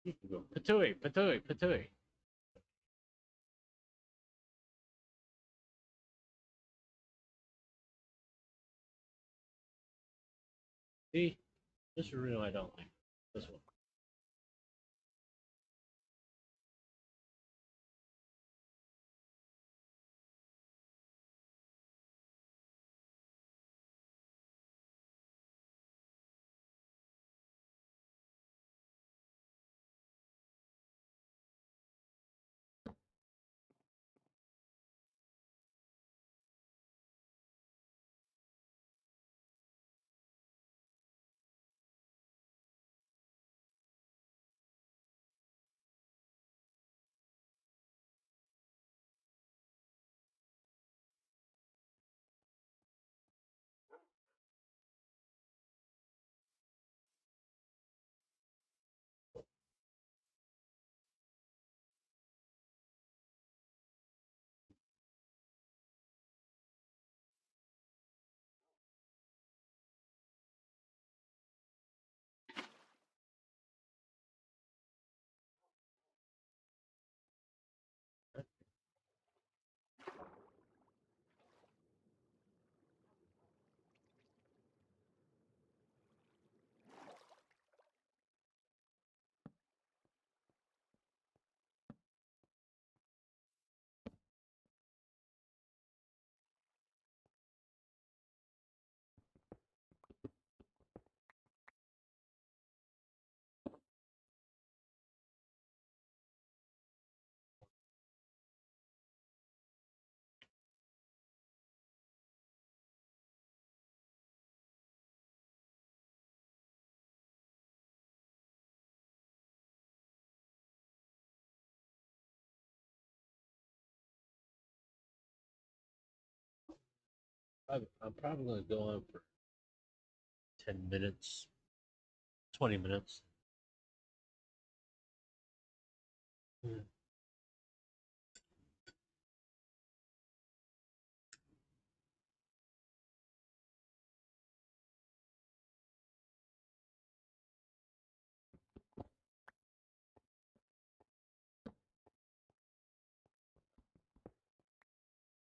You can go patooey, patooey, patooey. See, this is real. I don't like this one. I'm probably going to go on for 10 minutes, 20 minutes. Hmm.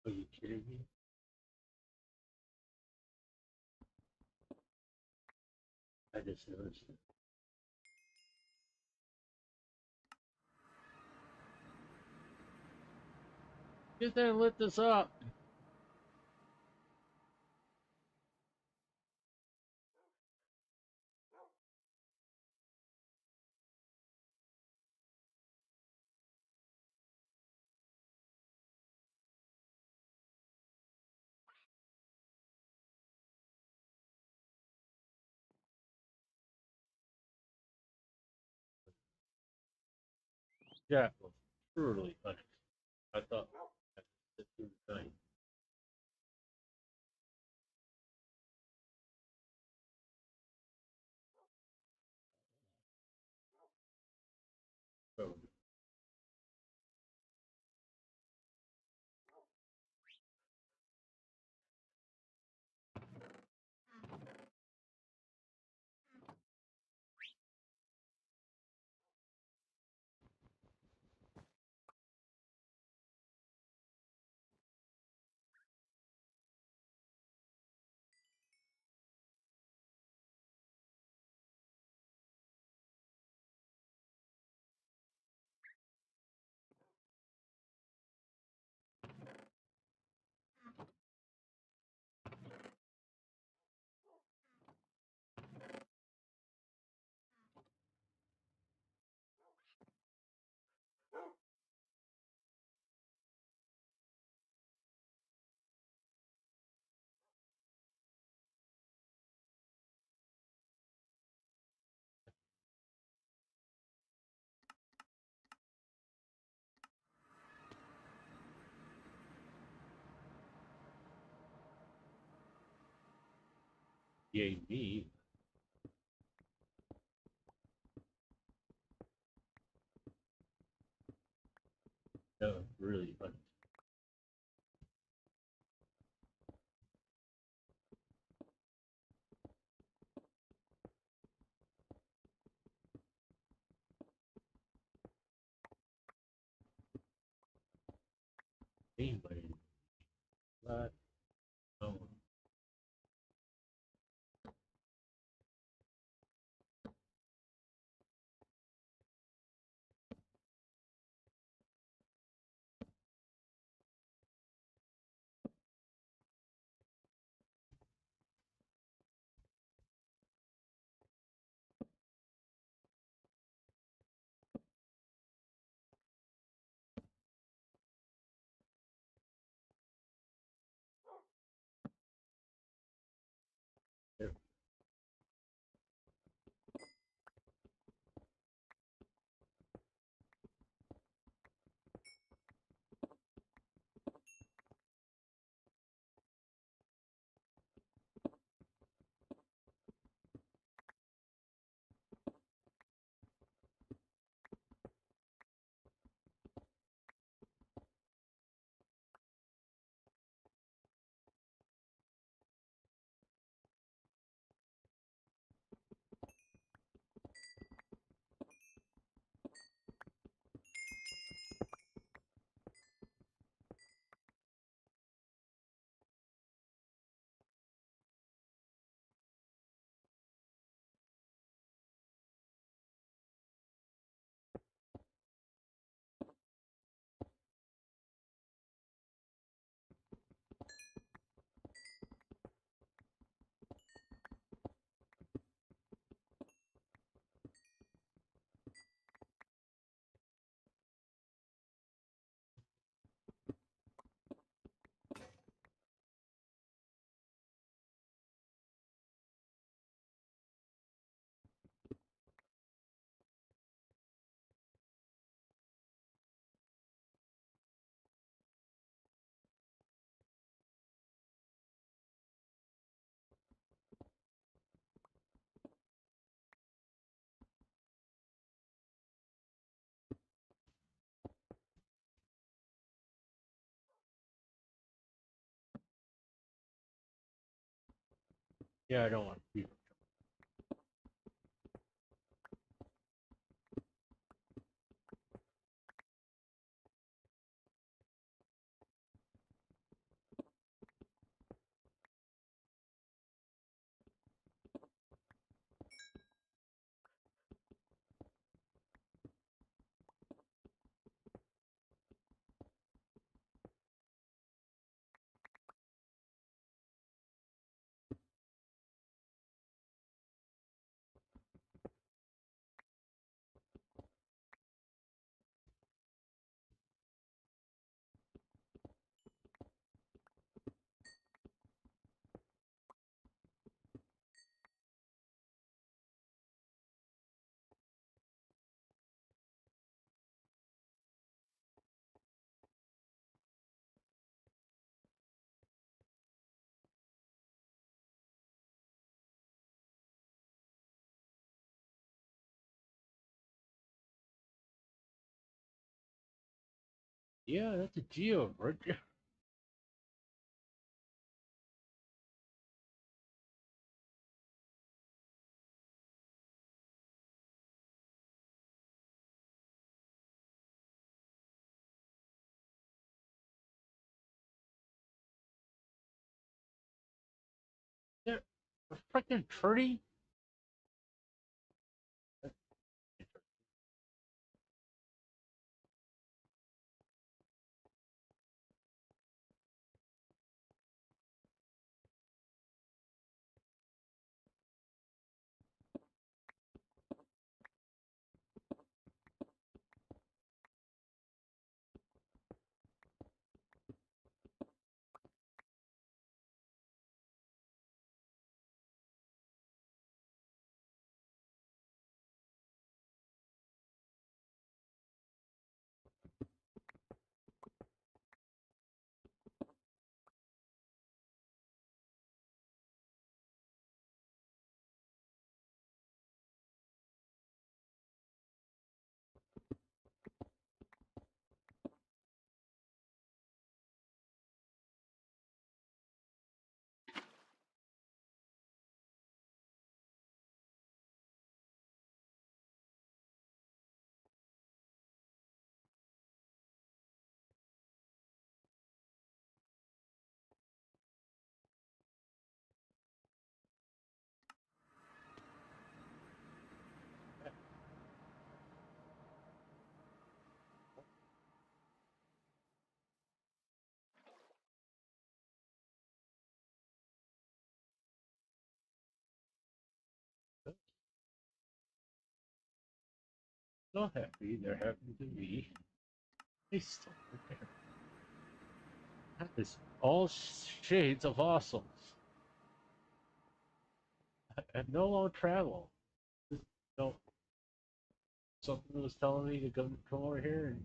Are you kidding me? I just noticed it. Get there and lift this up. That was truly funny. I thought I could sit through the night. So Yay me. No, really fun. Anybody. But, no. Yeah, I don't want people. Yeah, that's a geo right there. They're a freaking tree. So happy there happened to be a store there. That is all shades of awesome. I no longer travel. Just don't. Something was telling me to come over here and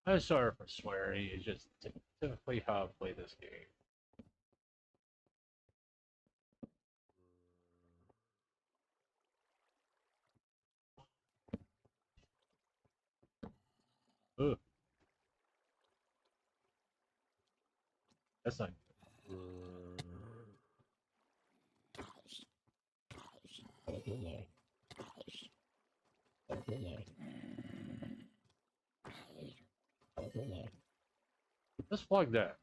I'm sorry for swearing. It's just typically how I play this game. Ugh, that's not good. Let's plug that.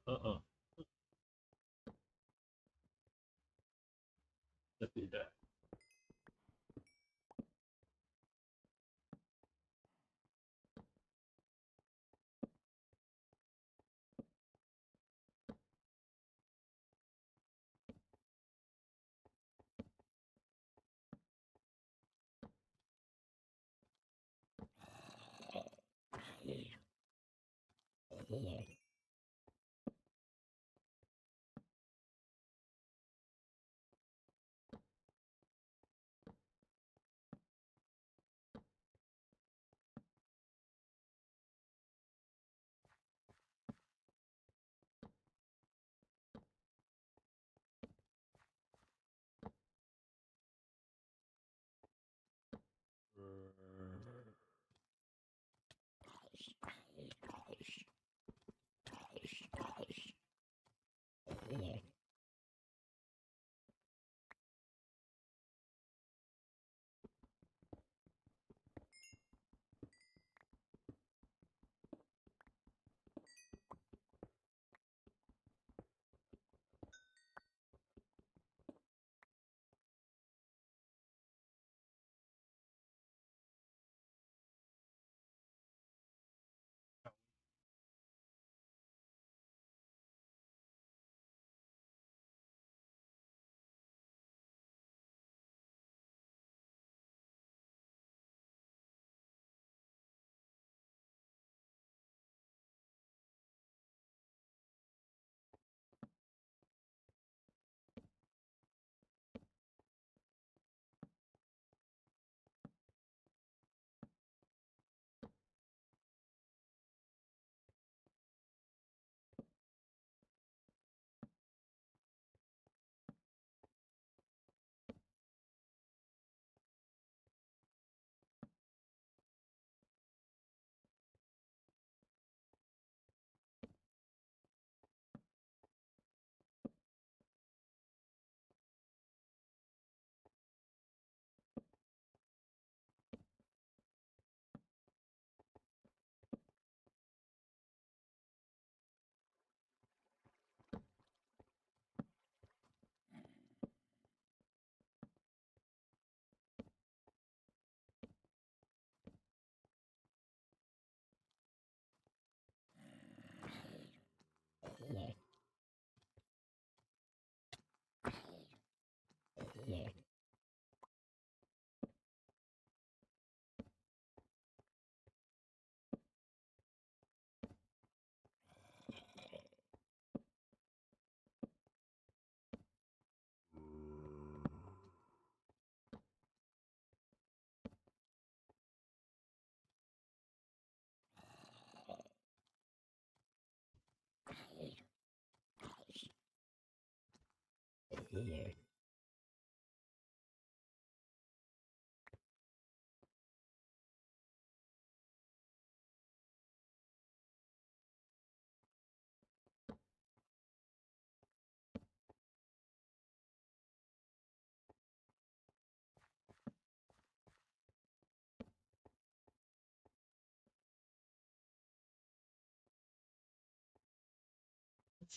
Uh. Let's do that.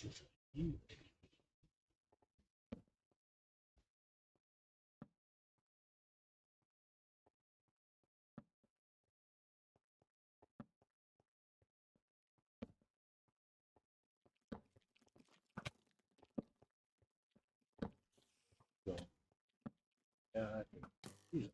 This is huge. So, yeah, I think easily.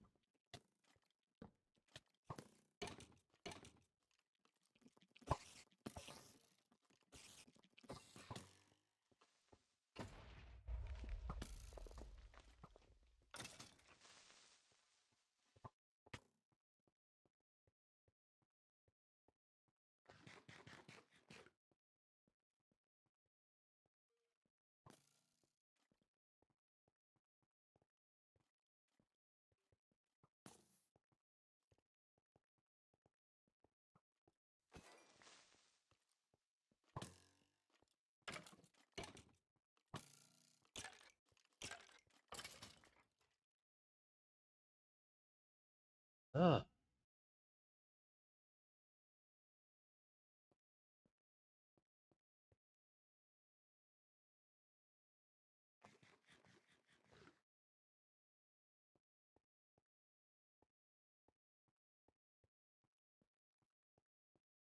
Ah,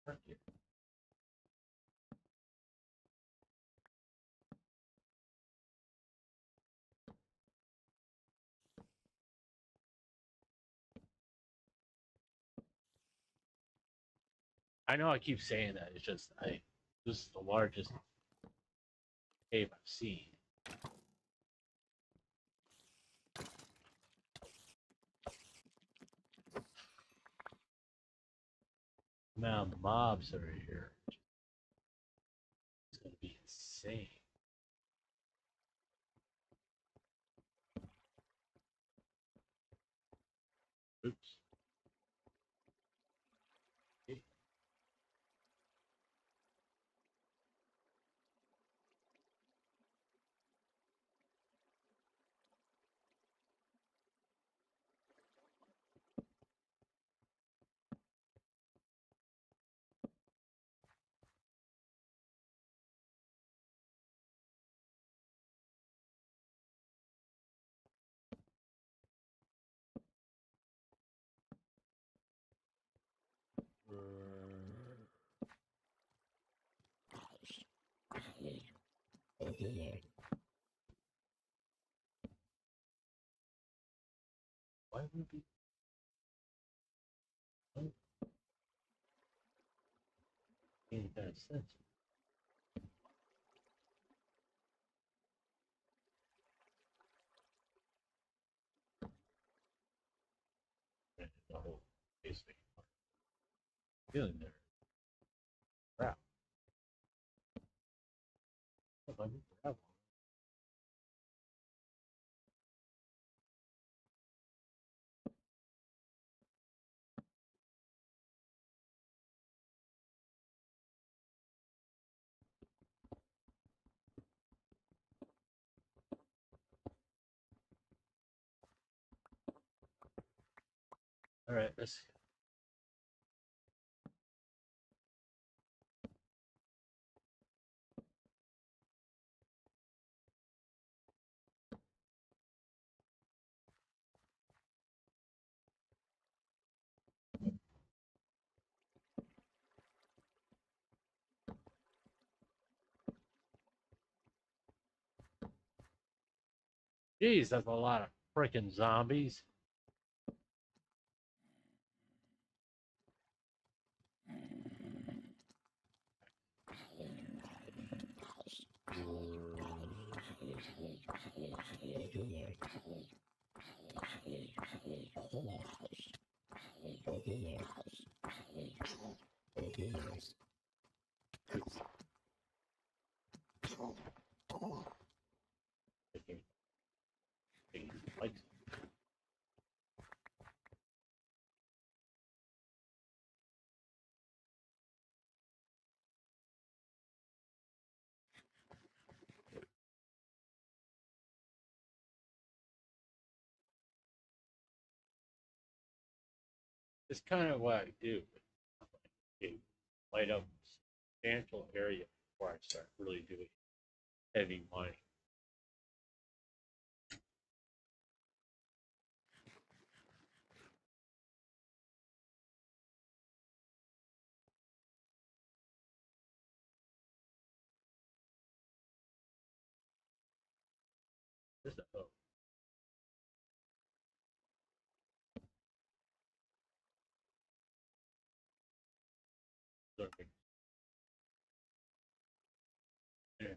thank you. I know I keep saying that. It's just this is the largest cave I've seen. The amount of mobs that are here. It's gonna be insane. Oops. Okay. Why would it be? Oh, any kind of sense. The whole basic feeling there. Crap. If I move the gravel. All right, let's. Jeez, that's a lot of freaking zombies. Taking, taking spikes. It's kind of what I do. You light up a substantial area before I start really doing heavy mining. Just oh, lurking. Yeah.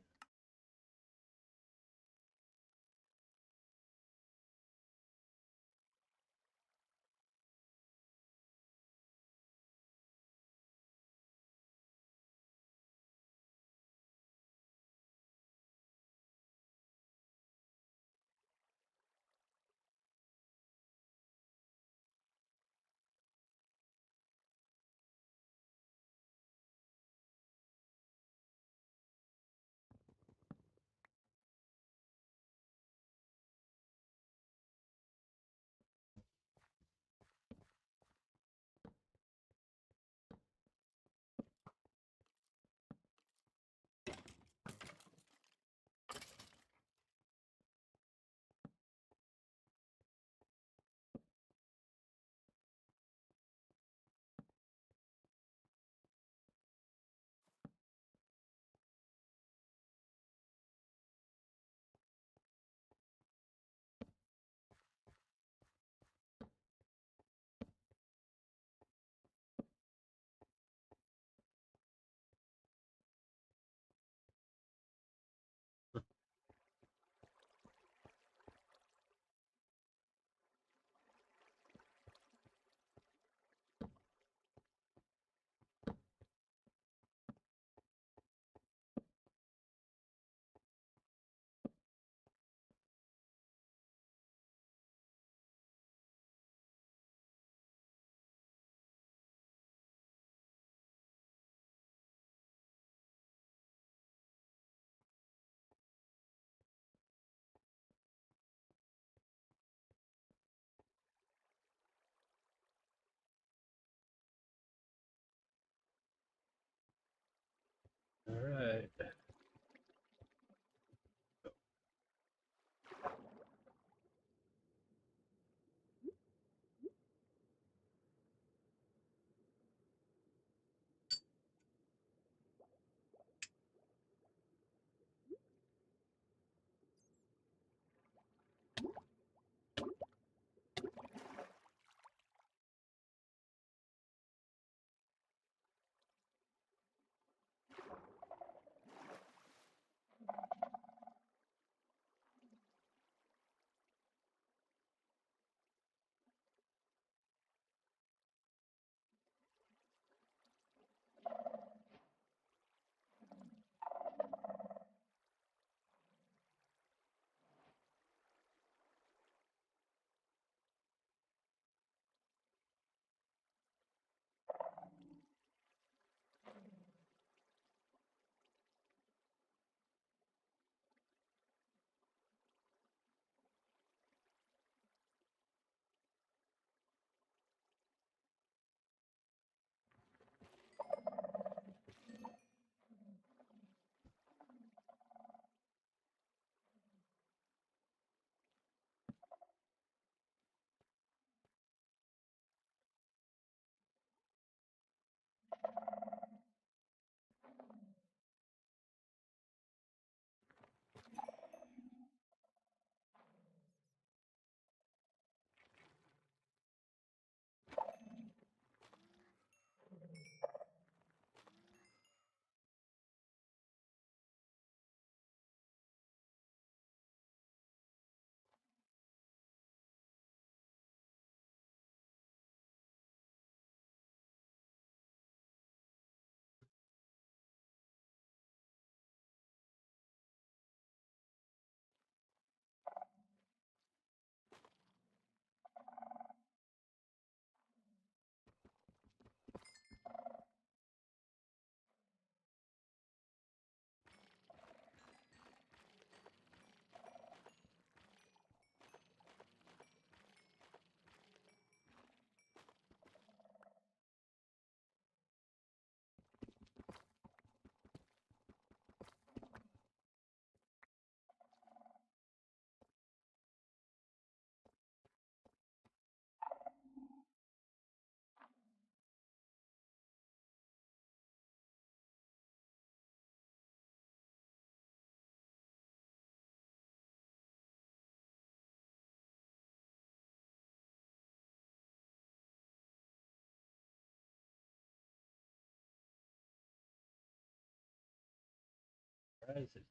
Where is it?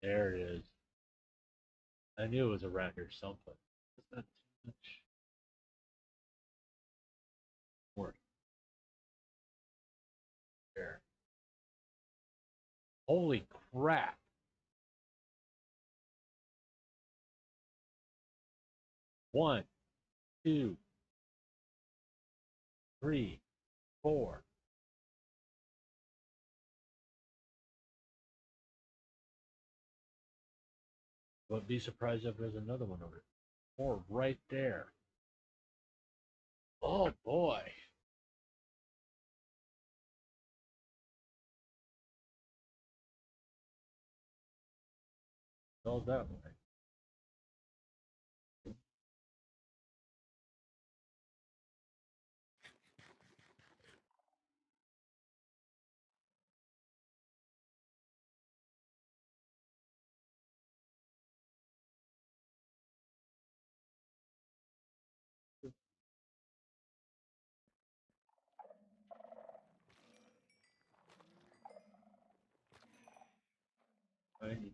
There it is. I knew it was around here someplace. It's not too much work there. Holy crap! One, two, three, four. But be surprised if there's another one over there. Four right there. Oh boy. All that way. I need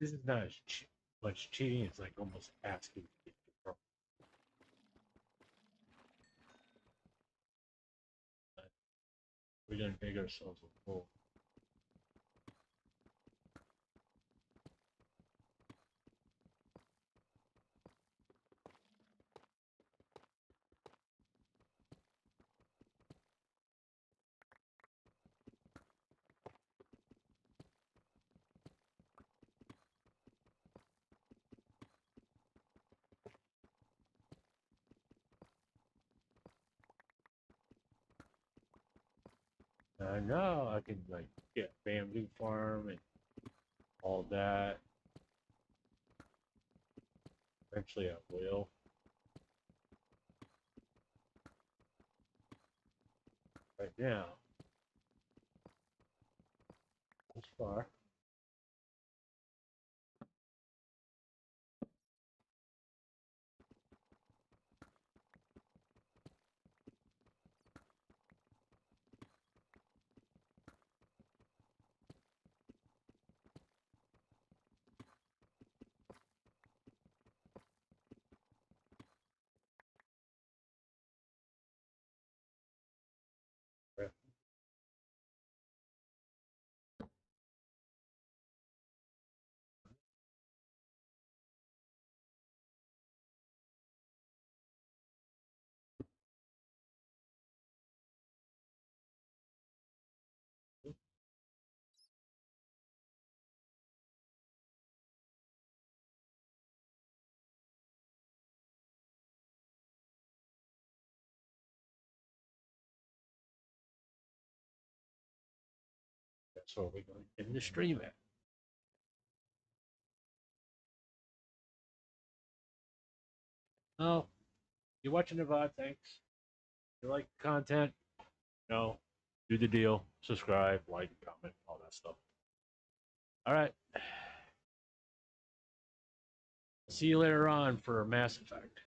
This is not as much cheating. It's like almost asking to get control. But we're gonna dig ourselves a hole. I know I can like get bamboo farm and all that. Eventually I will. Right now, this far. That's where we're going to end the stream at. Oh, you're watching the VOD, thanks. You like the content? No, do the deal. Subscribe, like, comment, all that stuff. All right. See you later on for Mass Effect.